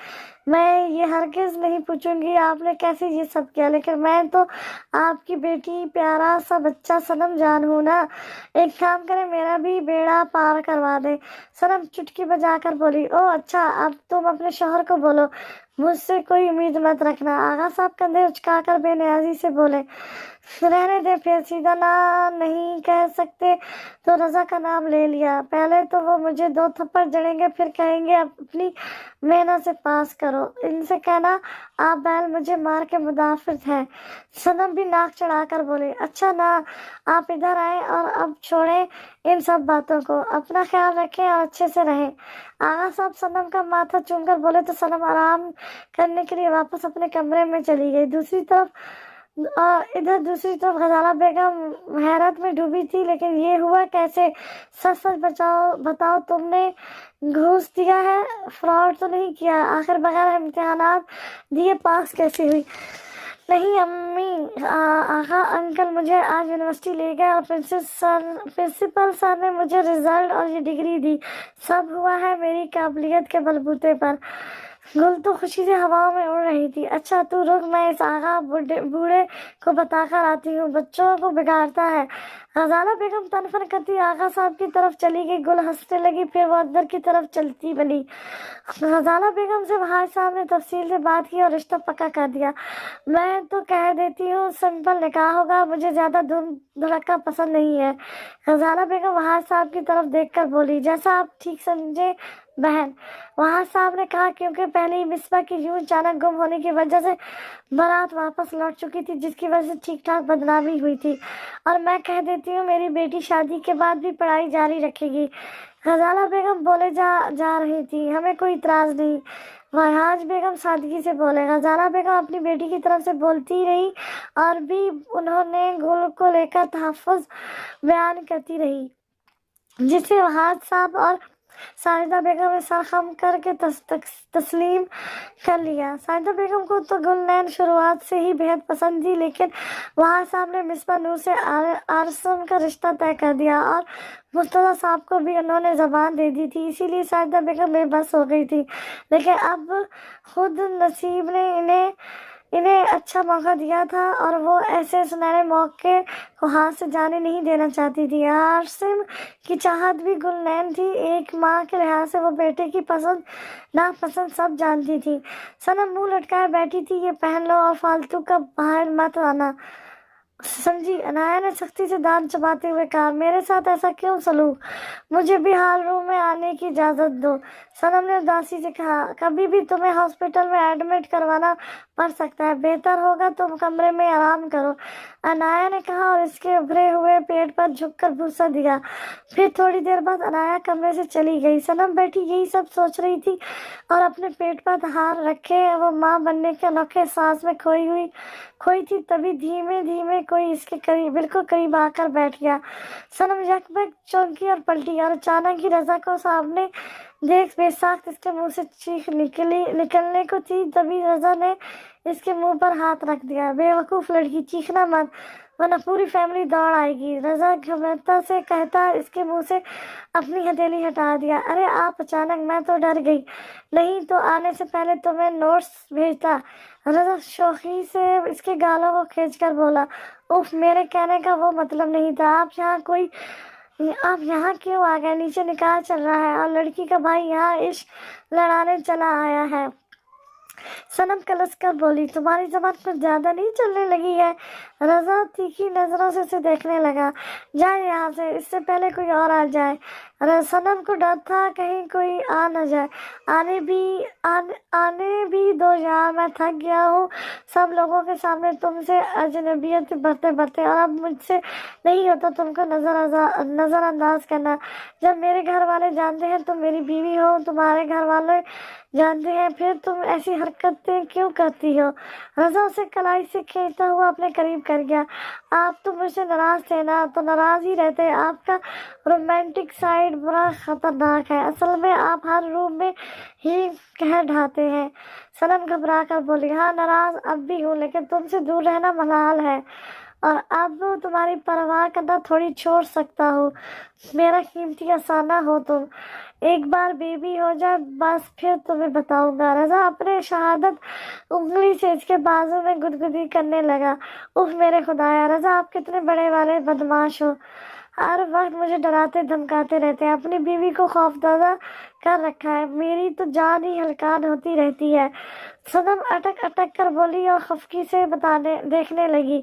मैं ये हरगिज नहीं पूछूंगी आपने कैसे ये सब किया, लेकिन मैं तो आपकी बेटी प्यारा सा बच्चा सनम जान हूँ ना। एक काम करें, मेरा भी बेड़ा पार करवा दे। सनम चुटकी बजाकर बोली, ओ अच्छा, अब तुम अपने शौहर को बोलो, मुझसे कोई उम्मीद मत रखना। आगा साहब कंधे उचकाकर बेनियाजी से बोले, रहने दे, फिर सीधा ना नहीं कह सकते तो रजा का नाम ले लिया। पहले तो वो मुझे 2 थप्पड़ जड़ेंगे, फिर कहेंगे अपनी मेहनत से पास करो, इनसे कहना आप बैल मुझे मार के मुदाफिर हैं। सनम भी नाक चढ़ाकर बोले, अच्छा ना, आप इधर आए और अब छोड़ें इन सब बातों को, अपना ख्याल रखें और अच्छे से रहें। आगा साहब सनम का माथा चूमकर बोले तो सनम आराम करने के लिए वापस अपने कमरे में चली गई। दूसरी तरफ गजाला बेगम हैरत में डूबी थी, लेकिन ये हुआ कैसे? सच सच बताओ, तुमने घूस दिया है, फ्रॉड तो नहीं किया? आखिर बगैर इम्तिहानात दिए पास कैसे हुई? नहीं अम्मी, आगा अंकल मुझे आज यूनिवर्सिटी ले गए और प्रिंसिपल सर ने मुझे रिजल्ट और ये डिग्री दी। सब हुआ है मेरी काबिलियत के बलबूते पर। गुल तो खुशी से हवाओं में उड़ रही थी। अच्छा तू रुक, मैं इस आगा बूढ़े को बताकर आती हूँ, बच्चों को बिगाड़ता है। गजाला बेगम तनफन करती आगा साहब की तरफ चली गई। गुल हंसने लगी, फिर वो अंदर की तरफ चलती बनी। गजाला बेगम से भाई साहब ने तफसील से बात की और रिश्ता पक्का कर दिया। मैं तो कह देती हूँ सिंपल निकाह होगा, मुझे ज्यादा धूम धड़का पसंद नहीं है। गजाला बेगम वहाज साहब की तरफ देखकर बोली, जैसा आप ठीक समझे बहन। वहाज साहब ने कहा, क्योंकि पहले ही मिसबा की यूं अचानक गुम होने की वजह से बारात वापस लौट चुकी थी, जिसकी वजह से ठीक ठाक बदनामी हुई थी। और मैं कह देती हूँ मेरी बेटी शादी के बाद भी पढ़ाई जारी रखेगी। غزالہ بیگم بولے جا رہی تھی، ہمیں کوئی اعتراض نہیں۔ وہاج بیگم سادگی سے بولے۔ غزالہ بیگم اپنی بیٹی کی طرف سے بولتی رہی اور بھی انہوں نے گل کو لے کر تحفظ بیان کرتی رہی، جسے وہاج صاحب اور ساجدہ بیگم نے سر خم کر کے تسلیم کر لیا۔ ساجدہ بیگم کو تو گلنین شروعات سے ہی بہت پسند تھی، لیکن وہاج صاحب نے مصباح نور سے آرسم کا رشتہ طے کر دیا اور مرتضیٰ صاحب کو بھی انہوں نے زبان دے دی تھی، اسی لیے ساجدہ بیگم بے بس ہو گئی تھی۔ لیکن اب خود نصیب نے انہیں اچھا موقع دیا تھا اور وہ ایسے سنہرے موقع کو ہاتھ سے جانے نہیں دینا چاہتی تھی۔ عاصم کی چاہت بھی گلنین تھی، ایک ماں کے لحاظ سے وہ بیٹے کی پسند ناپسند سب جانتی تھی۔ صنم منہ لٹکائے بیٹھی تھی، یہ پہن لو اور فالتو کا باہر مت آنا، سمجھی؟ عنایہ نے سختی سے دانت چباتے ہوئے کہا۔ میرے ساتھ ایسا کیوں سلوک؟ مجھے بھی ہال روم میں آنے کی اجازت دو، صنم نے اداسی سے کہا۔ کبھی بھی تمہیں ہاسپٹل میں ایڈمٹ کروانا پڑ سکتا ہے، بہتر ہوگا تم کمرے میں آرام کرو، عنایہ نے کہا اور اس کے ابھرے ہوئے پیٹ پر جھک کر بوسہ دیا۔ پھر تھوڑی دیر بعد عنایہ کمرے سے چلی گئی۔ صنم بیٹھی یہی سب سوچ رہی تھی اور اپنے پیٹ پر ہاتھ رکھے وہ ماں بننے کے انوکھے احساس میں کھوئی تھی، تبھی دھیمے دھیمے کوئی اس کے قریب، بالکل قریب آ کر بیٹھ گیا۔ صنم یک بک چونکی اور پلٹی اور اچانک ہی رضا کو سامنے دیکھ بے ساخت اس کے منہ سے چیخ نکلنے کو تھی، تبھی رضا نے اس کے منہ پر ہاتھ رکھ دیا۔ بے وقوف لڑکی، چیخنا مت ورنہ پوری فیملی دوڑ آئے گی، رضا گھبراہٹ سے کہتا اس کے منہ سے اپنی ہتھیلی ہٹا دیا۔ ارے آپ اچانک، میں تو ڈر گئی، نہیں تو آنے سے پہلے تمہیں نوٹس بھیجتا، رضا شوخی سے اس کے گالوں کو کھینچ کر بولا۔ اف، میرے کہنے کا وہ مطلب نہیں تھا، آپ یہاں کیوں آ گئے؟ نیچے نکاح چل رہا ہے اور لڑکی کا بھائی یہاں عشق لڑانے چلا آیا ہے۔ صنم کلس کر بولی۔ تمہاری زبان کچھ زیادہ نہیں چلنے لگی ہے؟ رضا تیکھی نظروں سے اسے دیکھنے لگا۔ جائے یہاں سے، اس سے پہلے کوئی اور آ جائے۔ صنم کو ڈر تھا کہیں کوئی آ نہ جائے۔ آنے بھی دو یار، میں تھک گیا ہوں سب لوگوں کے سامنے تم سے اجنبیت برتے اور اب مجھ سے نہیں ہوتا تم کو نظر انداز کرنا۔ جب میرے گھر والے جانتے ہیں تم میری بیوی ہو، تمہارے گھر والے جانتے ہیں، پھر تم ایسی حرکتیں کیوں کرتی ہو؟ رضا اسے کلائی سے کھینچتا ہوا اپنے قریب کر گیا۔ آپ تو مجھ سے ناراض تھے نا، تو ناراض ہی رہتے۔ آپ کا رومانٹک سائیڈ بڑا خطرناک ہے، اصل میں آپ ہر روم میں ہی قہر ڈھاتے ہیں۔ صنم گھبرا کر بولی۔ ہاں ناراض اب بھی ہوں، لیکن تم سے دور رہنا محال ہے اور اب تمہاری پرواہ کرنا تھوڑی چھوڑ سکتا ہوں۔ میرا قیمتی افسانہ ہو تم، ایک بار بیوی ہو جائے بس پھر تمہیں بتاؤں گا۔ رضا اپنے شہادت انگلی سے اس کے بازو میں گدگدی کرنے لگا۔ اف میرے خدایا، رضا آپ کتنے بڑے والے بدماش ہو، ہر وقت مجھے ڈراتے دھمکاتے رہتے ہیں، اپنی بیوی کو خوفزدہ کر رکھا ہے، میری تو جان ہی ہلکان ہوتی رہتی ہے۔ صنم اٹک کر بولی اور خفگی سے دیکھنے لگی۔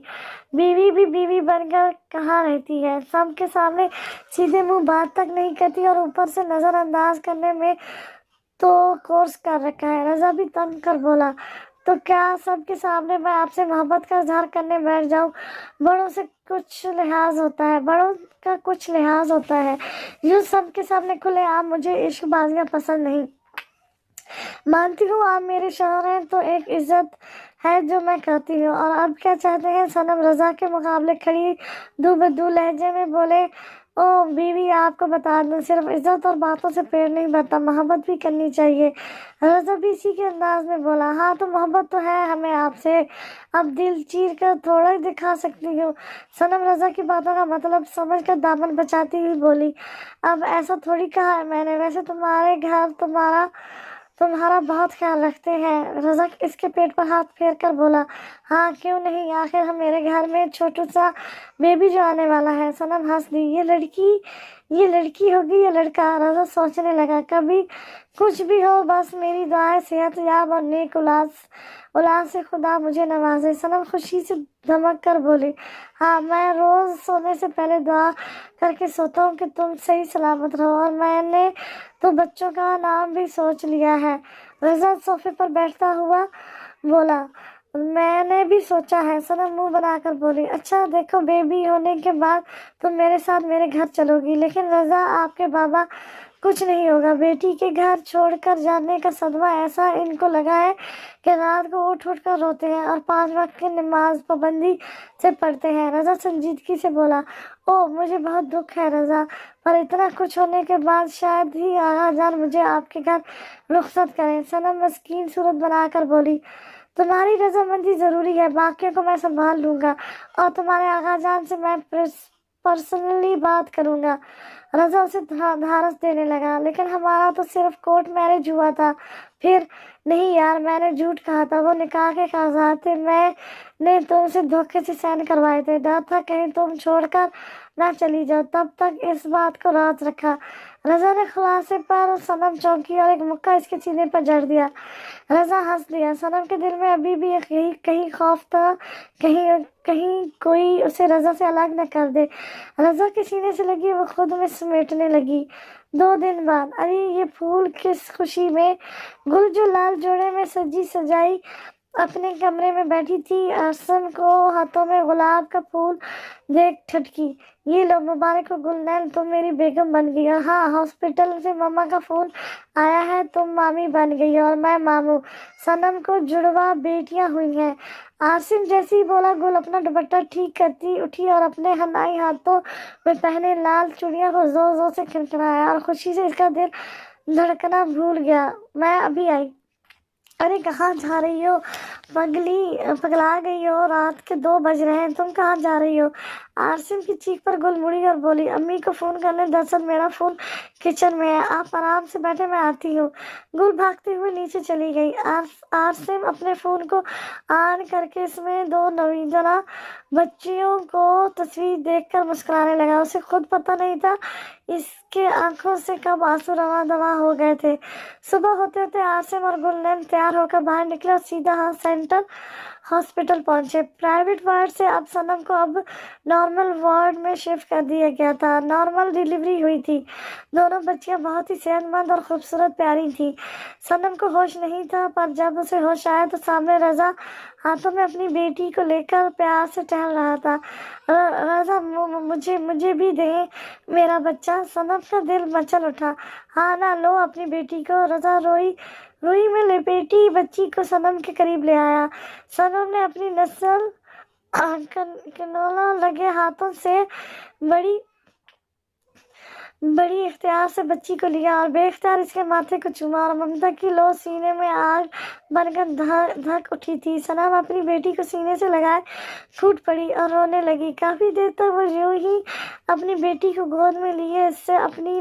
بیوی بھی بیوی بن کر کہاں رہتی ہے، سب کے سامنے سیدھے منہ بات تک نہیں کرتی اور اوپر سے نظر انداز کرنے میں تو کورس کر رکھا ہے۔ رضا بھی تنگ کر بولا۔ تو کیا سب کے سامنے میں آپ سے محبت کا اظہار کرنے بیٹھ جاؤں؟ بڑوں کا کچھ لحاظ ہوتا ہے، یوں سب کے سامنے کھلے عام مجھے عشق بازیاں پسند نہیں۔ مانتی ہوں آپ میرے شوہر ہیں، تو ایک عزت ہے جو میں کرتی ہوں۔ اور اب کیا چاہتے ہیں؟ صنم رضا کے مقابلے کھڑی دو بدو لہجے میں بولے۔ او بیوی، آپ کو بتا دوں، صرف عزت اور باتوں سے پیٹ نہیں بھرتا، محبت بھی کرنی چاہیے۔ رضا بھی اسی کے انداز میں بولا۔ ہاں تو محبت تو ہے ہمیں آپ سے، اب دل چیر کر تھوڑا ہی دکھا سکتی ہوں۔ صنم رضا کی باتوں کا مطلب سمجھ کر دامن بچاتی ہوئی بولی۔ اب ایسا تھوڑی کہا ہے میں نے، ویسے تمہارے گھر تمہارا بہت خیال رکھتے ہیں۔ رضا اس کے پیٹ پر ہاتھ پھیر کر بولا۔ ہاں کیوں نہیں، آخر میرے گھر میں چھوٹو سا بیبی جو آنے والا ہے۔ صنم ہنس دی۔ یہ لڑکی ہوگی یا لڑکا؟ رضا سوچنے لگا۔ کبھی کچھ بھی ہو، بس میری دعائیں صحت یاب اور نیک اولاد سے خدا مجھے نوازے۔ صنم خوشی سے دھمک کر بولی۔ ہاں میں روز سونے سے پہلے دعا کر کے سوتا ہوں کہ تم صحیح سلامت رہو، اور میں نے تو بچوں کا نام بھی سوچ لیا ہے۔ رضا صوفے پر بیٹھتا ہوا بولا۔ میں نے بھی سوچا ہے، صنم منہ بنا کر بولی۔ اچھا دیکھو، بیبی ہونے کے بعد تم میرے ساتھ میرے گھر چلو گی، لیکن رضا آپ کے بابا कुछ नहीं होगा। बेटी के घर छोड़कर जाने का सदमा ऐसा इनको लगा है कि रात को उठ उठ कर रोते हैं और 5 वक्त की नमाज पाबंदी से पढ़ते हैं। रज़ा संजीदगी से बोला, ओह मुझे बहुत दुख है रज़ा, पर इतना कुछ होने के बाद शायद ही आगा जान मुझे आपके घर रुखसत करें। सनम मस्कीन सूरत बनाकर बोली, तुम्हारी रजामंदी ज़रूरी है, बाकियों को मैं संभाल लूँगा और तुम्हारे आगा जान से मैं पर्सनली बात करूँगा। रज़ा उसे धारस देने लगा, लेकिन हमारा तो सिर्फ कोर्ट मैरिज हुआ था। फिर नहीं यार, मैंने झूठ कहा था, वो निकाह के कागजात थे, मैंने तुमसे धोखे से साइन करवाए थे। डर था कहीं तुम छोड़कर ना चली जाओ, तब तक इस बात को राज रखा। रज़ा ने खुलासे पर सनम चौंकी और एक मुक्का इसके सीने पर जड़ दिया। रज़ा हंस दिया। सनम के दिल में अभी भी यही कहीं खौफ था, कहीं कोई उसे रज़ा से अलग न कर दे। रज़ा के सीने से लगी वो खुद में समेटने लगी। 2 दिन बाद, अरे ये फूल किस खुशी में। गुल जो लाल जोड़े में सजी सजाई अपने कमरे में बैठी थी, आसम को हाथों में गुलाब का फूल देख ठटकी। ये लो मुबारक हो गुलनैन, तुम मेरी बेगम बन गई। और हाँ, हॉस्पिटल से मम्मा का फोन आया है, तुम मामी बन गई और मैं मामू। सनम को जुड़वा बेटियां हुई हैं। आसिम जैसे ही बोला, गुल अपना दुपट्टा ठीक करती उठी और अपने हनाई हाथों में पहने लाल चूड़ियों को जोर जोर से खिलखिलाया और खुशी से इसका दिल धड़कना भूल गया। मैं अभी आई। अरे कहाँ जा रही हो पगला गई हो, रात के 2 बज रहे हैं, तुम कहाँ जा रही हो। आसिम की चीख पर गुल मुड़ी और बोली, अम्मी को फोन करने, दरअसल मेरा फोन किचन में है, आप आराम से बैठे, मैं आती हूँ। गुल भागते हुए नीचे चली गई। आसिम अपने फोन को ऑन करके इसमें 2 नवीजना बच्चियों को तस्वीर देखकर मुस्कुराने लगा। उसे खुद पता नहीं था इसके आंखों से कब आंसू रवा दवा हो गए थे। सुबह होते होते आसिम और गुलनैन तैयार होकर बाहर निकले और सीधा सेंट्रल हॉस्पिटल पहुंचे। प्राइवेट वार्ड से अब सनम को अब नॉर्मल वार्ड में शिफ्ट कर दिया गया था। नॉर्मल डिलीवरी हुई थी। दोनों बच्चियां बहुत ही सेहतमंद और खूबसूरत प्यारी थी। सनम को होश नहीं था, पर जब उसे होश आया तो सामने रज़ा हाथों में अपनी बेटी को लेकर प्यार से टहल रहा था। रज़ा, मुझे भी दे मेरा बच्चा। सनम का दिल मचल उठा। हाँ ना, लो अपनी बेटी को। रज़ा रोई में लपेटी बच्ची को सनम के करीब ले आया। सनम ने अपनी नस्ल कनोला लगे हाथों से बड़ी इख्तियार से बच्ची को लिया और बेख्तियार इसके माथे को चूमा और ममता की लो सीने में आग बनकर धक उठी थी। सनम अपनी बेटी को सीने से लगाए फूट पड़ी और रोने लगी। काफी देर तक वो यूं ही अपनी बेटी को गोद में लिए इससे अपनी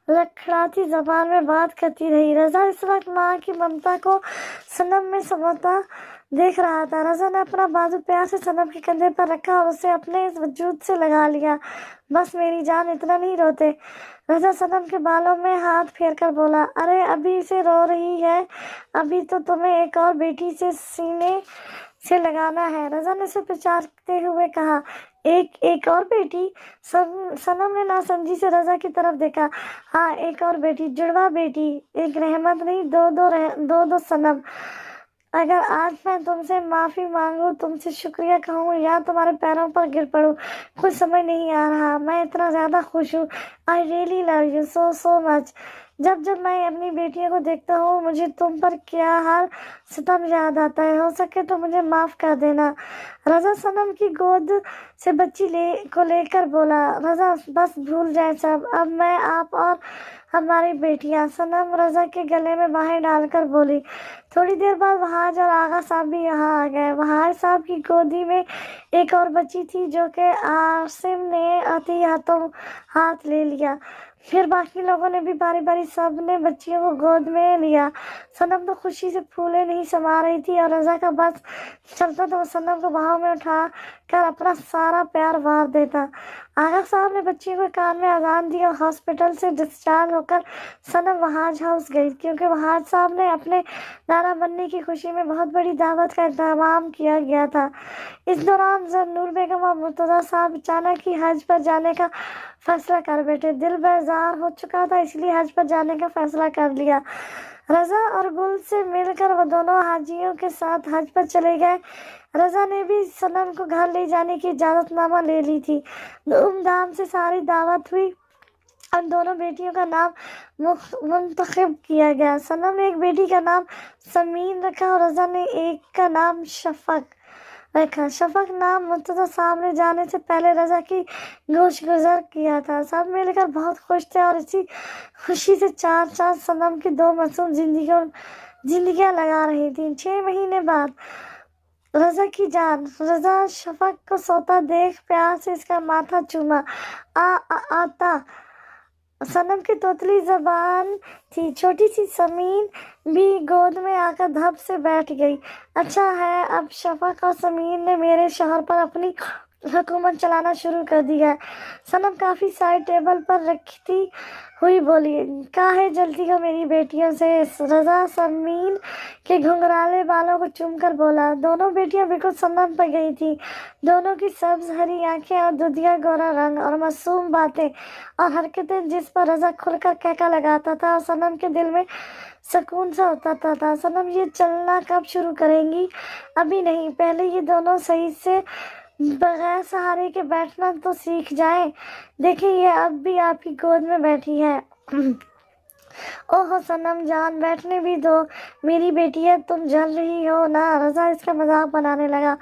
लड़खड़ाती जबान में बात करती रही। रज़ा इस वक्त माँ की ममता को सनम में समोता देख रहा था। रज़ा ने अपना बाजू प्यार से सनम के कंधे पर रखा और उसे अपने इस वजूद से लगा लिया। बस मेरी जान, इतना नहीं रोते। रज़ा सनम के बालों में हाथ फेर कर बोला, अरे अभी से रो रही है, अभी तो तुम्हें एक और बेटी से सीने से लगाना है। रज़ा ने उसे पहचानते हुए कहा, एक और बेटी। सनम ने नासमझी से रज़ा की तरफ देखा। हाँ, एक और बेटी, जुड़वा बेटी, एक रहमत नहीं, दो सनम। अगर आज मैं तुमसे माफ़ी मांगूं, तुमसे शुक्रिया कहूँ या तुम्हारे पैरों पर गिर पड़ूं, कुछ समझ नहीं आ रहा। मैं इतना ज़्यादा खुश हूँ। I really love you so much. जब मैं अपनी बेटियों को देखता हूँ, मुझे तुम पर क्या हर सितम याद आता है। हो सके तो मुझे माफ़ कर देना। रज़ा सनम की गोद से बच्ची को लेकर बोला, रज़ा बस भूल जाए सब, अब मैं, आप और हमारी बेटियां। सनम रज़ा के गले में बाहें डालकर बोली। थोड़ी देर बाद वहाज और आगा साहब भी यहाँ आ गए। वहाज साहब की गोदी में एक और बच्ची थी जो कि आसिम ने आती हाथों हाथ ले लिया। फिर बाकी लोगों ने भी बारी बारी सब ने बच्चियों को गोद में लिया। सनम तो खुशी से फूले नहीं समा रही थी और रज़ा का बस चलता तो वो सनम को बाहों में उठा कर अपना सारा प्यार वार देता। आगा साहब ने बच्ची को कान में अजान दी और हॉस्पिटल से डिस्चार्ज होकर सनम वहाज हाउस गई, क्योंकि वहाज साहब ने अपने नाना बनने की खुशी में बहुत बड़ी दावत का इंतजाम किया गया था। इस दौरान नूर बेगम और मुर्तज़ा साहब अचानक ही हज पर जाने का फैसला कर बैठे। दिल बेजार हो चुका था, इसलिए हज पर जाने का फैसला कर लिया। रज़ा और गुल से मिलकर वो दोनों हाजियों के साथ हज पर चले गए। रज़ा ने भी सनम को घर ले जाने की इजाज़तनामा ले ली थी। धूमधाम से सारी दावत हुई اب دونوں بیٹیوں کا نام منتخب کیا گیا۔ سنم نے ایک بیٹی کا نام سمین رکھا اور رضا نے ایک کا نام شفق رکھا۔ شفق نام مرتضیٰ صاحب نے جانے سے پہلے رضا کی گوش گزر کیا تھا۔ سب مل کر بہت خوش تھے اور اسی خوشی سے چار چاند سنم کی دو معصوم زندگیاں لگا رہی تھیں۔ 6 مہینے بعد رضا کی جان۔ رضا شفق کو سوتا دیکھ پیار سے اس کا ماتھا چوما۔ آتا سنم کی توتلی زبان تھی۔ چھوٹی سی سمین بھی گود میں آ کر دھپ سے بیٹھ گئی۔ اچھا ہے اب شفق اور سمین نے میرے شوہر پر اپنی حکومت چلانا شروع کر دی ہے۔ سنم کافی سائڈ ٹیبل پر رکھتی ہوئی بولی، کاہے جلتی ہو میری بیٹیوں سے؟ رضا سمین کے گھنگھرالے بالوں کو چوم کر بولا۔ دونوں بیٹیاں بالکل سنم پر گئی تھیں۔ دونوں کی سبز ہری آنکھیں اور دودھیا گورا رنگ اور معصوم باتیں اور حرکتیں جس پر رضا کھل کر کہکا لگاتا تھا اور سنم کے دل میں سکون سا ہوتا تھا۔ سنم یہ چلنا کب شروع کریں گی؟ ابھی نہیں، پہلے یہ دونوں صحیح سے بغیر سہارے کے بیٹھنا تو سیکھ جائیں۔ دیکھیں یہ اب بھی آپ کی گود میں بیٹھی ہے۔ اوہ سنم جان بیٹھنے بھی دو، میری بیٹی ہے، تم جل رہی ہو نا؟ رضا اس کا مذاق بنانے لگا۔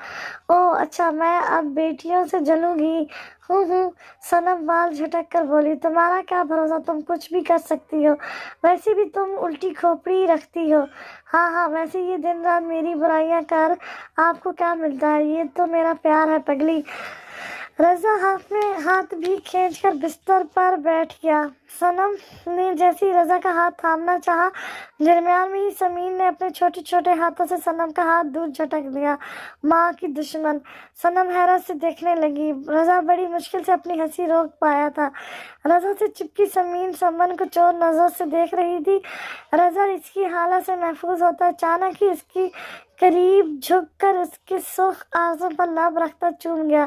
اوہ اچھا میں اب بیٹیوں سے جلوں گی؟ سنم بال جھٹک کر بولی، تمہارا کیا بھروسہ، تم کچھ بھی کر سکتی ہو، ویسے بھی تم الٹی کھوپڑی رکھتی ہو۔ ہاں ویسے یہ دن رات میری برائیاں کر آپ کو کیا ملتا ہے؟ یہ تو میرا پیار ہے پگلی۔ رضا ہاتھ بھی کھینچ کر بستر پر بیٹھ گیا۔ سنم نے جیسے رضا کا ہاتھ تھامنا چاہا، درمیان میں ہی سمین نے اپنے چھوٹے چھوٹے ہاتھوں سے سنم کا ہاتھ دور جھٹک دیا۔ ماں کی دشمن! سنم حیرت سے دیکھنے لگی۔ رضا بڑی مشکل سے اپنی ہنسی روک پایا تھا۔ رضا سے چپکی سمین سمن کو چور نظروں سے دیکھ رہی تھی۔ رضا اس کی حالت سے محفوظ ہوتا اچانک ہی اس کی قریب جھک کر اس کے سرخ آنکھوں پر لب رکھتا چوم گیا۔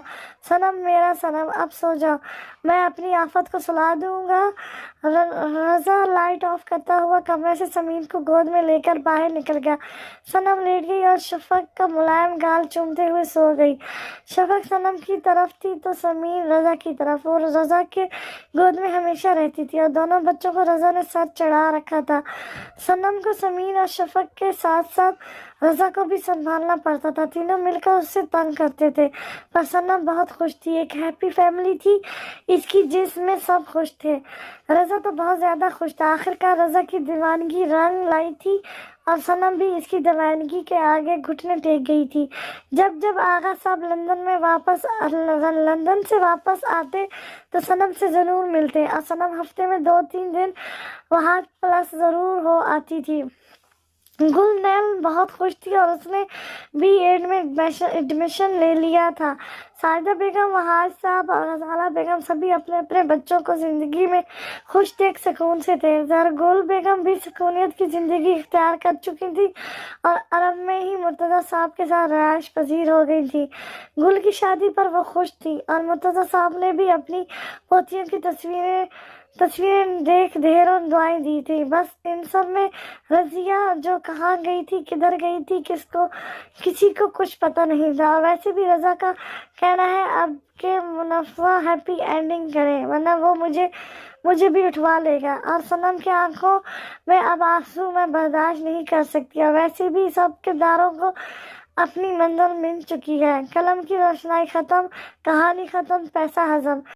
سنم میرا سنم اب سو جاؤ، میں اپنی آفت کو سلا دوں گا۔ رضا لائٹ آف کرتا ہوا کمرے سے سمین کو گود میں لے کر باہر نکل گیا۔ سنم لیٹ گئی اور شفق کا ملائم گال چومتے ہوئے سو گئی۔ شفق سنم کی طرف تھی تو سمین رضا کی طرف۔ وہ رضا کے گود میں ہمیشہ رہتی تھی اور دونوں بچوں کو رضا نے سر چڑھا رکھا تھا۔ سنم کو سمین اور شفق کے ساتھ ساتھ رضا کو بھی سنبھالنا پڑتا تھا۔ تینوں مل کر اس سے تنگ کرتے تھے، پر سنم بہت خوش تھی۔ ایک ہیپی فیملی تھی اس کی جس میں سب خوش تھے۔ رضا تو بہت زیادہ خوش تھا۔ آخرکار رضا کی دیوانگی رنگ لائی تھی اور سنم بھی اس کی دیوانگی کے آگے گھٹنے ٹیک گئی تھی۔ جب آغا صاحب لندن سے واپس آتے تو سنم سے ضرور ملتے اور سنم ہفتے میں 2-3 دن وہاں پلس ضرور ہو آتی تھی۔ گل نیل بہت خوش تھی اور اس نے بی ایڈ میں ایڈمیشن لے لیا تھا۔ ساجدہ بیگم، وہاج صاحب اور غزالہ بیگم سبھی اپنے اپنے بچوں کو زندگی میں خوش دیکھ سکون سے تھے۔ زرگل بیگم بھی سکونیت کی زندگی اختیار کر چکی تھی اور عرب میں ہی مرتضیٰ صاحب کے ساتھ رہائش پذیر ہو گئی تھی۔ گل کی شادی پر وہ خوش تھی اور مرتضیٰ صاحب نے بھی اپنی پوتیوں کی تصویریں دیکھ ڈھیروں دعائیں دی تھی۔ بس ان سب میں رضیہ جو کہاں گئی تھی، کدھر گئی تھی، کسی کو کچھ پتہ نہیں تھا۔ اور ویسے بھی رضا کا کہنا ہے اب کہ منافع ہیپی اینڈنگ کرے ورنہ وہ مجھے بھی اٹھوا لے گا، اور سنم کی آنکھوں میں اب آنسو میں برداشت نہیں کر سکتی، اور ویسے بھی سب کرداروں کو اپنی منزل مل چکی ہے۔ قلم کی روشنائی ختم، کہانی ختم، پیسہ ہضم۔